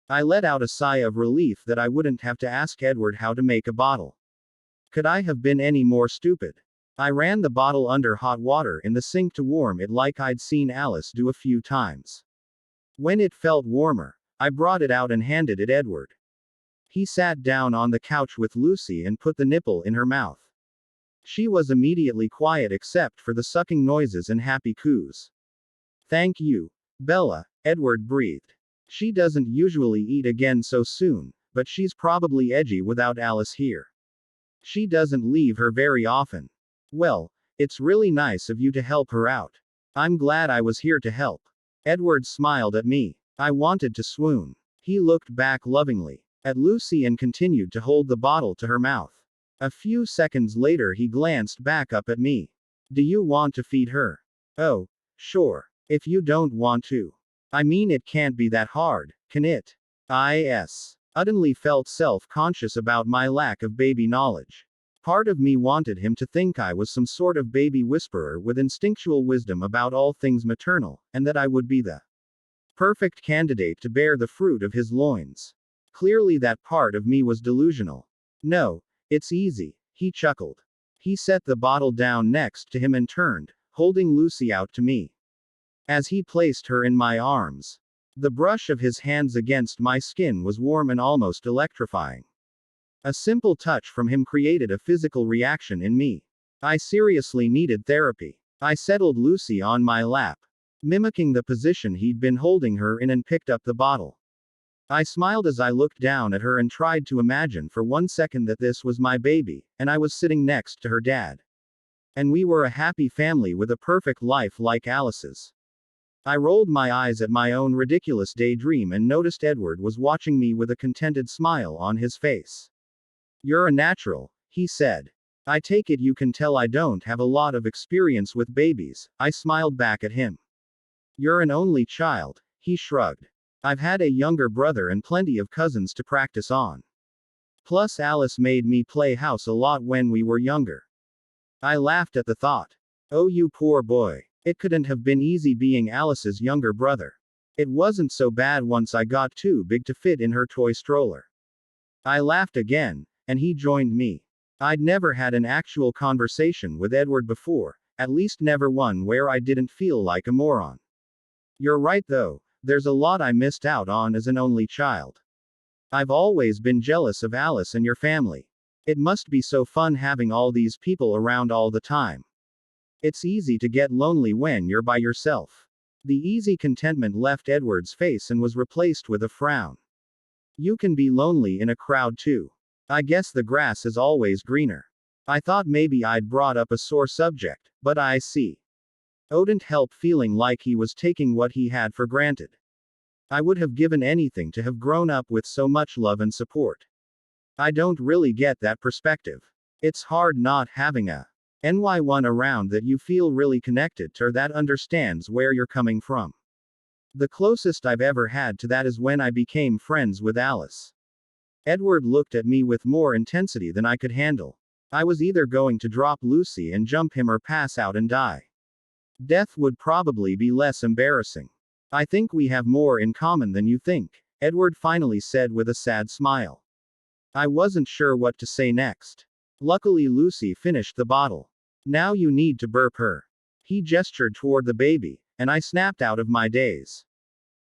I let out a sigh of relief that I wouldn't have to ask Edward how to make a bottle. Could I have been any more stupid? I ran the bottle under hot water in the sink to warm it like I'd seen Alice do a few times. When it felt warmer, I brought it out and handed it Edward. He sat down on the couch with Lucy and put the nipple in her mouth. She was immediately quiet except for the sucking noises and happy coos. Thank you, Bella, Edward breathed. She doesn't usually eat again so soon, but she's probably edgy without Alice here. She doesn't leave her very often. Well, it's really nice of you to help her out. I'm glad I was here to help. Edward smiled at me. I wanted to swoon. He looked back lovingly at Lucy and continued to hold the bottle to her mouth. A few seconds later he glanced back up at me. Do you want to feed her? Oh, sure. If you don't want to. I mean, it can't be that hard, can it? I suddenly felt self-conscious about my lack of baby knowledge. Part of me wanted him to think I was some sort of baby whisperer with instinctual wisdom about all things maternal, and that I would be the perfect candidate to bear the fruit of his loins. Clearly that part of me was delusional. No, it's easy, he chuckled. He set the bottle down next to him and turned, holding Lucy out to me. As he placed her in my arms, the brush of his hands against my skin was warm and almost electrifying. A simple touch from him created a physical reaction in me. I seriously needed therapy. I settled Lucy on my lap, mimicking the position he'd been holding her in, and picked up the bottle. I smiled as I looked down at her and tried to imagine for 1 second that this was my baby, and I was sitting next to her dad. And we were a happy family with a perfect life like Alice's. I rolled my eyes at my own ridiculous daydream and noticed Edward was watching me with a contented smile on his face. You're a natural, he said. I take it you can tell I don't have a lot of experience with babies, I smiled back at him. You're an only child, he shrugged. I've had a younger brother and plenty of cousins to practice on. Plus Alice made me play house a lot when we were younger. I laughed at the thought. Oh, you poor boy. It couldn't have been easy being Alice's younger brother. It wasn't so bad once I got too big to fit in her toy stroller. I laughed again, and he joined me. I'd never had an actual conversation with Edward before, at least never one where I didn't feel like a moron. You're right though, there's a lot I missed out on as an only child. I've always been jealous of Alice and your family. It must be so fun having all these people around all the time. It's easy to get lonely when you're by yourself. The easy contentment left Edward's face and was replaced with a frown. You can be lonely in a crowd too. I guess the grass is always greener. I thought maybe I'd brought up a sore subject, but I see. Couldn't help feeling like he was taking what he had for granted. I would have given anything to have grown up with so much love and support. I don't really get that perspective. It's hard not having a NY1 around that you feel really connected to or that understands where you're coming from. The closest I've ever had to that is when I became friends with Alice. Edward looked at me with more intensity than I could handle. I was either going to drop Lucy and jump him or pass out and die. Death would probably be less embarrassing. I think we have more in common than you think, Edward finally said with a sad smile. I wasn't sure what to say next. Luckily, Lucy finished the bottle. Now you need to burp her. He gestured toward the baby, and I snapped out of my daze.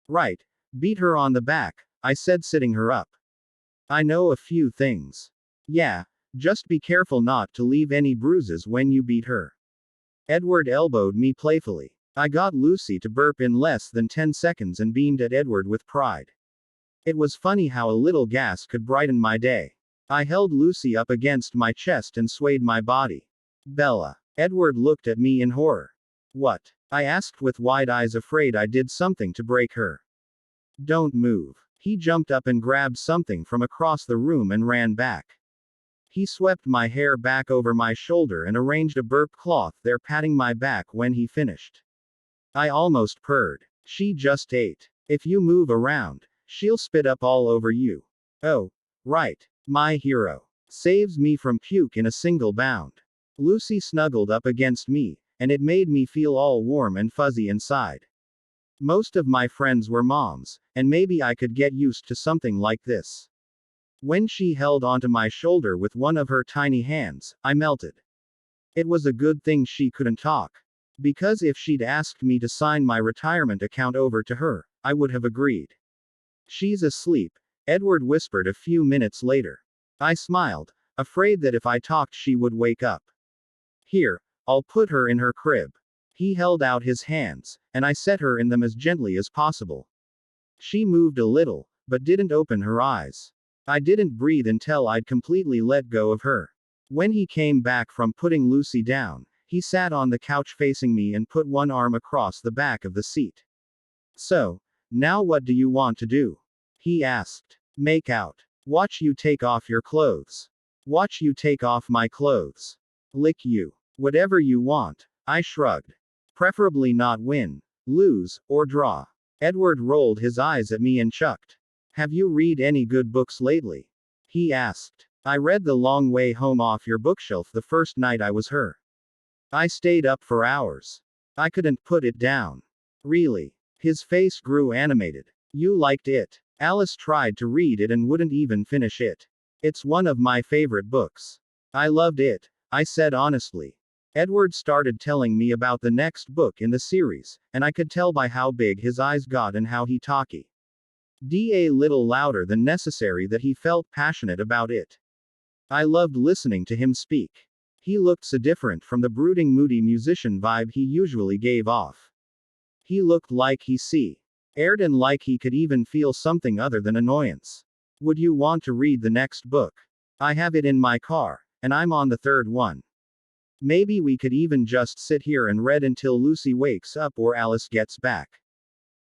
Right. Beat her on the back, I said, sitting her up. I know a few things. Yeah, just be careful not to leave any bruises when you beat her. Edward elbowed me playfully. I got Lucy to burp in less than 10 seconds and beamed at Edward with pride. It was funny how a little gas could brighten my day. I held Lucy up against my chest and swayed my body. Bella. Edward looked at me in horror. What? I asked with wide eyes, afraid I did something to break her. Don't move. He jumped up and grabbed something from across the room and ran back. He swept my hair back over my shoulder and arranged a burp cloth there, patting my back when he finished. I almost purred. She just ate. If you move around, she'll spit up all over you. Oh, right. My hero. Saves me from puke in a single bound. Lucy snuggled up against me, and it made me feel all warm and fuzzy inside. Most of my friends were moms, and maybe I could get used to something like this. When she held onto my shoulder with one of her tiny hands, I melted. It was a good thing she couldn't talk. Because if she'd asked me to sign my retirement account over to her, I would have agreed. She's asleep, Edward whispered a few minutes later. I smiled, afraid that if I talked she would wake up. Here, I'll put her in her crib. He held out his hands, and I set her in them as gently as possible. She moved a little, but didn't open her eyes. I didn't breathe until I'd completely let go of her. When he came back from putting Lucy down, he sat on the couch facing me and put one arm across the back of the seat. So, now what do you want to do? He asked. Make out. Watch you take off your clothes. Watch you take off my clothes. Lick you. Whatever you want. I shrugged. Preferably not win, lose, or draw. Edward rolled his eyes at me and chucked. Have you read any good books lately? He asked. I read The Long Way Home off your bookshelf the first night I was her. I stayed up for hours. I couldn't put it down. Really? His face grew animated. You liked it. Alice tried to read it and wouldn't even finish it. It's one of my favorite books. I loved it, I said honestly. Edward started telling me about the next book in the series, and I could tell by how big his eyes got and how he talky. A little louder than necessary that he felt passionate about it. I loved listening to him speak. He looked so different from the brooding, moody musician vibe he usually gave off. He looked like he aired and like he could even feel something other than annoyance. Would you want to read the next book? I have it in my car, and I'm on the third one. Maybe we could even just sit here and read until Lucy wakes up or Alice gets back.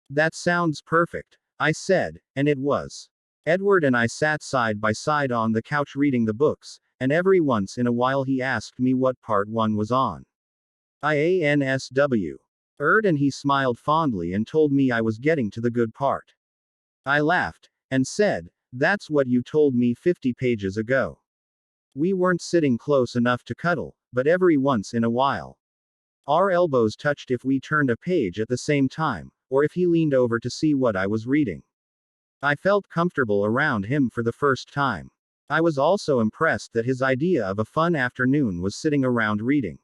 That sounds perfect, I said, and it was. Edward and I sat side by side on the couch reading the books, and every once in a while he asked me what part one was on. IANSW. And he smiled fondly and told me I was getting to the good part. I laughed, and said, that's what you told me 50 pages ago. We weren't sitting close enough to cuddle, but every once in a while. Our elbows touched if we turned a page at the same time, or if he leaned over to see what I was reading. I felt comfortable around him for the first time. I was also impressed that his idea of a fun afternoon was sitting around reading.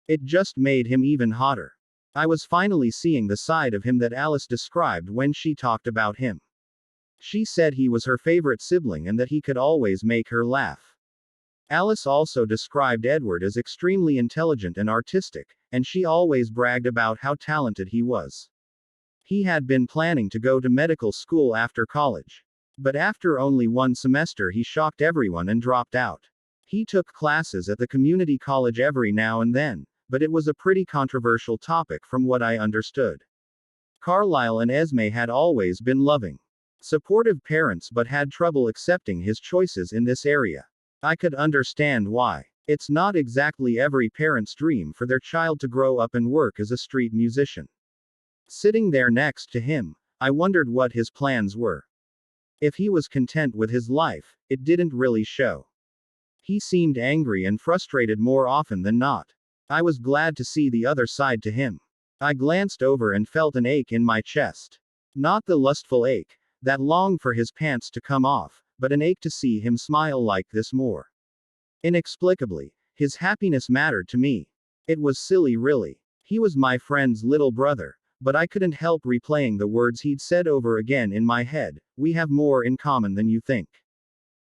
It just made him even hotter. I was finally seeing the side of him that Alice described when she talked about him. She said he was her favorite sibling and that he could always make her laugh. Alice also described Edward as extremely intelligent and artistic, and she always bragged about how talented he was. He had been planning to go to medical school after college. But after only one semester he shocked everyone and dropped out. He took classes at the community college every now and then, but it was a pretty controversial topic from what I understood. Carlisle and Esme had always been loving, supportive parents but had trouble accepting his choices in this area. I could understand why. It's not exactly every parent's dream for their child to grow up and work as a street musician. Sitting there next to him, I wondered what his plans were. If he was content with his life, it didn't really show. He seemed angry and frustrated more often than not. I was glad to see the other side to him. I glanced over and felt an ache in my chest. Not the lustful ache, that longed for his pants to come off, but an ache to see him smile like this more. Inexplicably, his happiness mattered to me. It was silly, really. He was my friend's little brother, but I couldn't help replaying the words he'd said over again in my head. We have more in common than you think.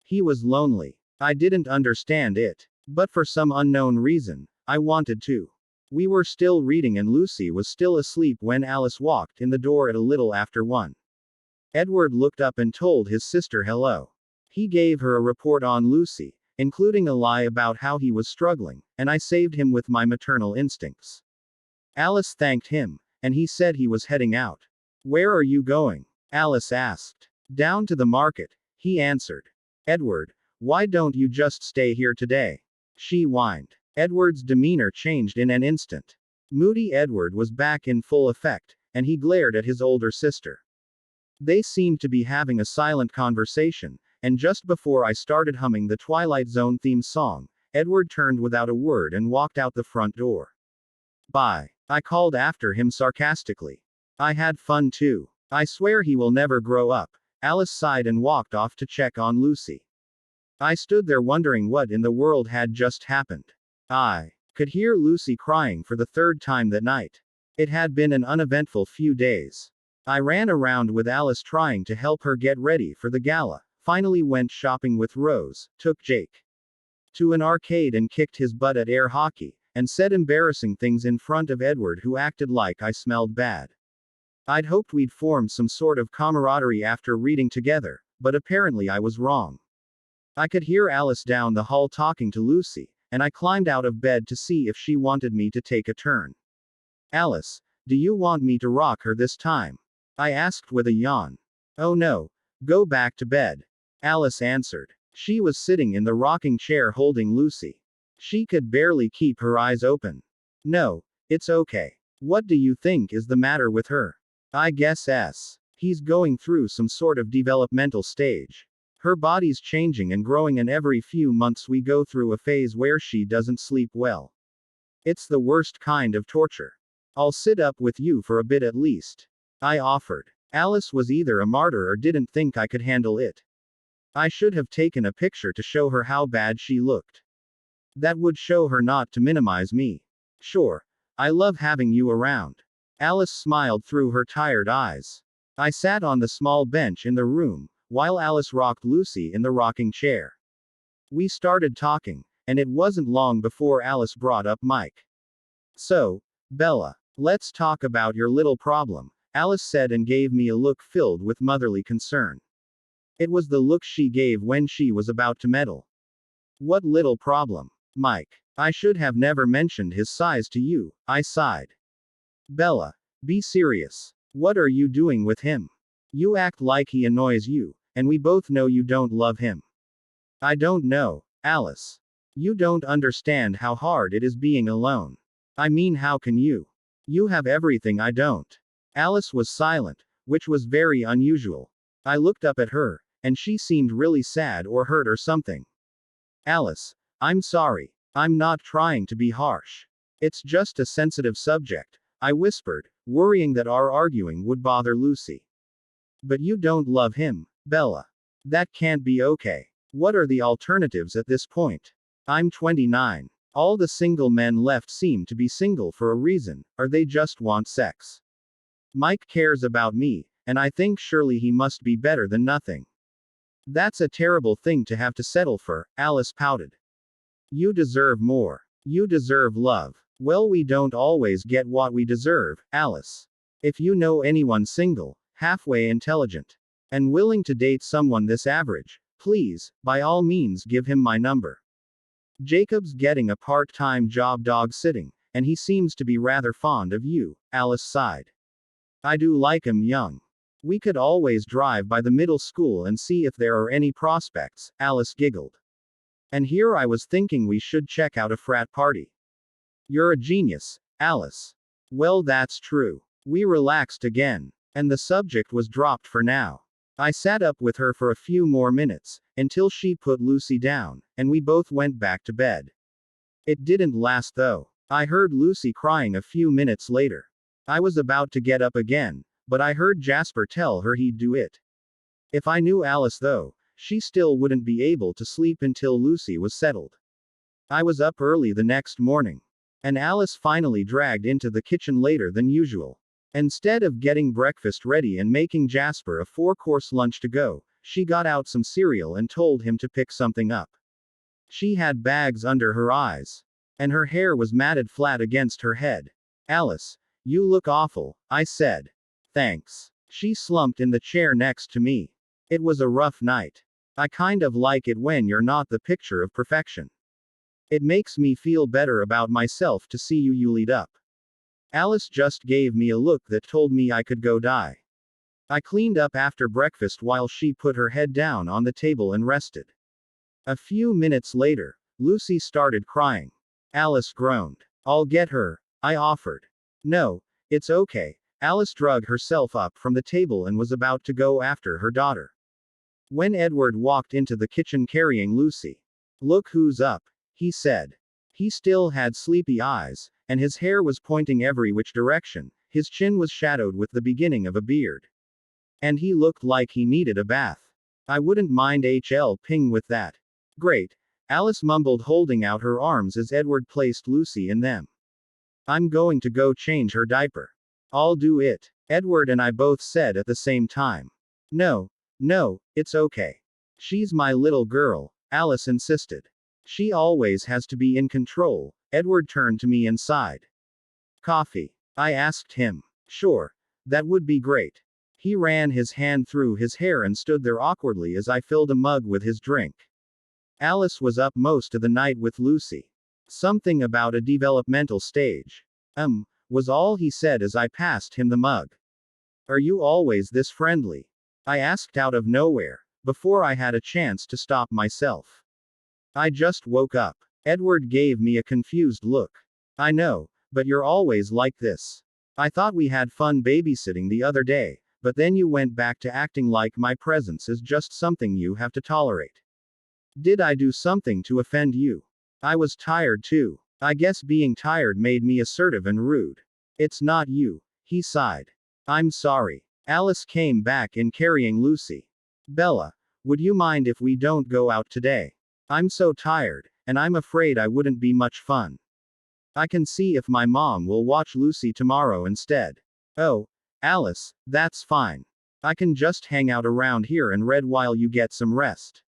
He was lonely. I didn't understand it. But for some unknown reason, I wanted to. We were still reading and Lucy was still asleep when Alice walked in the door at a little after 1. Edward looked up and told his sister hello. He gave her a report on Lucy, including a lie about how he was struggling, and I saved him with my maternal instincts. Alice thanked him, and he said he was heading out. Where are you going? Alice asked. Down to the market, he answered. Edward, why don't you just stay here today? She whined. Edward's demeanor changed in an instant. Moody Edward was back in full effect, and he glared at his older sister. They seemed to be having a silent conversation, and just before I started humming the Twilight Zone theme song, Edward turned without a word and walked out the front door. Bye. I called after him sarcastically. I had fun too. I swear he will never grow up. Alice sighed and walked off to check on Lucy. I stood there wondering what in the world had just happened. I could hear Lucy crying for the 3rd time that night. It had been an uneventful few days. I ran around with Alice trying to help her get ready for the gala, finally went shopping with Rose, took Jake to an arcade and kicked his butt at air hockey, and said embarrassing things in front of Edward, who acted like I smelled bad. I'd hoped we'd formed some sort of camaraderie after reading together, but apparently I was wrong. I could hear Alice down the hall talking to Lucy, and I climbed out of bed to see if she wanted me to take a turn. Alice, do you want me to rock her this time? I asked with a yawn. Oh no, go back to bed. Alice answered. She was sitting in the rocking chair holding Lucy. She could barely keep her eyes open. No, it's okay. What do you think is the matter with her? I guess he's going through some sort of developmental stage. Her body's changing and growing, and every few months we go through a phase where she doesn't sleep well. It's the worst kind of torture. I'll sit up with you for a bit at least. I offered. Alice was either a martyr or didn't think I could handle it. I should have taken a picture to show her how bad she looked. That would show her not to minimize me. Sure. I love having you around. Alice smiled through her tired eyes. I sat on the small bench in the room, while Alice rocked Lucy in the rocking chair. We started talking, and it wasn't long before Alice brought up Mike. So, Bella, let's talk about your little problem, Alice said and gave me a look filled with motherly concern. It was the look she gave when she was about to meddle. What little problem? Mike. I should have never mentioned his size to you, I sighed. Bella, be serious. What are you doing with him? You act like he annoys you, and we both know you don't love him. I don't know, Alice. You don't understand how hard it is being alone. I mean, how can you? You have everything I don't. Alice was silent, which was very unusual. I looked up at her, and she seemed really sad or hurt or something. Alice, I'm sorry. I'm not trying to be harsh. It's just a sensitive subject, I whispered, worrying that our arguing would bother Lucy. But you don't love him, Bella. That can't be okay. What are the alternatives at this point? I'm 29. All the single men left seem to be single for a reason, or they just want sex. Mike cares about me, and I think surely he must be better than nothing. That's a terrible thing to have to settle for, Alice pouted. You deserve more. You deserve love. Well, we don't always get what we deserve, Alice. If you know anyone single, halfway intelligent, and willing to date someone this average, please, by all means give him my number. Jacob's getting a part-time job dog sitting, and he seems to be rather fond of you, Alice sighed. I do like him young. We could always drive by the middle school and see if there are any prospects, Alice giggled. And here I was thinking we should check out a frat party. You're a genius, Alice. Well, that's true. We relaxed again. And the subject was dropped for now. I sat up with her for a few more minutes, until she put Lucy down, and we both went back to bed. It didn't last though. I heard Lucy crying a few minutes later. I was about to get up again, but I heard Jasper tell her he'd do it. If I knew Alice though, she still wouldn't be able to sleep until Lucy was settled. I was up early the next morning. And Alice finally dragged into the kitchen later than usual. Instead of getting breakfast ready and making Jasper a 4-course lunch to go, she got out some cereal and told him to pick something up. She had bags under her eyes. And her hair was matted flat against her head. Alice, you look awful, I said. Thanks. She slumped in the chair next to me. It was a rough night. I kind of like it when you're not the picture of perfection. It makes me feel better about myself to see you lead up. Alice just gave me a look that told me I could go die. I cleaned up after breakfast while she put her head down on the table and rested. A few minutes later, Lucy started crying. Alice groaned. I'll get her, I offered. No, it's okay. Alice dragged herself up from the table and was about to go after her daughter. When Edward walked into the kitchen carrying Lucy. Look who's up, he said. He still had sleepy eyes, and his hair was pointing every which direction, his chin was shadowed with the beginning of a beard. And he looked like he needed a bath. I wouldn't mind helping with that. Great, Alice mumbled, holding out her arms as Edward placed Lucy in them. I'm going to go change her diaper. I'll do it, Edward and I both said at the same time. No, it's okay. She's my little girl, Alice insisted. She always has to be in control. Edward turned to me and sighed. Coffee? I asked him. Sure. That would be great. He ran his hand through his hair and stood there awkwardly as I filled a mug with his drink. Alice was up most of the night with Lucy. Something about a developmental stage. Was all he said as I passed him the mug. Are you always this friendly? I asked out of nowhere, before I had a chance to stop myself. I just woke up. Edward gave me a confused look. I know, but you're always like this. I thought we had fun babysitting the other day, but then you went back to acting like my presence is just something you have to tolerate. Did I do something to offend you? I was tired too. I guess being tired made me assertive and rude. It's not you, he sighed. I'm sorry. Alice came back in carrying Lucy. Bella, would you mind if we don't go out today? I'm so tired, and I'm afraid I wouldn't be much fun. I can see if my mom will watch Lucy tomorrow instead. Oh, Alice, that's fine. I can just hang out around here and read while you get some rest.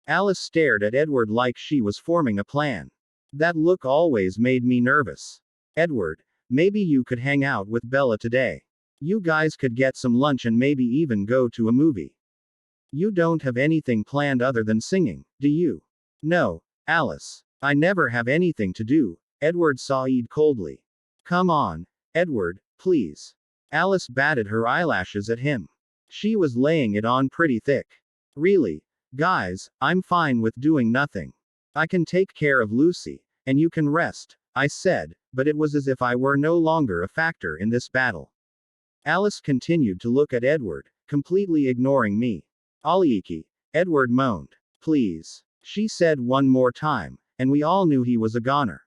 Alice stared at Edward like she was forming a plan. That look always made me nervous. Edward, maybe you could hang out with Bella today. You guys could get some lunch and maybe even go to a movie. You don't have anything planned other than singing, do you? No, Alice. I never have anything to do, Edward sighed coldly. Come on, Edward, please. Alice batted her eyelashes at him. She was laying it on pretty thick. Really, guys, I'm fine with doing nothing. I can take care of Lucy, and you can rest, I said, but it was as if I were no longer a factor in this battle. Alice continued to look at Edward, completely ignoring me. Aliki, Edward moaned. Please, she said one more time, and we all knew he was a goner.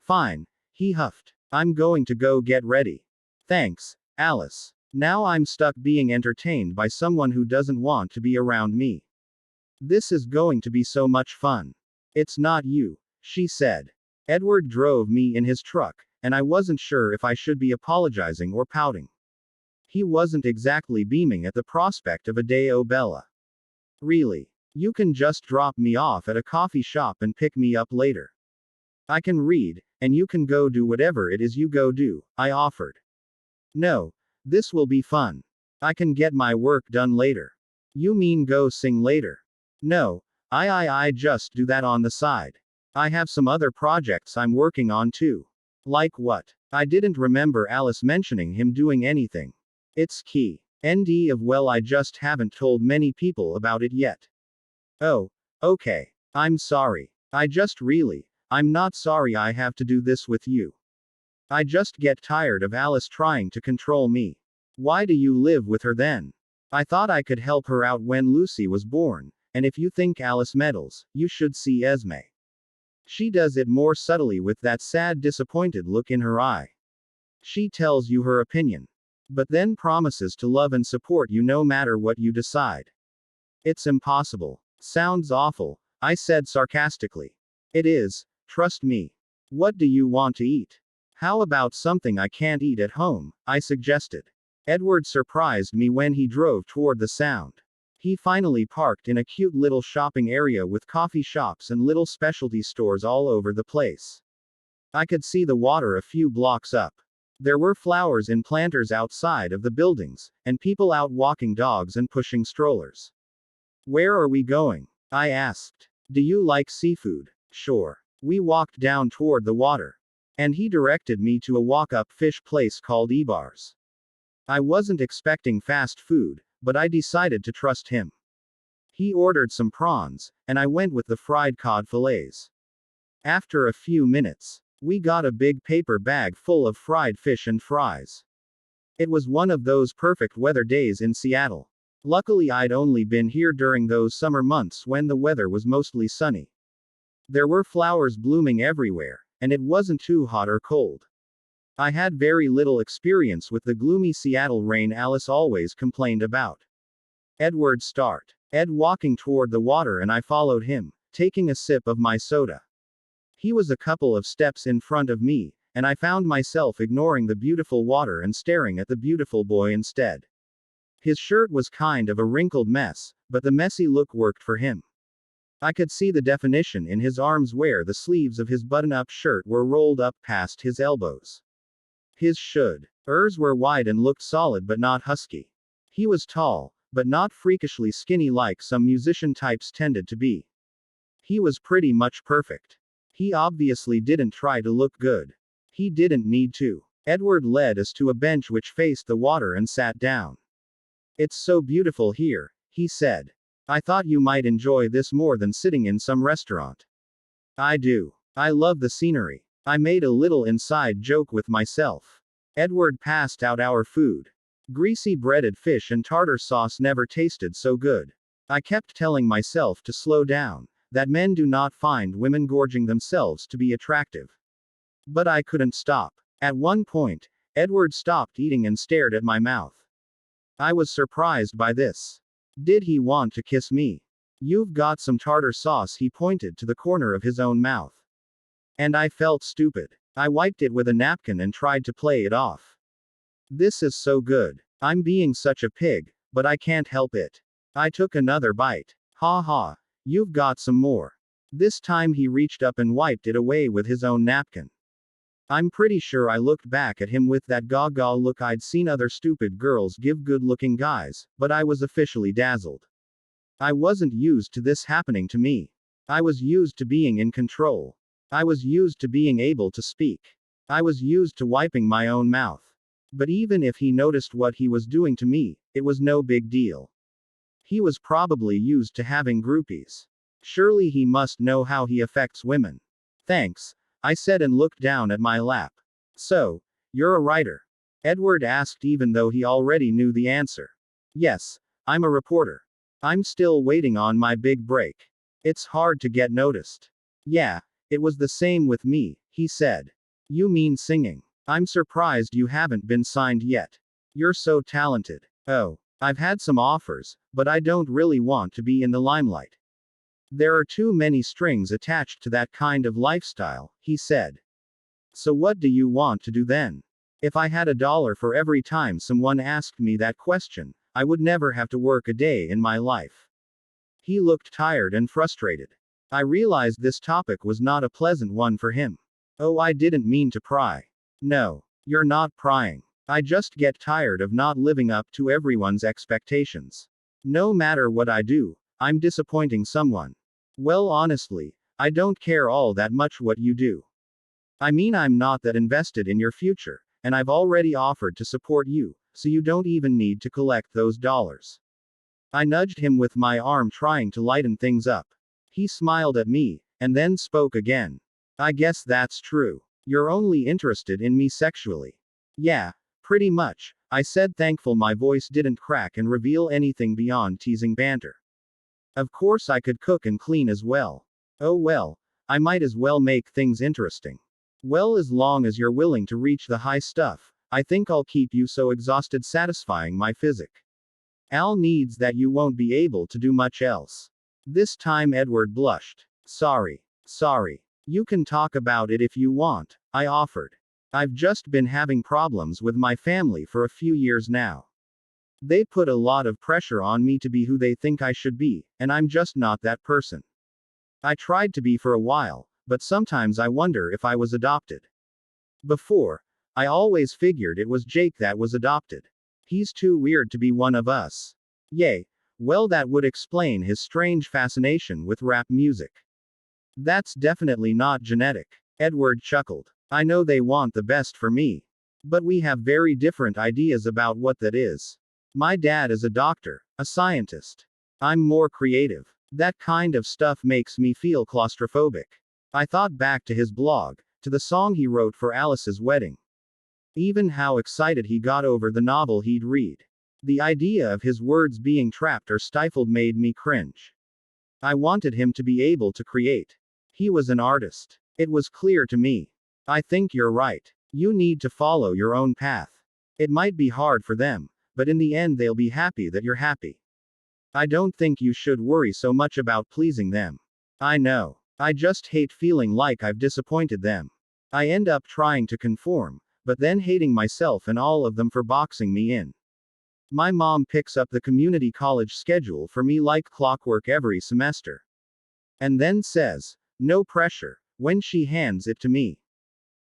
Fine, he huffed. I'm going to go get ready. Thanks, Alice. Now I'm stuck being entertained by someone who doesn't want to be around me. This is going to be so much fun. It's not you, she said. Edward drove me in his truck, and I wasn't sure if I should be apologizing or pouting. He wasn't exactly beaming at the prospect of a day. Oh, Bella. Really? You can just drop me off at a coffee shop and pick me up later. I can read, and you can go do whatever it is you go do, I offered. No, this will be fun. I can get my work done later. You mean go sing later? No, I just do that on the side. I have some other projects I'm working on too. Like what? I didn't remember Alice mentioning him doing anything. It's key. ND of well, I just haven't told many people about it yet. Oh, okay. I'm sorry. I'm not sorry I have to do this with you. I just get tired of Alice trying to control me. Why do you live with her then? I thought I could help her out when Lucy was born, and if you think Alice meddles, you should see Esme. She does it more subtly with that sad disappointed look in her eye. She tells you her opinion, but then promises to love and support you no matter what you decide. It's impossible. Sounds awful, I said sarcastically. It is, trust me. What do you want to eat? How about something I can't eat at home? I suggested. Edward surprised me when he drove toward the sound. He finally parked in a cute little shopping area with coffee shops and little specialty stores all over the place. I could see the water a few blocks up. There were flowers in planters outside of the buildings, and people out walking dogs and pushing strollers. Where are we going? I asked. Do you like seafood? Sure. We walked down toward the water. And he directed me to a walk-up fish place called Ebar's. I wasn't expecting fast food, but I decided to trust him. He ordered some prawns, and I went with the fried cod fillets. After a few minutes, we got a big paper bag full of fried fish and fries. It was one of those perfect weather days in Seattle. Luckily I'd only been here during those summer months when the weather was mostly sunny. There were flowers blooming everywhere, and it wasn't too hot or cold. I had very little experience with the gloomy Seattle rain Alice always complained about. Ed walking toward the water and I followed him, taking a sip of my soda. He was a couple of steps in front of me, and I found myself ignoring the beautiful water and staring at the beautiful boy instead. His shirt was kind of a wrinkled mess, but the messy look worked for him. I could see the definition in his arms where the sleeves of his button-up shirt were rolled up past his elbows. His shoulders were wide and looked solid but not husky. He was tall, but not freakishly skinny like some musician types tended to be. He was pretty much perfect. He obviously didn't try to look good. He didn't need to. Edward led us to a bench which faced the water and sat down. It's so beautiful here, he said. I thought you might enjoy this more than sitting in some restaurant. I do. I love the scenery. I made a little inside joke with myself. Edward passed out our food. Greasy breaded fish and tartar sauce never tasted so good. I kept telling myself to slow down, that men do not find women gorging themselves to be attractive. But I couldn't stop. At one point, Edward stopped eating and stared at my mouth. I was surprised by this. Did he want to kiss me? You've got some tartar sauce, he pointed to the corner of his own mouth. And I felt stupid. I wiped it with a napkin and tried to play it off. This is so good. I'm being such a pig, but I can't help it. I took another bite. Ha ha. You've got some more. This time he reached up and wiped it away with his own napkin. I'm pretty sure I looked back at him with that gaga look I'd seen other stupid girls give good-looking guys, but I was officially dazzled. I wasn't used to this happening to me. I was used to being in control. I was used to being able to speak. I was used to wiping my own mouth. But even if he noticed what he was doing to me, it was no big deal. He was probably used to having groupies. Surely he must know how he affects women. Thanks, I said and looked down at my lap. So, you're a writer? Edward asked even though he already knew the answer. Yes, I'm a reporter. I'm still waiting on my big break. It's hard to get noticed. Yeah, it was the same with me, he said. You mean singing? I'm surprised you haven't been signed yet. You're so talented. Oh, I've had some offers, but I don't really want to be in the limelight. There are too many strings attached to that kind of lifestyle, he said. So what do you want to do then? If I had $1 for every time someone asked me that question, I would never have to work a day in my life. He looked tired and frustrated. I realized this topic was not a pleasant one for him. Oh, I didn't mean to pry. No, you're not prying. I just get tired of not living up to everyone's expectations. No matter what I do, I'm disappointing someone. Well, honestly, I don't care all that much what you do. I mean, I'm not that invested in your future, and I've already offered to support you, so you don't even need to collect those dollars. I nudged him with my arm, trying to lighten things up. He smiled at me, and then spoke again. I guess that's true. You're only interested in me sexually. Yeah, pretty much, I said, thankful my voice didn't crack and reveal anything beyond teasing banter. Of course I could cook and clean as well. Oh well, I might as well make things interesting. Well, as long as you're willing to reach the high stuff, I think I'll keep you so exhausted satisfying my physic. Al needs that you won't be able to do much else. This time Edward blushed. Sorry. You can talk about it if you want, I offered. I've just been having problems with my family for a few years now. They put a lot of pressure on me to be who they think I should be, and I'm just not that person. I tried to be for a while, but sometimes I wonder if I was adopted. Before, I always figured it was Jake that was adopted. He's too weird to be one of us. Yay. Well, that would explain his strange fascination with rap music. That's definitely not genetic. Edward chuckled. I know they want the best for me. But we have very different ideas about what that is. My dad is a doctor, a scientist. I'm more creative. That kind of stuff makes me feel claustrophobic. I thought back to his blog, to the song he wrote for Alice's wedding. Even how excited he got over the novel he'd read. The idea of his words being trapped or stifled made me cringe. I wanted him to be able to create. He was an artist. It was clear to me. I think you're right. You need to follow your own path. It might be hard for them, but in the end they'll be happy that you're happy. I don't think you should worry so much about pleasing them. I know. I just hate feeling like I've disappointed them. I end up trying to conform, but then hating myself and all of them for boxing me in. My mom picks up the community college schedule for me like clockwork every semester. And then says, no pressure, when she hands it to me.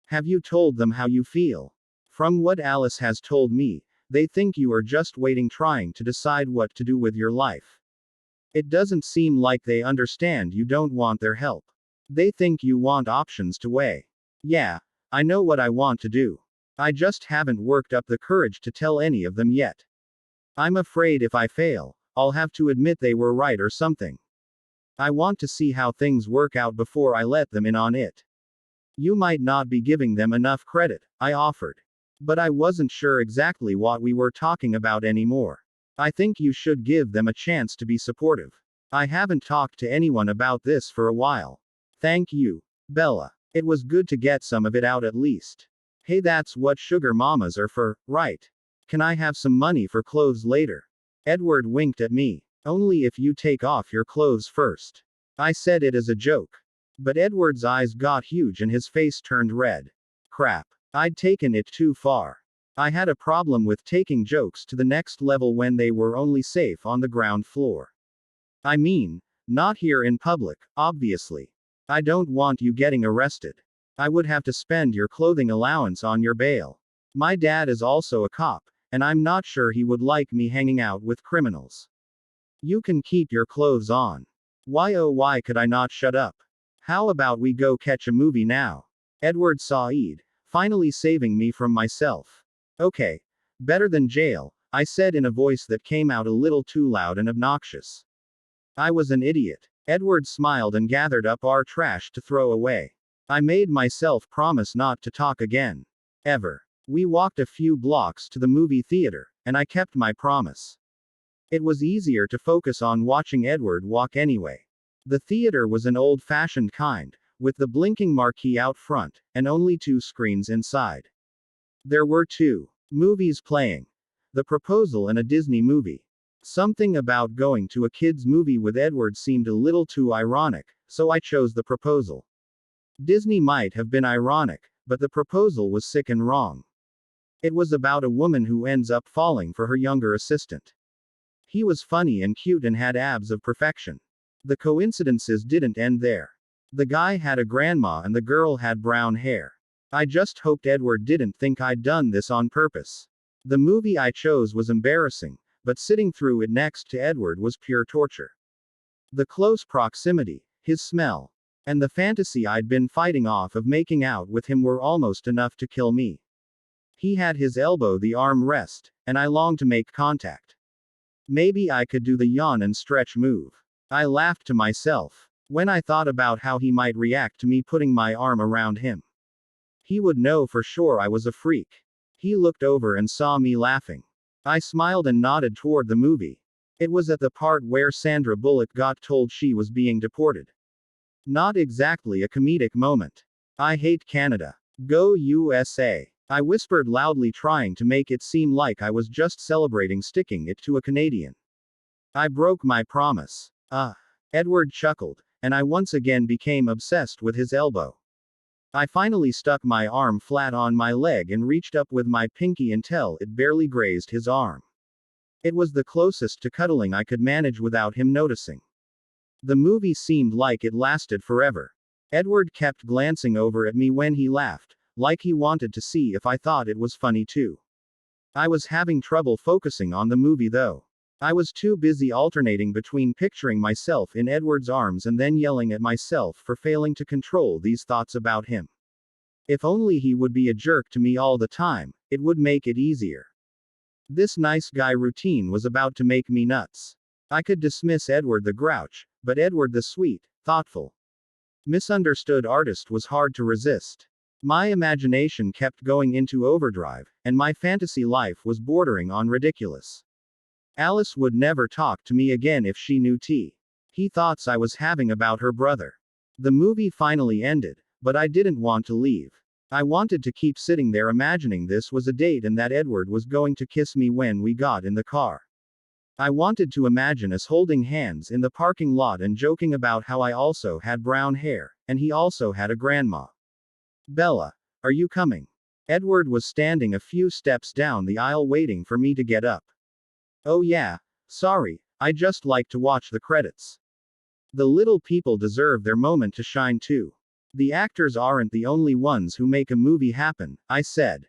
Have you told them how you feel? From what Alice has told me, they think you are just waiting, trying to decide what to do with your life. It doesn't seem like they understand you don't want their help. They think you want options to weigh. Yeah, I know what I want to do. I just haven't worked up the courage to tell any of them yet. I'm afraid if I fail, I'll have to admit they were right or something. I want to see how things work out before I let them in on it. You might not be giving them enough credit, I offered. But I wasn't sure exactly what we were talking about anymore. I think you should give them a chance to be supportive. I haven't talked to anyone about this for a while. Thank you, Bella. It was good to get some of it out at least. Hey, that's what sugar mamas are for, right? Can I have some money for clothes later? Edward winked at me. Only if you take off your clothes first. I said it as a joke. But Edward's eyes got huge and his face turned red. Crap. I'd taken it too far. I had a problem with taking jokes to the next level when they were only safe on the ground floor. I mean, not here in public, obviously. I don't want you getting arrested. I would have to spend your clothing allowance on your bail. My dad is also a cop, and I'm not sure he would like me hanging out with criminals. You can keep your clothes on. Why oh why could I not shut up? How about we go catch a movie now? Edward Said, finally saving me from myself. Okay. Better than jail, I said in a voice that came out a little too loud and obnoxious. I was an idiot. Edward smiled and gathered up our trash to throw away. I made myself promise not to talk again. Ever. We walked a few blocks to the movie theater, and I kept my promise. It was easier to focus on watching Edward walk anyway. The theater was an old-fashioned kind, with the blinking marquee out front, and only 2 screens inside. There were 2 movies playing. The Proposal and a Disney movie. Something about going to a kids' movie with Edward seemed a little too ironic, so I chose The Proposal. Disney might have been ironic, but The Proposal was sick and wrong. It was about a woman who ends up falling for her younger assistant. He was funny and cute and had abs of perfection. The coincidences didn't end there. The guy had a grandma and the girl had brown hair. I just hoped Edward didn't think I'd done this on purpose. The movie I chose was embarrassing, but sitting through it next to Edward was pure torture. The close proximity, his smell, and the fantasy I'd been fighting off of making out with him were almost enough to kill me. He had his elbow the arm rest, and I longed to make contact. Maybe I could do the yawn and stretch move. I laughed to myself. When I thought about how he might react to me putting my arm around him, he would know for sure I was a freak. He looked over and saw me laughing. I smiled and nodded toward the movie. It was at the part where Sandra Bullock got told she was being deported. Not exactly a comedic moment. I hate Canada. Go USA. I whispered loudly, trying to make it seem like I was just celebrating sticking it to a Canadian. I broke my promise. Edward chuckled, and I once again became obsessed with his elbow. I finally stuck my arm flat on my leg and reached up with my pinky until it barely grazed his arm. It was the closest to cuddling I could manage without him noticing. The movie seemed like it lasted forever. Edward kept glancing over at me when he laughed, like he wanted to see if I thought it was funny too. I was having trouble focusing on the movie though. I was too busy alternating between picturing myself in Edward's arms and then yelling at myself for failing to control these thoughts about him. If only he would be a jerk to me all the time, it would make it easier. This nice guy routine was about to make me nuts. I could dismiss Edward the grouch, but Edward the sweet, thoughtful, misunderstood artist was hard to resist. My imagination kept going into overdrive, and my fantasy life was bordering on ridiculous. Alice would never talk to me again if she knew he thoughts I was having about her brother. The movie finally ended, but I didn't want to leave. I wanted to keep sitting there imagining this was a date and that Edward was going to kiss me when we got in the car. I wanted to imagine us holding hands in the parking lot and joking about how I also had brown hair, and he also had a grandma. Bella, are you coming? Edward was standing a few steps down the aisle waiting for me to get up. Oh yeah, sorry, I just like to watch the credits. The little people deserve their moment to shine too. The actors aren't the only ones who make a movie happen, I said.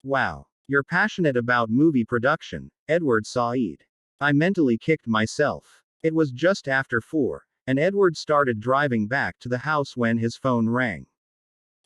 Wow, you're passionate about movie production, Edward Said. I mentally kicked myself. It was just after 4, and Edward started driving back to the house when his phone rang.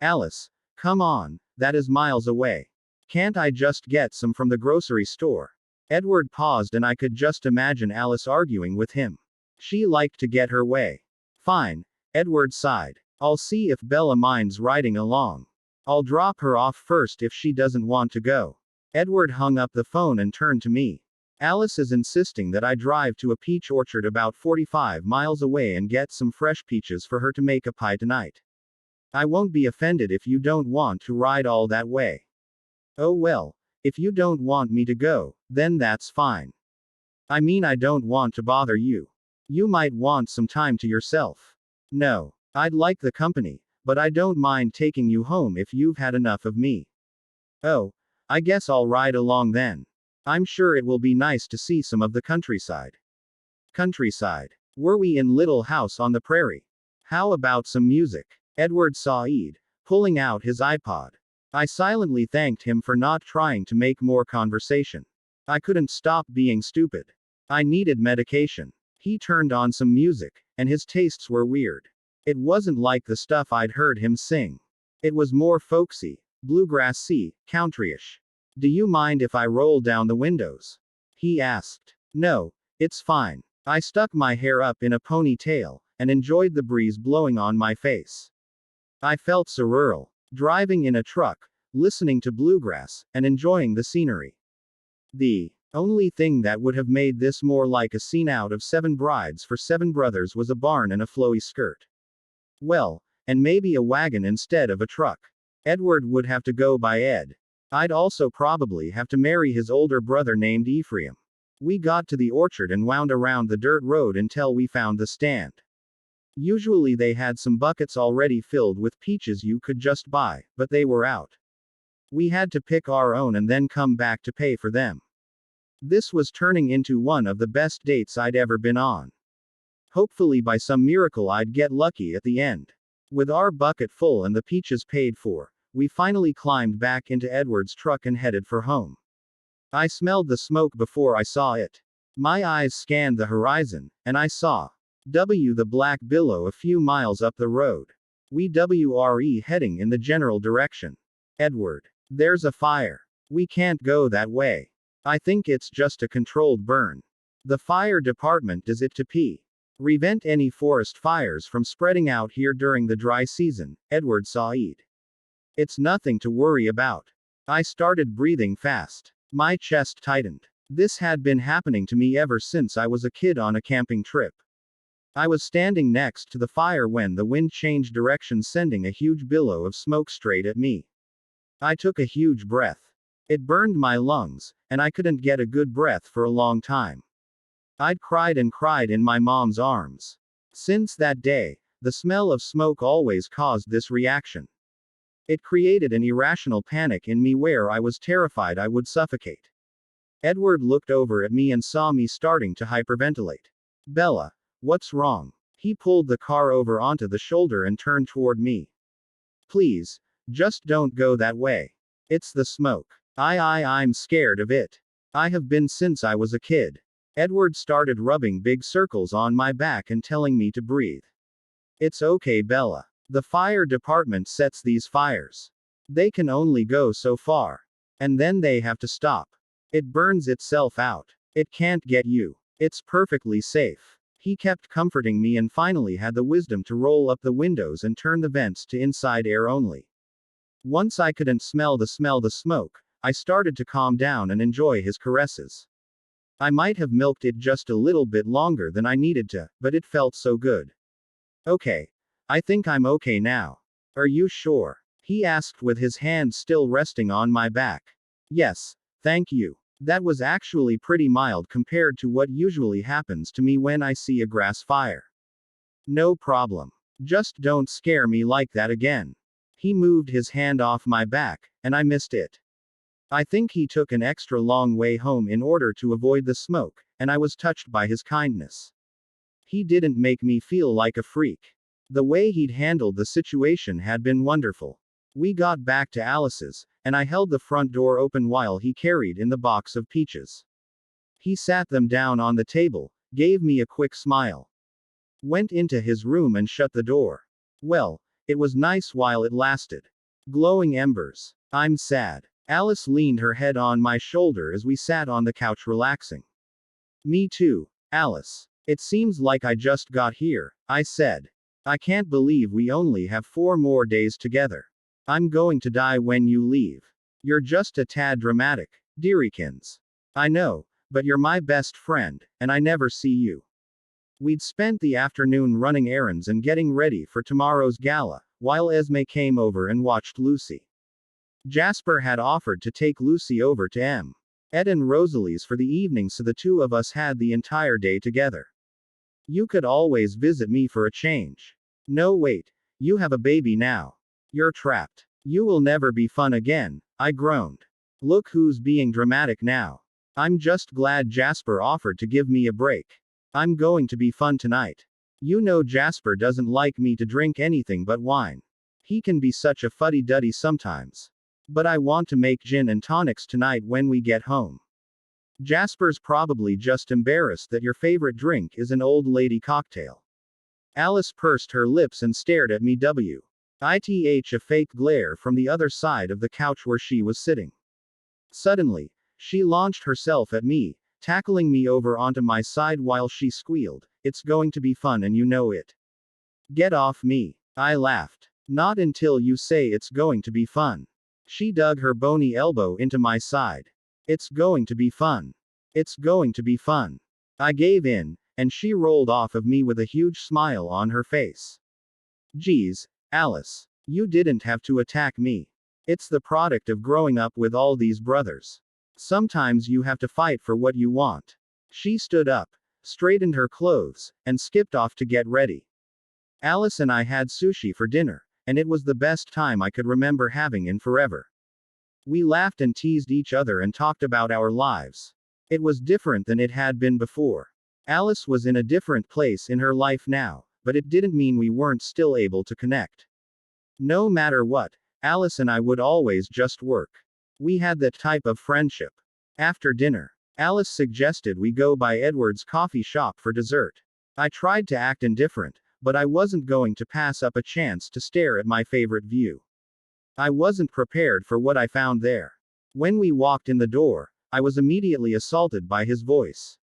Alice, come on, that is miles away. Can't I just get some from the grocery store? Edward paused and I could just imagine Alice arguing with him. She liked to get her way. Fine, Edward sighed. I'll see if Bella minds riding along. I'll drop her off first if she doesn't want to go. Edward hung up the phone and turned to me. Alice is insisting that I drive to a peach orchard about 45 miles away and get some fresh peaches for her to make a pie tonight. I won't be offended if you don't want to ride all that way. Oh well, if you don't want me to go, then that's fine. I mean, I don't want to bother you. You might want some time to yourself. No, I'd like the company, but I don't mind taking you home if you've had enough of me. Oh, I guess I'll ride along then. I'm sure it will be nice to see some of the countryside. Countryside. Were we in Little House on the Prairie? How about some music? Edward Said, pulling out his iPod. I silently thanked him for not trying to make more conversation. I couldn't stop being stupid. I needed medication. He turned on some music, and his tastes were weird. It wasn't like the stuff I'd heard him sing. It was more folksy, bluegrassy, countryish. Do you mind if I roll down the windows? He asked. No, it's fine. I stuck my hair up in a ponytail, and enjoyed the breeze blowing on my face. I felt so rural, driving in a truck, listening to bluegrass, and enjoying the scenery. The only thing that would have made this more like a scene out of 7 Brides for 7 Brothers was a barn and a flowy skirt. Well, and maybe a wagon instead of a truck. Edward would have to go by Ed. I'd also probably have to marry his older brother named Ephraim. We got to the orchard and wound around the dirt road until we found the stand. Usually they had some buckets already filled with peaches you could just buy, but they were out. We had to pick our own and then come back to pay for them. This was turning into one of the best dates I'd ever been on. Hopefully by some miracle I'd get lucky at the end. With our bucket full and the peaches paid for, we finally climbed back into Edward's truck and headed for home. I smelled the smoke before I saw it. My eyes scanned the horizon, and I saw the black billow a few miles up the road. We were heading in the general direction. Edward, there's a fire. We can't go that way. I think it's just a controlled burn. The fire department does it to pee. Prevent any forest fires from spreading out here during the dry season, Edward said. It's nothing to worry about. I started breathing fast. My chest tightened. This had been happening to me ever since I was a kid on a camping trip. I was standing next to the fire when the wind changed direction, sending a huge billow of smoke straight at me. I took a huge breath. It burned my lungs, and I couldn't get a good breath for a long time. I'd cried and cried in my mom's arms. Since that day, the smell of smoke always caused this reaction. It created an irrational panic in me where I was terrified I would suffocate. Edward looked over at me and saw me starting to hyperventilate. Bella, what's wrong? He pulled the car over onto the shoulder and turned toward me. Please, just don't go that way. It's the smoke. I'm scared of it. I have been since I was a kid. Edward started rubbing big circles on my back and telling me to breathe. It's okay, Bella. The fire department sets these fires. They can only go so far. And then they have to stop. It burns itself out. It can't get you. It's perfectly safe. He kept comforting me and finally had the wisdom to roll up the windows and turn the vents to inside air only. Once I couldn't smell the smoke, I started to calm down and enjoy his caresses. I might have milked it just a little bit longer than I needed to, but it felt so good. Okay. I think I'm okay now. Are you sure? He asked with his hand still resting on my back. Yes, thank you. That was actually pretty mild compared to what usually happens to me when I see a grass fire. No problem. Just don't scare me like that again. He moved his hand off my back, and I missed it. I think he took an extra long way home in order to avoid the smoke, and I was touched by his kindness. He didn't make me feel like a freak. The way he'd handled the situation had been wonderful. We got back to Alice's, and I held the front door open while he carried in the box of peaches. He sat them down on the table, gave me a quick smile, went into his room and shut the door. Well, it was nice while it lasted. Glowing embers. I'm sad. Alice leaned her head on my shoulder as we sat on the couch relaxing. Me too, Alice. It seems like I just got here, I said. I can't believe we only have 4 more days together. I'm going to die when you leave. You're just a tad dramatic, dearykins. I know, but you're my best friend, and I never see you. We'd spent the afternoon running errands and getting ready for tomorrow's gala, while Esme came over and watched Lucy. Jasper had offered to take Lucy over to Ed and Rosalie's for the evening, so the two of us had the entire day together. You could always visit me for a change. No, wait. You have a baby now. You're trapped. You will never be fun again, I groaned. Look who's being dramatic now. I'm just glad Jasper offered to give me a break. I'm going to be fun tonight. You know Jasper doesn't like me to drink anything but wine. He can be such a fuddy-duddy sometimes. But I want to make gin and tonics tonight when we get home. Jasper's probably just embarrassed that your favorite drink is an old lady cocktail. Alice pursed her lips and stared at me with a fake glare from the other side of the couch where she was sitting. Suddenly, she launched herself at me, tackling me over onto my side while she squealed, "It's going to be fun and you know it." Get off me. I laughed. Not until you say it's going to be fun. She dug her bony elbow into my side. It's going to be fun. It's going to be fun. I gave in, and she rolled off of me with a huge smile on her face. Geez, Alice. You didn't have to attack me. It's the product of growing up with all these brothers. Sometimes you have to fight for what you want. She stood up, straightened her clothes, and skipped off to get ready. Alice and I had sushi for dinner, and it was the best time I could remember having in forever. We laughed and teased each other and talked about our lives. It was different than it had been before. Alice was in a different place in her life now, but it didn't mean we weren't still able to connect. No matter what, Alice and I would always just work. We had that type of friendship. After dinner, Alice suggested we go by Edward's coffee shop for dessert. I tried to act indifferent, but I wasn't going to pass up a chance to stare at my favorite view. I wasn't prepared for what I found there. When we walked in the door, I was immediately assaulted by his voice.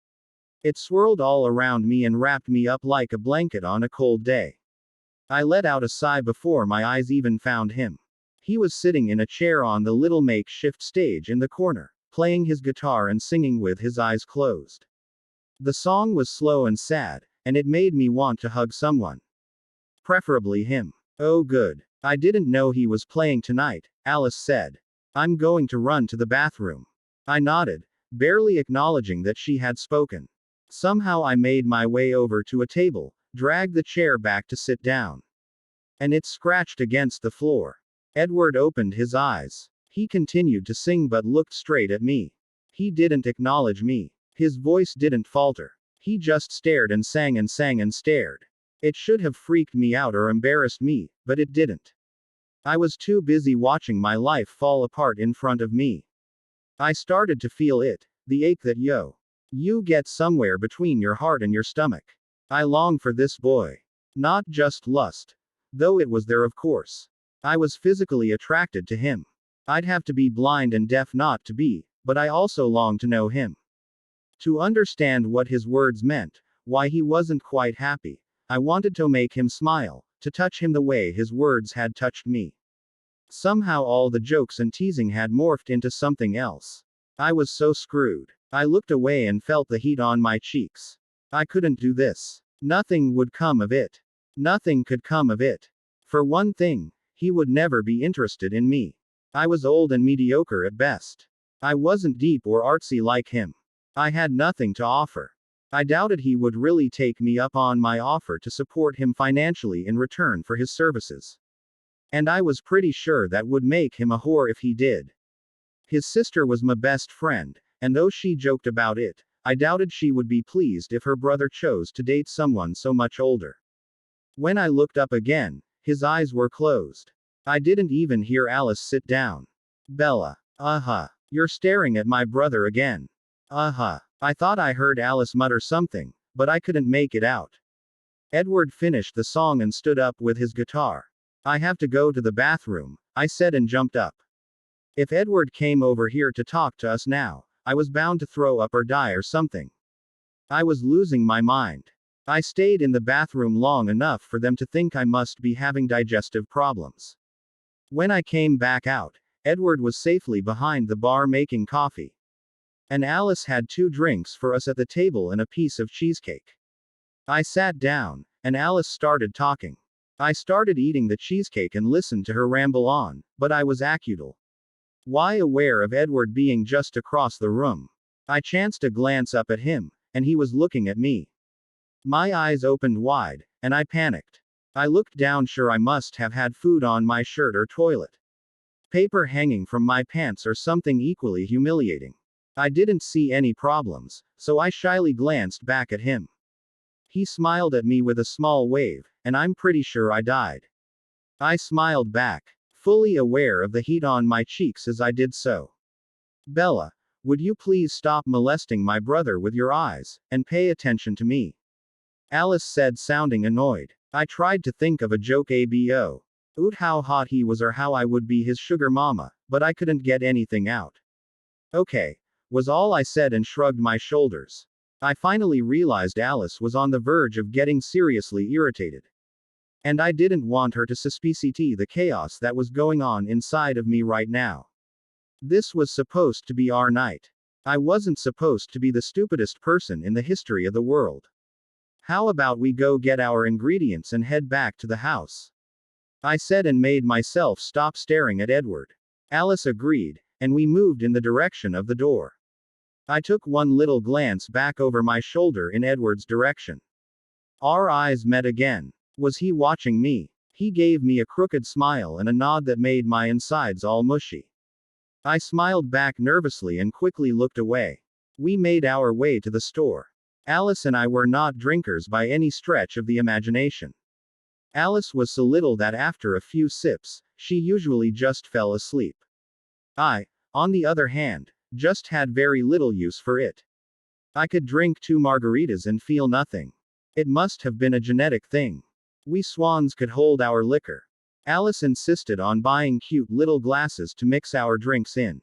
It swirled all around me and wrapped me up like a blanket on a cold day. I let out a sigh before my eyes even found him. He was sitting in a chair on the little makeshift stage in the corner, playing his guitar and singing with his eyes closed. The song was slow and sad, and it made me want to hug someone. Preferably him. Oh good. I didn't know he was playing tonight, Alice said. I'm going to run to the bathroom. I nodded, barely acknowledging that she had spoken. Somehow I made my way over to a table, dragged the chair back to sit down. And it scratched against the floor. Edward opened his eyes. He continued to sing but looked straight at me. He didn't acknowledge me. His voice didn't falter. He just stared and sang and sang and stared. It should have freaked me out or embarrassed me, but it didn't. I was too busy watching my life fall apart in front of me. I started to feel it, the ache that you get somewhere between your heart and your stomach. I long for this boy. Not just lust. Though it was there of course. I was physically attracted to him. I'd have to be blind and deaf not to be, but I also longed to know him. To understand what his words meant, why he wasn't quite happy. I wanted to make him smile, to touch him the way his words had touched me. Somehow all the jokes and teasing had morphed into something else. I was so screwed. I looked away and felt the heat on my cheeks. I couldn't do this. Nothing would come of it. Nothing could come of it. For one thing, he would never be interested in me. I was old and mediocre at best. I wasn't deep or artsy like him. I had nothing to offer. I doubted he would really take me up on my offer to support him financially in return for his services. And I was pretty sure that would make him a whore if he did. His sister was my best friend, and though she joked about it, I doubted she would be pleased if her brother chose to date someone so much older. When I looked up again, his eyes were closed. I didn't even hear Alice sit down. Bella. You're staring at my brother again. I thought I heard Alice mutter something, but I couldn't make it out. Edward finished the song and stood up with his guitar. I have to go to the bathroom, I said and jumped up. If Edward came over here to talk to us now, I was bound to throw up or die or something. I was losing my mind. I stayed in the bathroom long enough for them to think I must be having digestive problems. When I came back out, Edward was safely behind the bar making coffee. And Alice had 2 drinks for us at the table and a piece of cheesecake. I sat down, and Alice started talking. I started eating the cheesecake and listened to her ramble on, but I was acutely aware of Edward being just across the room. I chanced a glance up at him, and he was looking at me. My eyes opened wide, and I panicked. I looked down, sure I must have had food on my shirt or toilet paper hanging from my pants or something equally humiliating. I didn't see any problems, so I shyly glanced back at him. He smiled at me with a small wave, and I'm pretty sure I died. I smiled back, fully aware of the heat on my cheeks as I did so. Bella, would you please stop molesting my brother with your eyes, and pay attention to me? Alice said, sounding annoyed. I tried to think of a joke about how hot he was or how I would be his sugar mama, but I couldn't get anything out. Okay, was all I said and shrugged my shoulders. I finally realized Alice was on the verge of getting seriously irritated. And I didn't want her to suspect the chaos that was going on inside of me right now. This was supposed to be our night. I wasn't supposed to be the stupidest person in the history of the world. How about we go get our ingredients and head back to the house? I said and made myself stop staring at Edward. Alice agreed, and we moved in the direction of the door. I took one little glance back over my shoulder in Edward's direction. Our eyes met again. Was he watching me? He gave me a crooked smile and a nod that made my insides all mushy. I smiled back nervously and quickly looked away. We made our way to the store. Alice and I were not drinkers by any stretch of the imagination. Alice was so little that after a few sips, she usually just fell asleep. I, on the other hand, just had very little use for it. I could drink 2 margaritas and feel nothing. It must have been a genetic thing. We swans could hold our liquor. Alice insisted on buying cute little glasses to mix our drinks in.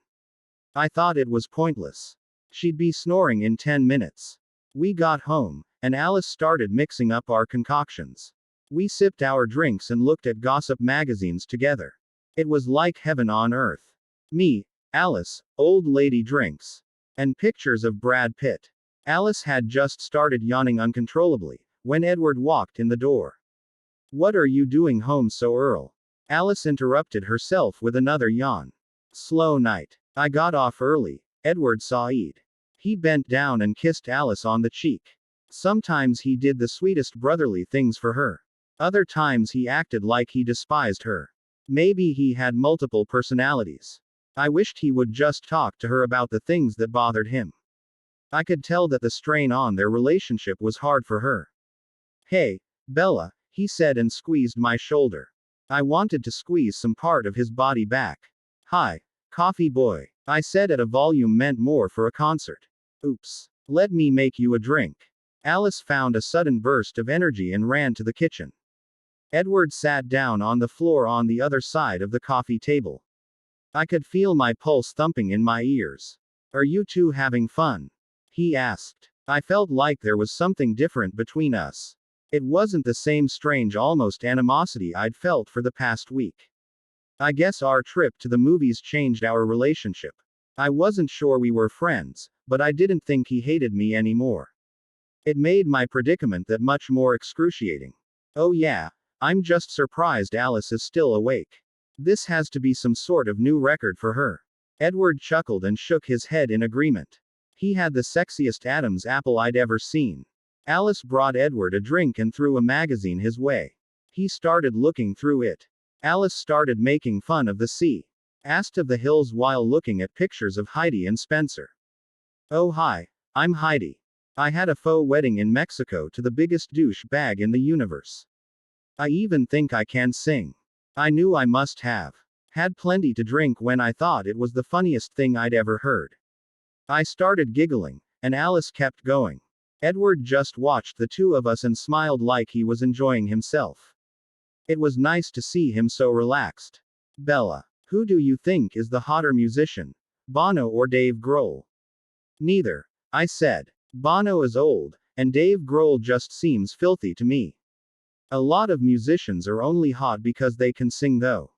I thought it was pointless. She'd be snoring in 10 minutes. We got home, and Alice started mixing up our concoctions. We sipped our drinks and looked at gossip magazines together. It was like heaven on earth. Me, Alice, old lady drinks, and pictures of Brad Pitt. Alice had just started yawning uncontrollably when Edward walked in the door. "What are you doing home so early?" Alice interrupted herself with another yawn. "Slow night. I got off early," Edward sighed. He bent down and kissed Alice on the cheek. Sometimes he did the sweetest brotherly things for her. Other times he acted like he despised her. Maybe he had multiple personalities. I wished he would just talk to her about the things that bothered him. I could tell that the strain on their relationship was hard for her. "Hey, Bella," he said and squeezed my shoulder. I wanted to squeeze some part of his body back. "Hi, coffee boy," I said at a volume meant more for a concert. "Oops. Let me make you a drink." Alice found a sudden burst of energy and ran to the kitchen. Edward sat down on the floor on the other side of the coffee table. I could feel my pulse thumping in my ears. "Are you two having fun?" he asked. I felt like there was something different between us. It wasn't the same strange, almost animosity I'd felt for the past week. I guess our trip to the movies changed our relationship. I wasn't sure we were friends, but I didn't think he hated me anymore. It made my predicament that much more excruciating. "Oh yeah, I'm just surprised Alice is still awake. This has to be some sort of new record for her." Edward chuckled and shook his head in agreement. He had the sexiest Adam's apple I'd ever seen. Alice brought Edward a drink and threw a magazine his way. He started looking through it. Alice started making fun of the sea. Asked of the hills while looking at pictures of Heidi and Spencer. "Oh hi, I'm Heidi. I had a faux wedding in Mexico to the biggest douche bag in the universe. I even think I can sing. I knew I must have had plenty to drink when I thought it was the funniest thing I'd ever heard." I started giggling, and Alice kept going. Edward just watched the two of us and smiled like he was enjoying himself. It was nice to see him so relaxed. "Bella, who do you think is the hotter musician, Bono or Dave Grohl?" "Neither," I said. "Bono is old, and Dave Grohl just seems filthy to me. A lot of musicians are only hot because they can sing though."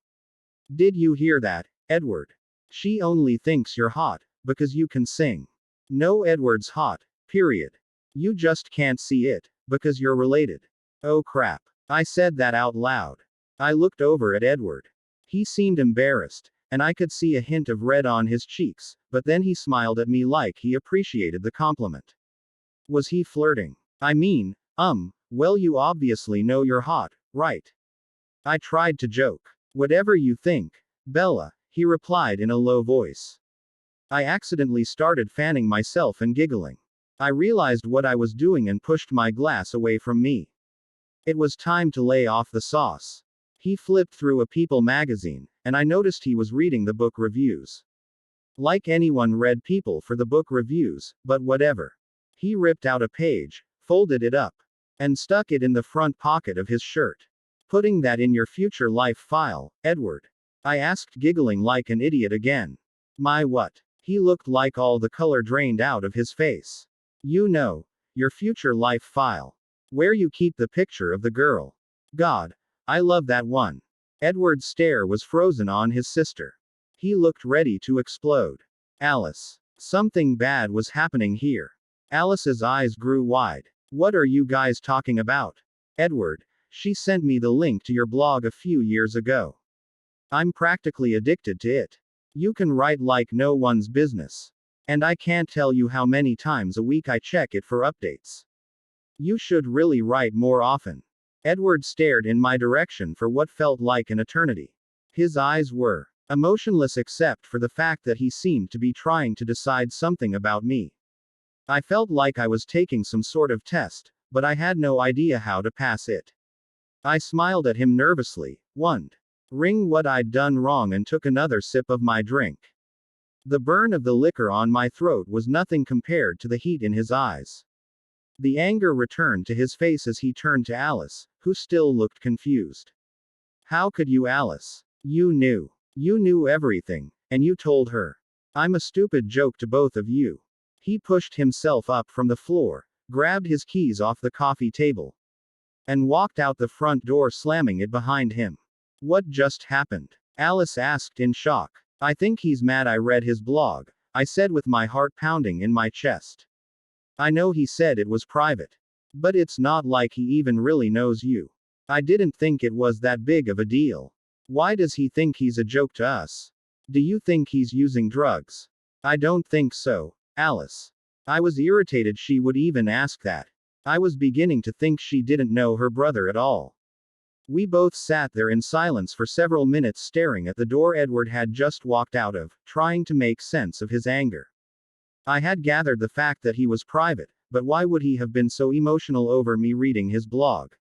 "Did you hear that, Edward? She only thinks you're hot because you can sing. No, Edward's hot, period. You just can't see it because you're related." "Oh crap." I said that out loud. I looked over at Edward. He seemed embarrassed, and I could see a hint of red on his cheeks, but then he smiled at me like he appreciated the compliment. Was he flirting? I mean, well, you obviously know you're hot, right? I tried to joke. "Whatever you think, Bella," he replied in a low voice. I accidentally started fanning myself and giggling. I realized what I was doing and pushed my glass away from me. It was time to lay off the sauce. He flipped through a People magazine, and I noticed he was reading the book reviews. Like anyone read People for the book reviews, but whatever. He ripped out a page, folded it up, and stuck it in the front pocket of his shirt. "Putting that in your future life file, Edward?" I asked, giggling like an idiot again. "My what?" He looked like all the color drained out of his face. "You know, your future life file. Where you keep the picture of the girl. God, I love that one." Edward's stare was frozen on his sister. He looked ready to explode. "Alice. Something bad was happening here." Alice's eyes grew wide. "What are you guys talking about?" "Edward, she sent me the link to your blog a few years ago. I'm practically addicted to it. You can write like no one's business. And I can't tell you how many times a week I check it for updates. You should really write more often." Edward stared in my direction for what felt like an eternity. His eyes were emotionless except for the fact that he seemed to be trying to decide something about me. I felt like I was taking some sort of test, but I had no idea how to pass it. I smiled at him nervously, wondering what I'd done wrong, and took another sip of my drink. The burn of the liquor on my throat was nothing compared to the heat in his eyes. The anger returned to his face as he turned to Alice, who still looked confused. "How could you, Alice? You knew. You knew everything, and you told her. I'm a stupid joke to both of you." He pushed himself up from the floor, grabbed his keys off the coffee table, and walked out the front door, slamming it behind him. What just happened? Alice asked in shock. I think he's mad I read his blog, I said with my heart pounding in my chest. I know he said it was private. But it's not like he even really knows you. I didn't think it was that big of a deal. Why does he think he's a joke to us? Do you think he's using drugs? I don't think so, Alice. I was irritated she would even ask that. I was beginning to think she didn't know her brother at all. We both sat there in silence for several minutes, staring at the door Edward had just walked out of, trying to make sense of his anger. I had gathered the fact that he was private, but why would he have been so emotional over me reading his blog?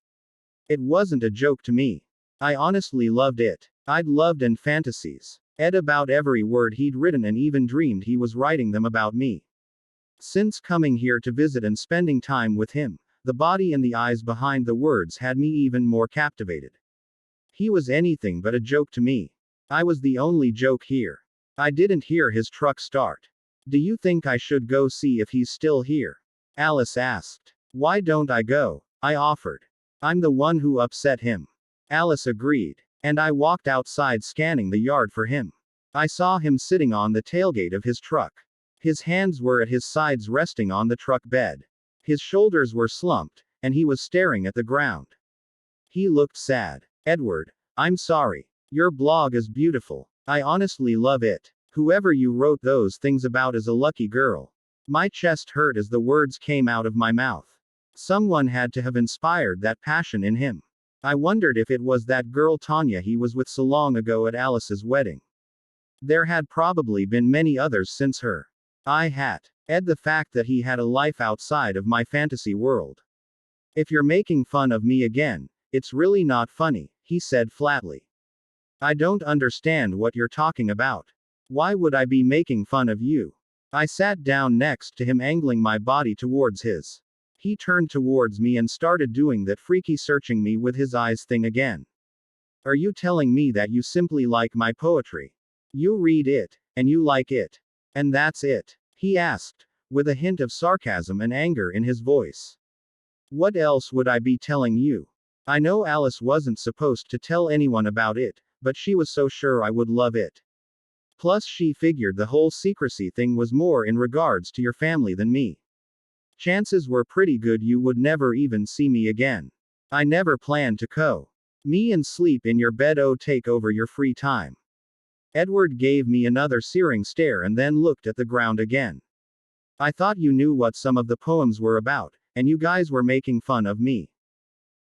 It wasn't a joke to me. I honestly loved it. I'd loved and fantasies. Ed about every word he'd written and even dreamed he was writing them about me. Since coming here to visit and spending time with him, the body and the eyes behind the words had me even more captivated. He was anything but a joke to me. I was the only joke here. I didn't hear his truck start. Do you think I should go see if he's still here? Alice asked. Why don't I go? I offered. I'm the one who upset him. Alice agreed. And I walked outside, scanning the yard for him. I saw him sitting on the tailgate of his truck. His hands were at his sides, resting on the truck bed. His shoulders were slumped, and he was staring at the ground. He looked sad. Edward, I'm sorry. Your blog is beautiful. I honestly love it. Whoever you wrote those things about is a lucky girl. My chest hurt as the words came out of my mouth. Someone had to have inspired that passion in him. I wondered if it was that girl Tanya he was with so long ago at Alice's wedding. There had probably been many others since her. Ed, the fact that he had a life outside of my fantasy world. If you're making fun of me again, it's really not funny, he said flatly. I don't understand what you're talking about. Why would I be making fun of you? I sat down next to him, angling my body towards his. He turned towards me and started doing that freaky searching me with his eyes thing again. Are you telling me that you simply like my poetry? You read it, and you like it. And that's it? He asked, with a hint of sarcasm and anger in his voice. What else would I be telling you? I know Alice wasn't supposed to tell anyone about it, but she was so sure I would love it. Plus she figured the whole secrecy thing was more in regards to your family than me. Chances were pretty good you would never even see me again. I never planned to me and sleep in your bed. Oh, take over your free time. Edward gave me another searing stare and then looked at the ground again. I thought you knew what some of the poems were about, and you guys were making fun of me.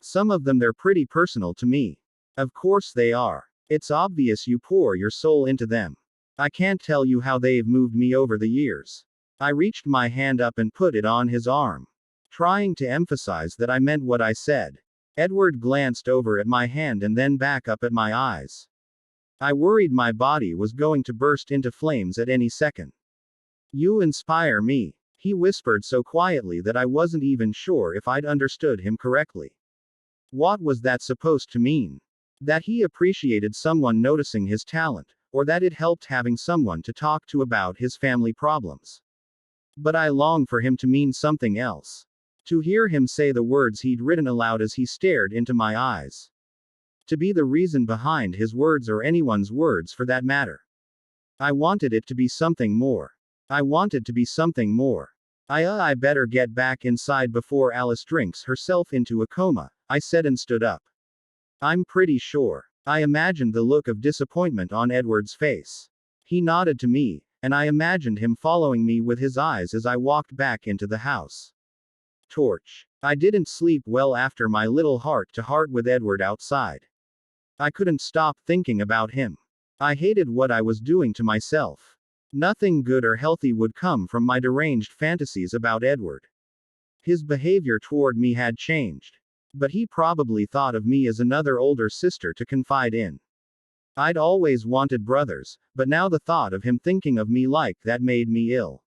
Some of them, they're pretty personal to me. Of course they are. It's obvious you pour your soul into them. I can't tell you how they've moved me over the years. I reached my hand up and put it on his arm, trying to emphasize that I meant what I said. Edward glanced over at my hand and then back up at my eyes. I worried my body was going to burst into flames at any second. You inspire me, he whispered so quietly that I wasn't even sure if I'd understood him correctly. What was that supposed to mean? That he appreciated someone noticing his talent, or that it helped having someone to talk to about his family problems? But I longed for him to mean something else. To hear him say the words he'd written aloud as he stared into my eyes. To be the reason behind his words, or anyone's words for that matter. I wanted it to be something more. I wanted to be something more. I better get back inside before Alice drinks herself into a coma, I said and stood up. I'm pretty sure. I imagined the look of disappointment on Edward's face. He nodded to me, and I imagined him following me with his eyes as I walked back into the house. Torch. I didn't sleep well after my little heart-to-heart with Edward outside. I couldn't stop thinking about him. I hated what I was doing to myself. Nothing good or healthy would come from my deranged fantasies about Edward. His behavior toward me had changed. But he probably thought of me as another older sister to confide in. I'd always wanted brothers, but now the thought of him thinking of me like that made me ill.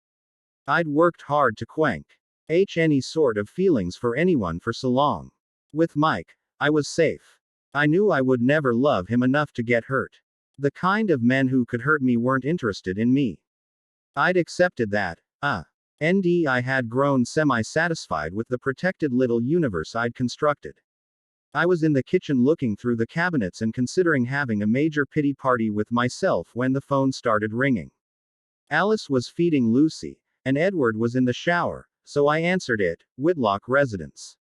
I'd worked hard to quench any sort of feelings for anyone for so long. With Mike, I was safe. I knew I would never love him enough to get hurt. The kind of men who could hurt me weren't interested in me. I'd accepted that. I had grown semi-satisfied with the protected little universe I'd constructed. I was in the kitchen looking through the cabinets and considering having a major pity party with myself when the phone started ringing. Alice was feeding Lucy, and Edward was in the shower, so I answered it. Whitlock residence.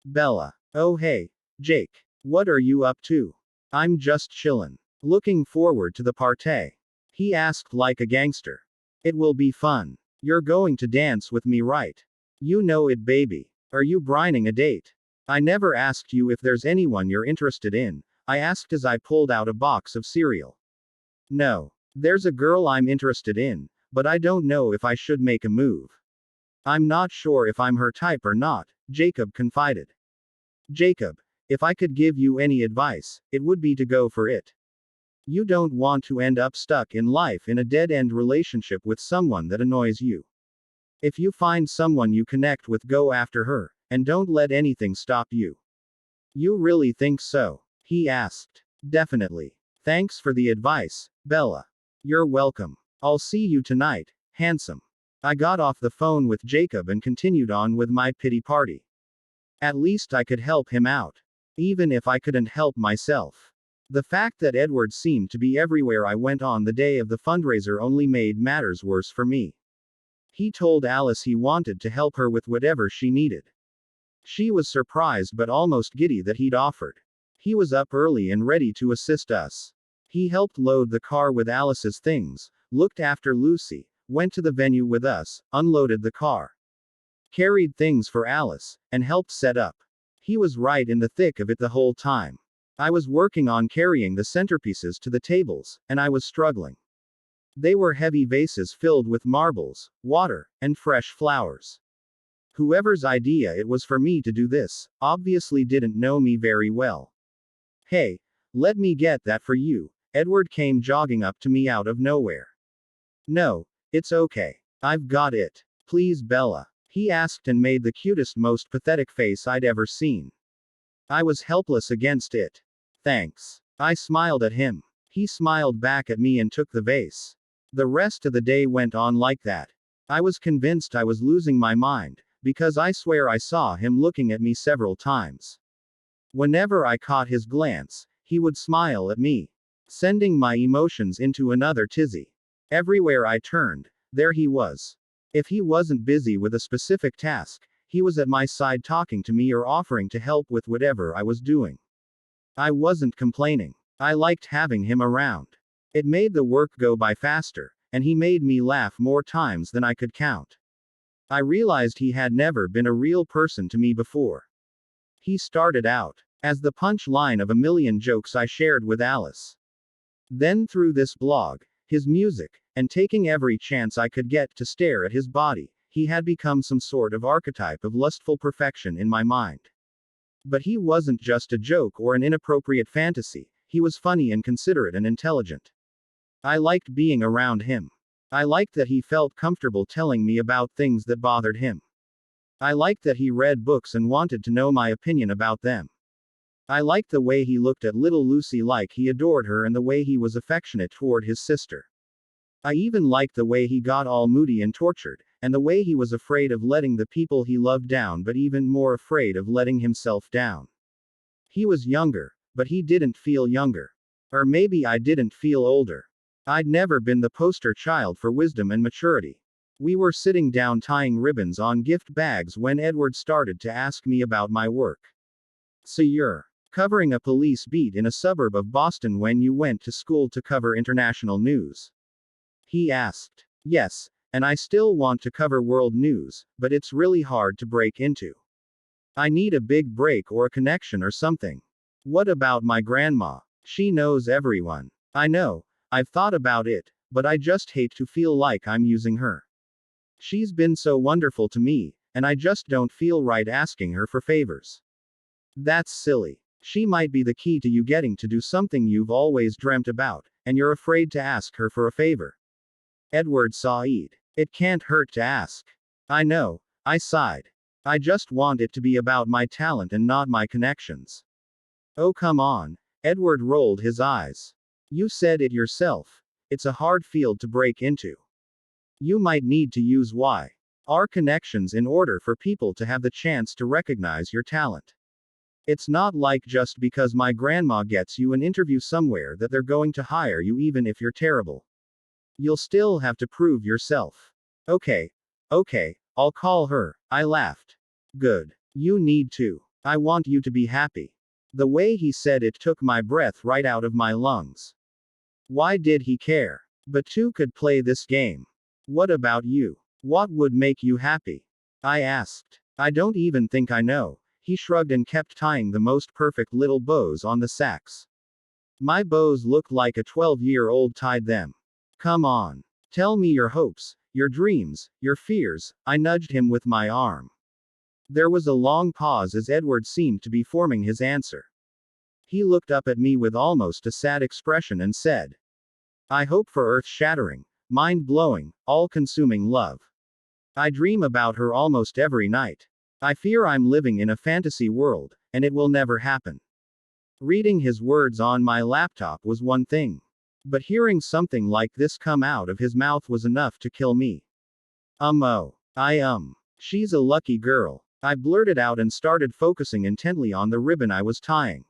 Bella. Oh hey, Jake. What are you up to? I'm just chillin'. Looking forward to the party. He asked like a gangster. It will be fun. You're going to dance with me, right? You know it, baby. Are you brining a date? I never asked you if there's anyone you're interested in, I asked as I pulled out a box of cereal. No. There's a girl I'm interested in, but I don't know if I should make a move. I'm not sure if I'm her type or not, Jacob confided. Jacob, if I could give you any advice, it would be to go for it. You don't want to end up stuck in life in a dead-end relationship with someone that annoys you. If you find someone you connect with, go after her, and don't let anything stop you. You really think so? He asked. Definitely. Thanks for the advice, Bella. You're welcome. I'll see you tonight, handsome. I got off the phone with Jacob and continued on with my pity party. At least I could help him out. Even if I couldn't help myself. The fact that Edward seemed to be everywhere I went on the day of the fundraiser only made matters worse for me. He told Alice he wanted to help her with whatever she needed. She was surprised but almost giddy that he'd offered. He was up early and ready to assist us. He helped load the car with Alice's things, looked after Lucy, went to the venue with us, unloaded the car, carried things for Alice, and helped set up. He was right in the thick of it the whole time. I was working on carrying the centerpieces to the tables, and I was struggling. They were heavy vases filled with marbles, water, and fresh flowers. Whoever's idea it was for me to do this, obviously didn't know me very well. Hey, let me get that for you. Edward came jogging up to me out of nowhere. No, it's okay. I've got it. Please, Bella. He asked and made the cutest, most pathetic face I'd ever seen. I was helpless against it. Thanks. I smiled at him. He smiled back at me and took the vase. The rest of the day went on like that. I was convinced I was losing my mind, because I swear I saw him looking at me several times. Whenever I caught his glance, he would smile at me, sending my emotions into another tizzy. Everywhere I turned, there he was. If he wasn't busy with a specific task, he was at my side talking to me or offering to help with whatever I was doing. I wasn't complaining. I liked having him around. It made the work go by faster, and he made me laugh more times than I could count. I realized he had never been a real person to me before. He started out as the punchline of a million jokes I shared with Alice. Then through this blog, his music, and taking every chance I could get to stare at his body, he had become some sort of archetype of lustful perfection in my mind. But he wasn't just a joke or an inappropriate fantasy, he was funny and considerate and intelligent. I liked being around him. I liked that he felt comfortable telling me about things that bothered him. I liked that he read books and wanted to know my opinion about them. I liked the way he looked at little Lucy like he adored her and the way he was affectionate toward his sister. I even liked the way he got all moody and tortured, and the way he was afraid of letting the people he loved down but even more afraid of letting himself down. He was younger, but he didn't feel younger. Or maybe I didn't feel older. I'd never been the poster child for wisdom and maturity. We were sitting down tying ribbons on gift bags when Edward started to ask me about my work. So you're covering a police beat in a suburb of Boston when you went to school to cover international news? He asked. Yes, and I still want to cover world news, but it's really hard to break into. I need a big break or a connection or something. What about my grandma? She knows everyone. I know, I've thought about it, but I just hate to feel like I'm using her. She's been so wonderful to me, and I just don't feel right asking her for favors. That's silly. She might be the key to you getting to do something you've always dreamt about, and you're afraid to ask her for a favor. Edward sighed. It can't hurt to ask. I know, I sighed. I just want it to be about my talent and not my connections. Oh come on. Edward rolled his eyes. You said it yourself. It's a hard field to break into. You might need to use why. are connections in order for people to have the chance to recognize your talent. It's not like just because my grandma gets you an interview somewhere that they're going to hire you even if you're terrible. You'll still have to prove yourself. Okay. Okay, I'll call her. I laughed. Good. You need to. I want you to be happy. The way he said it took my breath right out of my lungs. Why did he care? But two could play this game. What about you? What would make you happy? I asked. I don't even think I know. He shrugged and kept tying the most perfect little bows on the sacks. My bows looked like a 12-year-old tied them. Come on. Tell me your hopes, your dreams, your fears. I nudged him with my arm. There was a long pause as Edward seemed to be forming his answer. He looked up at me with almost a sad expression and said, I hope for earth-shattering, mind-blowing, all-consuming love. I dream about her almost every night. I fear I'm living in a fantasy world, and it will never happen. Reading his words on my laptop was one thing. But hearing something like this come out of his mouth was enough to kill me. Oh. She's a lucky girl. I blurted out and started focusing intently on the ribbon I was tying.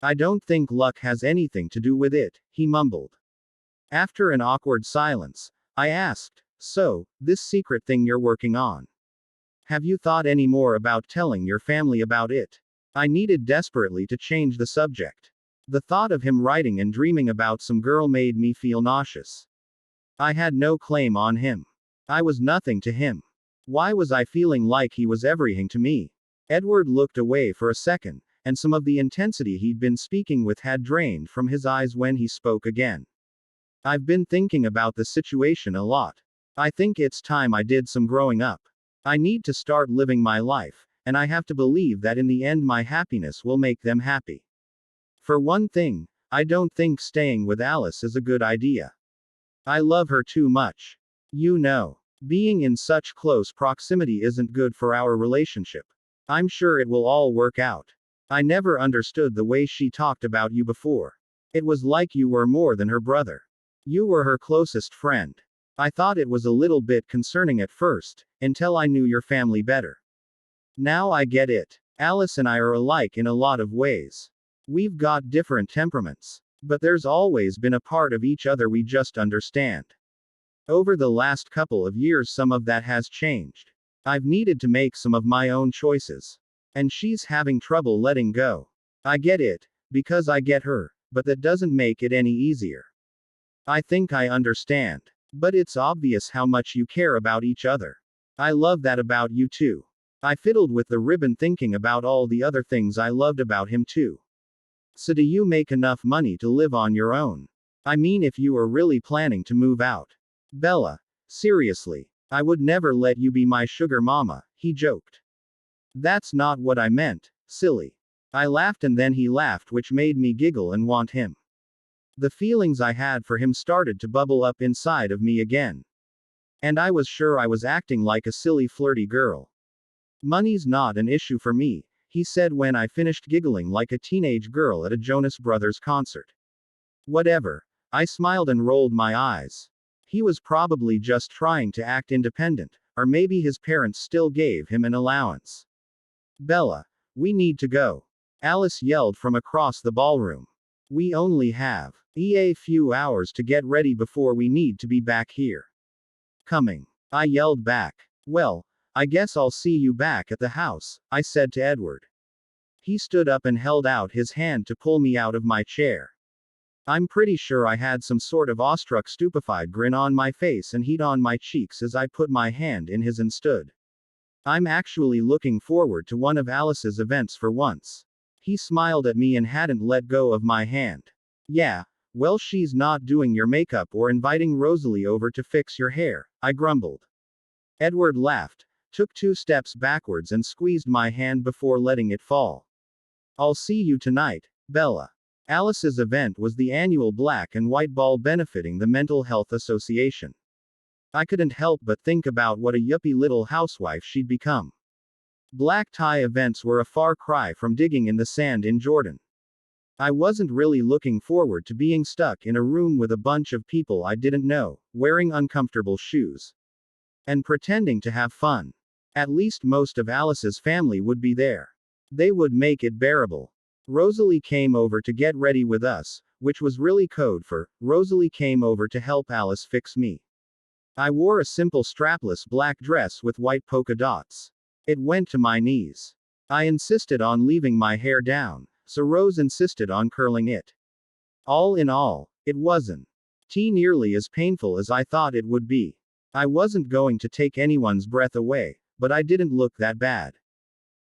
I don't think luck has anything to do with it, he mumbled. After an awkward silence, I asked, so, this secret thing you're working on. Have you thought any more about telling your family about it? I needed desperately to change the subject. The thought of him writing and dreaming about some girl made me feel nauseous. I had no claim on him. I was nothing to him. Why was I feeling like he was everything to me? Edward looked away for a second, and some of the intensity he'd been speaking with had drained from his eyes when he spoke again. I've been thinking about the situation a lot. I think it's time I did some growing up. I need to start living my life, and I have to believe that in the end my happiness will make them happy. For one thing, I don't think staying with Alice is a good idea. I love her too much. You know, being in such close proximity isn't good for our relationship. I'm sure it will all work out. I never understood the way she talked about you before. It was like you were more than her brother. You were her closest friend. I thought it was a little bit concerning at first, until I knew your family better. Now I get it. Alice and I are alike in a lot of ways. We've got different temperaments. But there's always been a part of each other we just understand. Over the last couple of years some of that has changed. I've needed to make some of my own choices. And she's having trouble letting go. I get it, because I get her, but that doesn't make it any easier. I think I understand. But it's obvious how much you care about each other. I love that about you too. I fiddled with the ribbon thinking about all the other things I loved about him too. So do you make enough money to live on your own? I mean if you are really planning to move out. Bella. Seriously. I would never let you be my sugar mama, he joked. That's not what I meant, silly. I laughed and then he laughed, which made me giggle and want him. The feelings I had for him started to bubble up inside of me again. And I was sure I was acting like a silly flirty girl. Money's not an issue for me, he said when I finished giggling like a teenage girl at a Jonas Brothers concert. Whatever. I smiled and rolled my eyes. He was probably just trying to act independent, or maybe his parents still gave him an allowance. Bella. We need to go. Alice yelled from across the ballroom. We only have a few hours to get ready before we need to be back here. Coming. I yelled back. Well, I guess I'll see you back at the house, I said to Edward. He stood up and held out his hand to pull me out of my chair. I'm pretty sure I had some sort of awestruck stupefied grin on my face and heat on my cheeks as I put my hand in his and stood. I'm actually looking forward to one of Alice's events for once. He smiled at me and hadn't let go of my hand. Yeah, well she's not doing your makeup or inviting Rosalie over to fix your hair, I grumbled. Edward laughed, took 2 steps backwards and squeezed my hand before letting it fall. I'll see you tonight, Bella. Alice's event was the annual Black and White Ball benefiting the Mental Health Association. I couldn't help but think about what a yuppie little housewife she'd become. Black tie events were a far cry from digging in the sand in Jordan. I wasn't really looking forward to being stuck in a room with a bunch of people I didn't know, wearing uncomfortable shoes. and pretending to have fun. At least most of Alice's family would be there. They would make it bearable. Rosalie came over to get ready with us, which was really code for, Rosalie came over to help Alice fix me. I wore a simple strapless black dress with white polka dots. It went to my knees. I insisted on leaving my hair down, so Rose insisted on curling it. All in all, it wasn't nearly as painful as I thought it would be. I wasn't going to take anyone's breath away, but I didn't look that bad.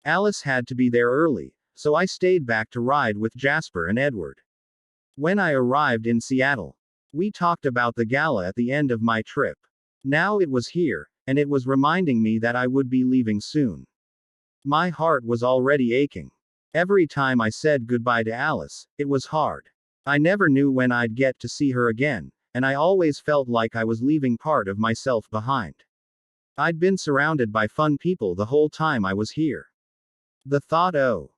Alice had to be there early, so I stayed back to ride with Jasper and Edward. When I arrived in Seattle, we talked about the gala at the end of my trip. Now it was here, and it was reminding me that I would be leaving soon. My heart was already aching. Every time I said goodbye to Alice, it was hard. I never knew when I'd get to see her again, and I always felt like I was leaving part of myself behind. I'd been surrounded by fun people the whole time I was here. The thought of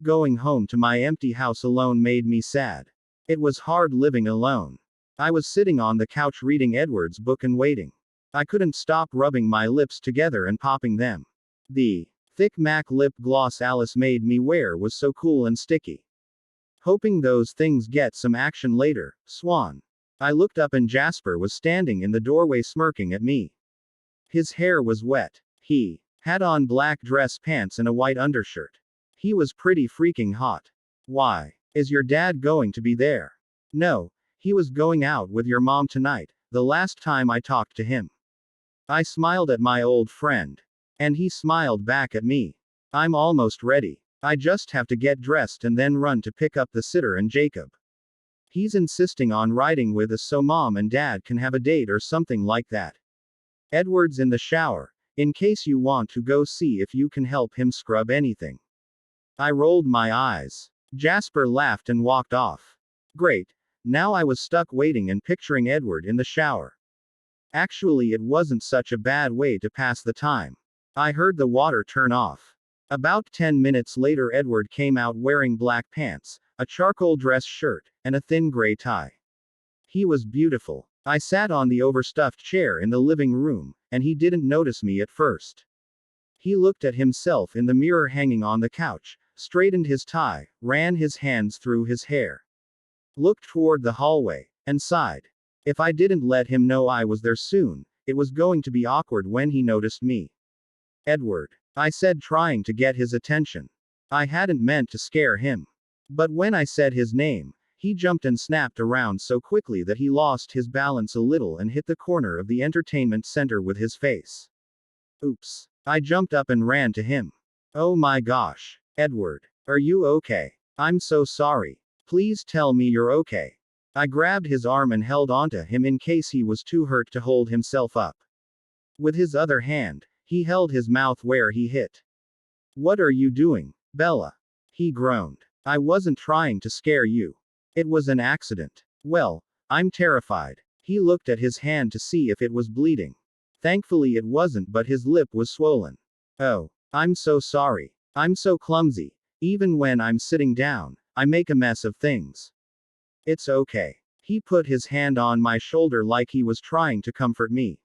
going home to my empty house alone made me sad. It was hard living alone. I was sitting on the couch reading Edward's book and waiting. I couldn't stop rubbing my lips together and popping them. The thick MAC lip gloss Alice made me wear was so cool and sticky. Hoping those things get some action later, Swan. I looked up and Jasper was standing in the doorway smirking at me. His hair was wet. He had on black dress pants and a white undershirt. He was pretty freaking hot. Why is your dad going to be there? No, he was going out with your mom tonight, the last time I talked to him. I smiled at my old friend. And he smiled back at me. I'm almost ready. I just have to get dressed and then run to pick up the sitter and Jacob. He's insisting on riding with us so mom and dad can have a date or something like that. Edward's in the shower, in case you want to go see if you can help him scrub anything. I rolled my eyes. Jasper laughed and walked off. Great. Now I was stuck waiting and picturing Edward in the shower. Actually, it wasn't such a bad way to pass the time. I heard the water turn off. About 10 minutes later, Edward came out wearing black pants, a charcoal dress shirt, and a thin gray tie. He was beautiful. I sat on the overstuffed chair in the living room, and he didn't notice me at first. He looked at himself in the mirror hanging on the couch, straightened his tie, ran his hands through his hair, looked toward the hallway, and sighed. If I didn't let him know I was there soon, it was going to be awkward when he noticed me. Edward, I said, trying to get his attention. I hadn't meant to scare him. But when I said his name, he jumped and snapped around so quickly that he lost his balance a little and hit the corner of the entertainment center with his face. Oops. I jumped up and ran to him. Oh my gosh. Edward, are you okay? I'm so sorry. Please tell me you're okay. I grabbed his arm and held onto him in case he was too hurt to hold himself up. With his other hand, he held his mouth where he hit. What are you doing, Bella? He groaned. I wasn't trying to scare you. It was an accident. Well, I'm terrified. He looked at his hand to see if it was bleeding. Thankfully it wasn't, but his lip was swollen. Oh, I'm so sorry. I'm so clumsy. Even when I'm sitting down, I make a mess of things. It's okay. He put his hand on my shoulder like he was trying to comfort me.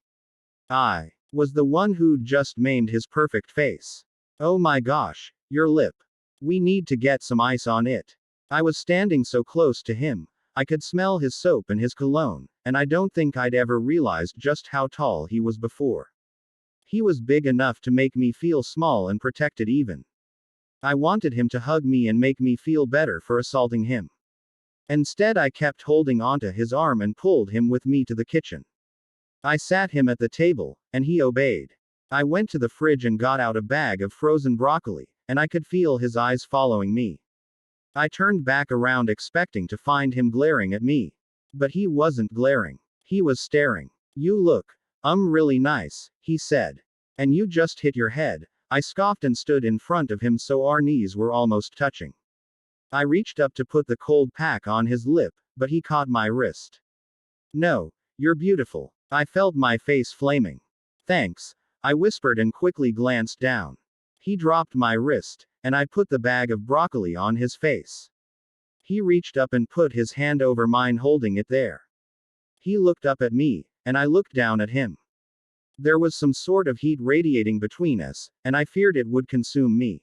I was the one who'd just maimed his perfect face. Oh my gosh, your lip. We need to get some ice on it. I was standing so close to him, I could smell his soap and his cologne, and I don't think I'd ever realized just how tall he was before. He was big enough to make me feel small and protected even. I wanted him to hug me and make me feel better for assaulting him. Instead, I kept holding onto his arm and pulled him with me to the kitchen. I sat him at the table, and he obeyed. I went to the fridge and got out a bag of frozen broccoli, and I could feel his eyes following me. I turned back around expecting to find him glaring at me. But he wasn't glaring. He was staring. You look, really nice, he said. And you just hit your head. I scoffed and stood in front of him so our knees were almost touching. I reached up to put the cold pack on his lip, but he caught my wrist. No, you're beautiful. I felt my face flaming. Thanks, I whispered and quickly glanced down. He dropped my wrist, and I put the bag of broccoli on his face. He reached up and put his hand over mine, holding it there. He looked up at me, and I looked down at him. There was some sort of heat radiating between us, and I feared it would consume me.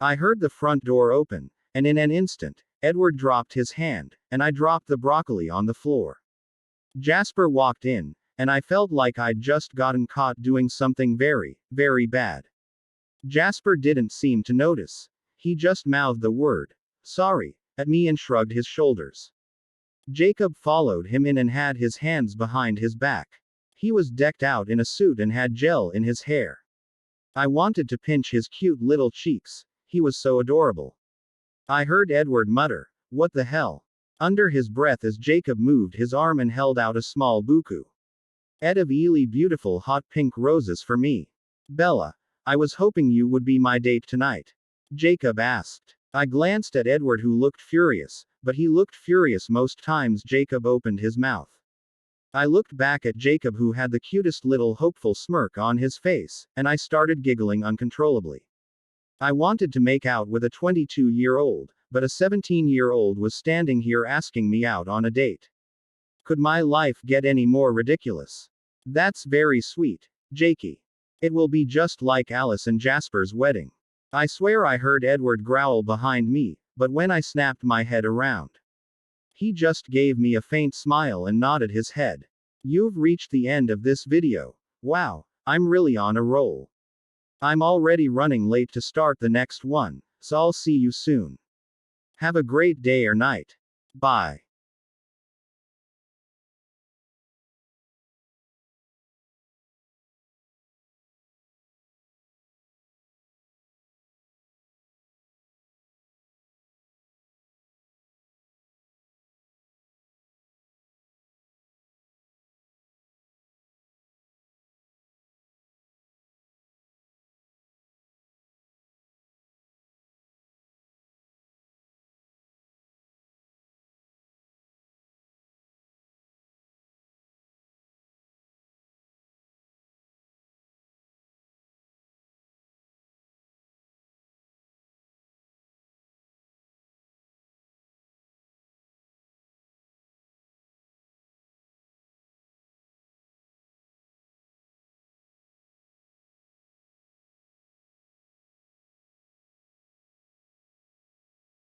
I heard the front door open, and in an instant, Edward dropped his hand, and I dropped the broccoli on the floor. Jasper walked in, and I felt like I'd just gotten caught doing something very, very bad. Jasper didn't seem to notice. He just mouthed the word, "Sorry," at me and shrugged his shoulders. Jacob followed him in and had his hands behind his back. He was decked out in a suit and had gel in his hair. I wanted to pinch his cute little cheeks. He was so adorable. I heard Edward mutter, "What the hell?" under his breath as Jacob moved his arm and held out a small buku. "Ed of Ely, beautiful hot pink roses for me. Bella, I was hoping you would be my date tonight," Jacob asked. I glanced at Edward, who looked furious, but he looked furious most times Jacob opened his mouth. I looked back at Jacob, who had the cutest little hopeful smirk on his face, and I started giggling uncontrollably. I wanted to make out with a 22-year-old, but a 17-year-old was standing here asking me out on a date. Could my life get any more ridiculous? That's very sweet, Jakey. It will be just like Alice and Jasper's wedding. I swear I heard Edward growl behind me, but when I snapped my head around, he just gave me a faint smile and nodded his head. You've reached the end of this video. Wow, I'm really on a roll. I'm already running late to start the next one, so I'll see you soon. Have a great day or night. Bye.